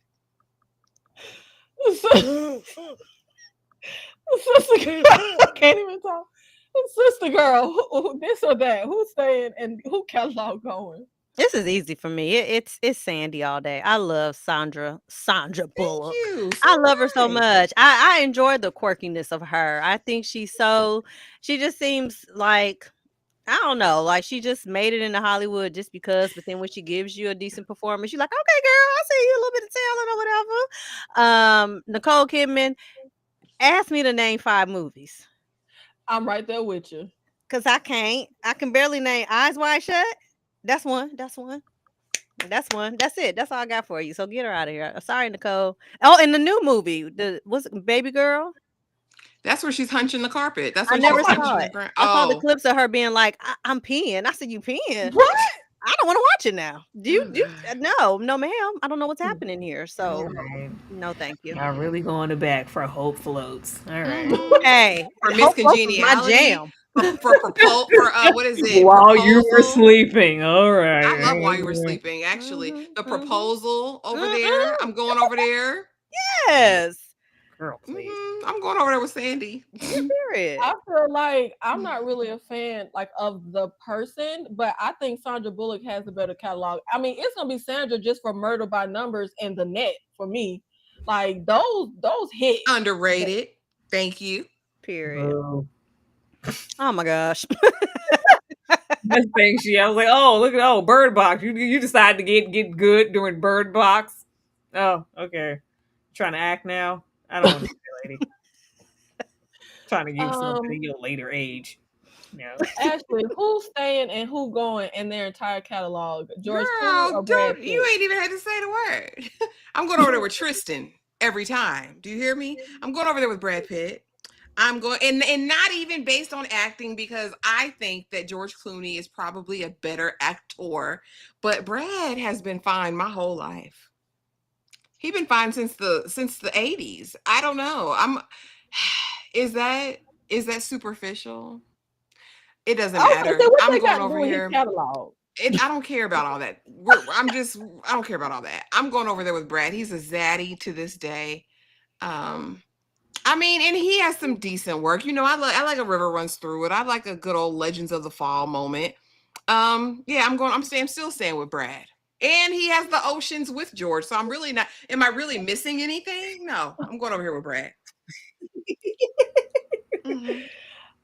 Sister girl, I can't even talk. Sister girl, this or that? Who's staying and who catalog going? This is easy for me. It's Sandy all day. I love Sandra Thank Bullock. you. So I love her so nice. much. I enjoy the quirkiness of her. I think she just seems like, I don't know, like she just made it into Hollywood just because, but then when she gives you a decent performance, you're like, okay, girl, I see you a little bit of talent or whatever. Nicole Kidman, ask me to name 5 movies. I'm right there with you. Cause I can't. I can barely name Eyes Wide Shut. That's one. That's one. That's one. That's it. That's all I got for you. So get her out of here. Sorry, Nicole. Oh, in the new movie, the what's it, Baby Girl? That's where she's hunching the carpet. That's I when she's never saw hunching the it. ground. I saw the Oh. clips of her being like, I'm peeing. I said, you peeing? What? I don't want to watch it now. Do you? Oh, Do God. no, ma'am. I don't know what's happening here. So Right. no, thank you. Y'all really going to back for hope floats. All right. Mhm. Hey, For Hope Floats was my miscongeniality, jam. for what is it? While you were Proposal. sleeping. All I right. love While You Were Sleeping, actually. Mhm, The mhm, proposal over there. mhm. I'm going over there. Yes. Girl, please. I'm going over there with Sandy. Yeah. Period. I feel like I'm not really a fan like of the person, but I think Sandra Bullock has a better catalog. I mean, it's gonna be Sandra just for Murder by Numbers and The Net for me. Like those hit. Underrated. Thank you. Period. Boo. Oh my gosh. That's the thing. I was like, oh, look at Bird Box. You decided to get good during Bird Box. Oh, okay. Trying to act now. I don't want to see that lady. Trying to give somebody your later age. No. Ashley, who's staying and who going in their entire catalog? George Clooney Girl, or Brad don't you Pitt? ain't even had to say the word. I'm going over there with Tristan every time. Do you hear me? I'm going over there with Brad Pitt. I'm going and not even based on acting because I think that George Clooney is probably a better actor, but Brad has been fine my whole life. He's been fine since the 80s. I don't know. I'm is that superficial? It doesn't I was gonna say, matter. what I'm they got going to do over with his here. catalog? I don't care about all that. I don't care about all that. I'm going over there with Brad. He's a zaddy to this day. Um, I mean, and he has some decent work. I like A River Runs Through It. I like a good old Legends of the Fall moment. Yeah, I'm still staying with Brad. And he has the oceans with George. So I'm really not am I really missing anything? No, I'm going over here with Brad. Mhm.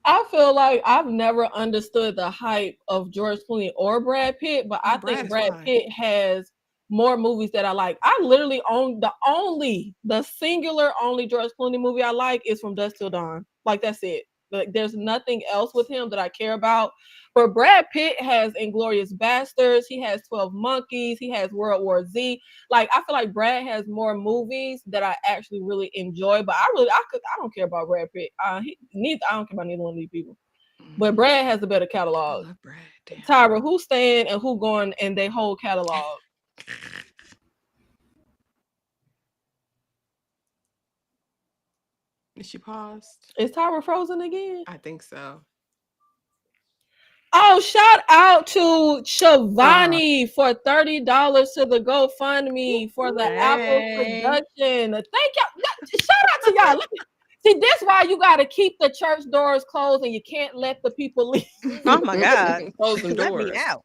I feel like I've never understood the hype of George Clooney or Brad Pitt, but I Oh, Brad think is Brad fine. Pitt has more movies that I like. I literally own the singular only George Clooney movie I like is From Dusk Till Dawn. Like that's it. Like there's nothing else with him that I care about. But Brad Pitt has Inglorious Bastards. He has 12 Monkeys. He has World War Z. Like I feel like Brad has more movies that I actually really enjoy. But I don't care about Brad Pitt. I don't care about neither one of these people. But Mhm. Brad has a better I catalog. love Brad. Damn. Tyra, who's staying and who going in their whole catalog? Is she paused? Is Tyra frozen again? I think so. Oh, shout out to Shivani for $30 to the GoFundMe for the Apple Hey. production. Thank y'all. Shout out to y'all. See, that's why you got to keep the church doors closed and you can't let the people leave. Oh my God. Close them Let me doors. out.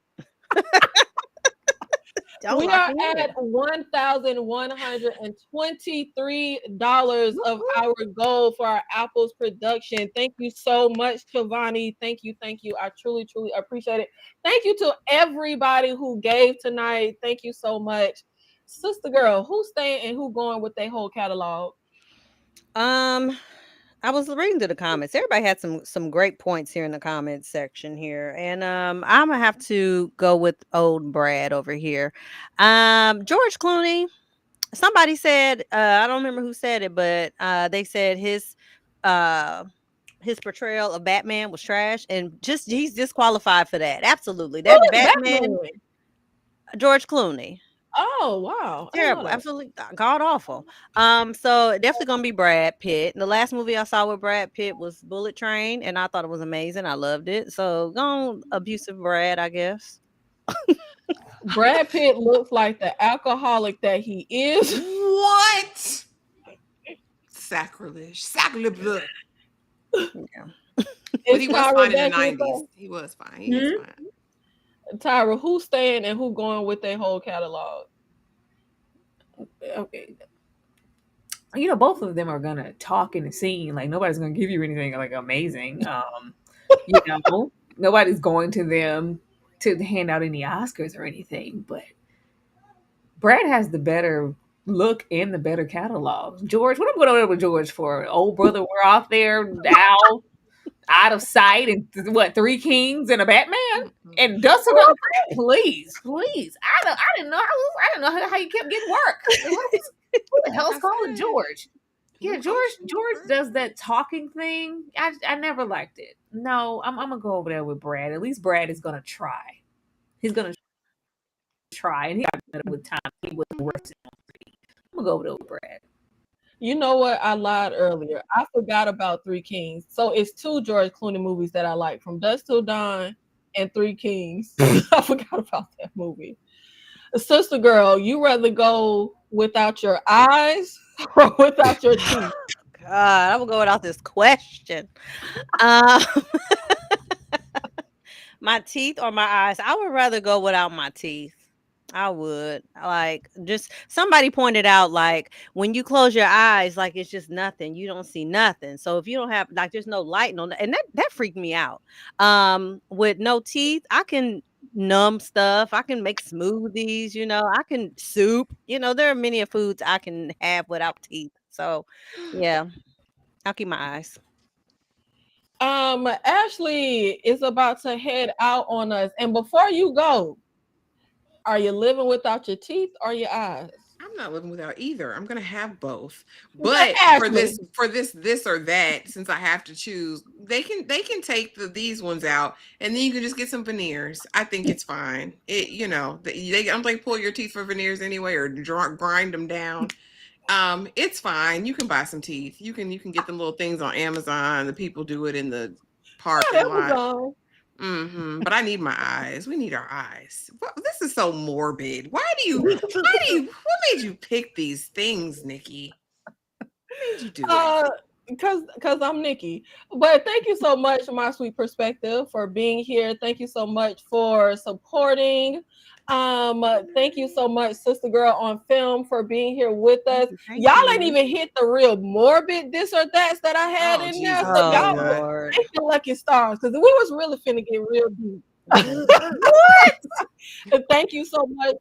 Don't We lock are me in. at $1,123 of our goal for our Apple's production. Thank you so much, Shivani. Thank you. Thank you. I truly, truly appreciate it. Thank you to everybody who gave tonight. Thank you so much. Sister girl, who's staying and who going with their whole catalog? Um, I was reading through the comments. Everybody had some great points here in the comments section here, and I'm gonna have to go with old Brad over here. George Clooney. somebody said, I don't remember who said it, but they said uh his portrayal of Batman was trash, and just he's disqualified for that. Absolutely, Who that is Batman, Batman? George Clooney. Oh wow, I didn't know Terrible, that. absolutely god awful. So definitely gonna be Brad Pitt. The last movie I saw with Brad Pitt was Bullet Train, and I thought it was amazing. I loved it. So gone abusive Brad, I guess. Brad Pitt looks like the alcoholic that he is. What? Sacrilege. Sacrilege. Yeah. But Is he was Tyra fine in the back with 90s. us? He was fine. He is Hmm? fine. Tyra, who's staying and who going with their whole catalog? Okay. Both of them are gonna talk in the scene. Like nobody's gonna give you anything like amazing. You know, nobody's going to them to hand out any Oscars or anything. But Brad has the better look and the better catalog. George, what I'm going over with George for? Old brother, we're off there now, out of sight, and what, Three Kings and a Batman Mm-mm. and Dustin Hoffman? Please, please. I didn't know how you kept getting work. Like, who the Like hell's I calling said, George? Yeah, new George. coach, new George does girl. that talking thing. I never liked it. No, I'm gonna go over there with Brad. At least Brad is gonna try. He's gonna try, and he got better with time. He was worse. I'm gonna go over there with Brad. You know what? I lied earlier. I forgot about Three Kings. So it's two George Clooney movies that I like, From Dusk Till Dawn and Three Kings. I forgot about that movie. Sister girl, you rather go without your eyes or without your teeth? God, I'm gonna go without this question. Um, my teeth or my eyes? I would rather go without my teeth. I would. Like, just somebody pointed out, like, when you close your eyes, like, it's just nothing. You don't see nothing. So if you don't have, like, there's no light, no, and that freaked me out. With no teeth, I can numb stuff. I can make smoothies, I can soup. There are many foods I can have without teeth. So, yeah, I'll keep my eyes. Ashley is about to head out on us. And before you go, are you living without your teeth or your eyes? I'm not living without either. I'm gonna have both. But for Ashley, this or that, since I have to choose, they can take these ones out, and then you can just get some veneers. I think it's fine. They don't like pull your teeth for veneers anyway, or grind them down. It's fine. You can buy some teeth. You can get them little things on Amazon. The people do it in the parking not lot. Amazon. But I need my eyes. We need our eyes. This is so morbid. What made you pick these things, Nikki? What made you do it? Because I'm Nikki. But thank you so much, my sweet perspective, for being here. Thank you so much for supporting. Thank you so much, Sister Girl on Film, for being here with us. Thank Y'all ain't you. even hit the real morbid this or that's that I had Oh, in there. Jesus, So we Oh y'all did not. Lord. thank your lucky stars because we was really finna get real deep. What? And thank you so much.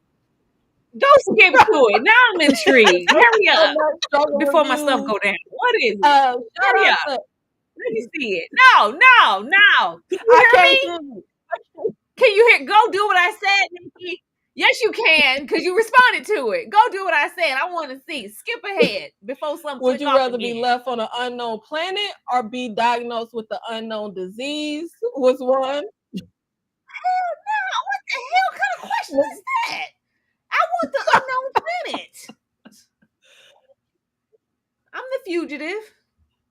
Go skip to it. Now I'm intrigued. Thank you Hurry so up much, Struggle before my stuff Reviews. go down. What is it? Shout Hurry out up. to Let me see it. No, no, no. You I hear can't me? hear you. Can you hear? Go do what I said, Nikki. Yes, you can, because you responded to it. Go do what I said. I want to see. Skip ahead before some Would click you off rather be again. left on an unknown planet or be diagnosed with the unknown disease? Was one. Hell no. What the hell kind of question is that? I want the unknown planet. I'm the fugitive.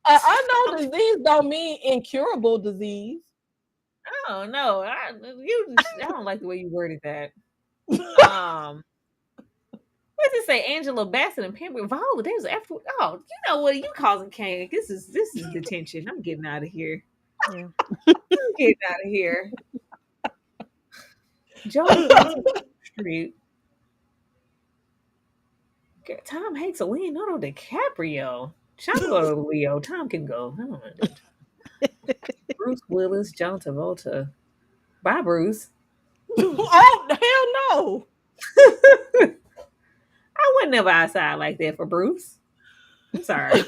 An unknown disease don't mean incurable disease. Oh no, I don't like the way you worded that. What did it say? Angela Bassett and Pamela Viola. There's after. Oh, you know what? You causing chaos. This is detention. I'm getting out of here. Yeah. I'm getting out of here. Joey Pants Street. Tom Hanks and Leonardo DiCaprio. Sean go to Leo. Tom can go. I don't want to do Bruce Willis, John Travolta. Bye, Bruce. Oh hell no! I wouldn't have outside like that for Bruce. I'm sorry. I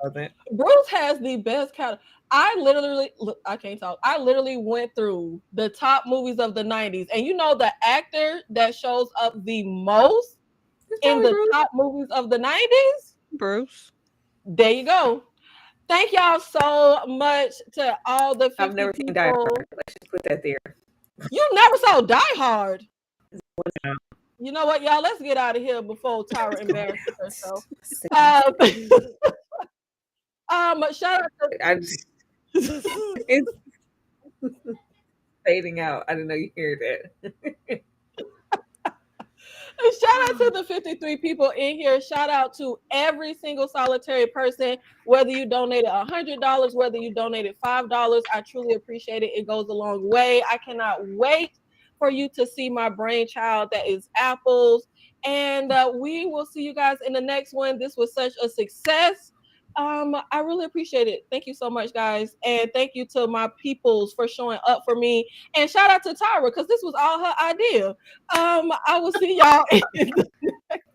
wasn't. Bruce has the best cat. I literally, look, I can't talk. I literally went through the top movies of the '90s, and you know the actor that shows up the most in the top movies of the 90s. Bruce. There you go. Thank y'all so much to all the 50 I've never seen Die people. Hard. Let's just put that there. You never saw Die Hard. You know what, y'all? Let's get out of here before Tyra embarrasses herself. Shout out to I just, it's fading out. I didn't know you hear that. Shout out to the 53 people in here. Shout out to every single solitary person, whether you donated $100, whether you donated $5. I truly appreciate it. It goes a long way. I cannot wait for you to see my brainchild that is apples. And we will see you guys in the next one. This was such a success. I really appreciate it. Thank you so much, guys. And thank you to my peoples for showing up for me. And shout out to Tyra, because this was all her idea. I will see y'all in the next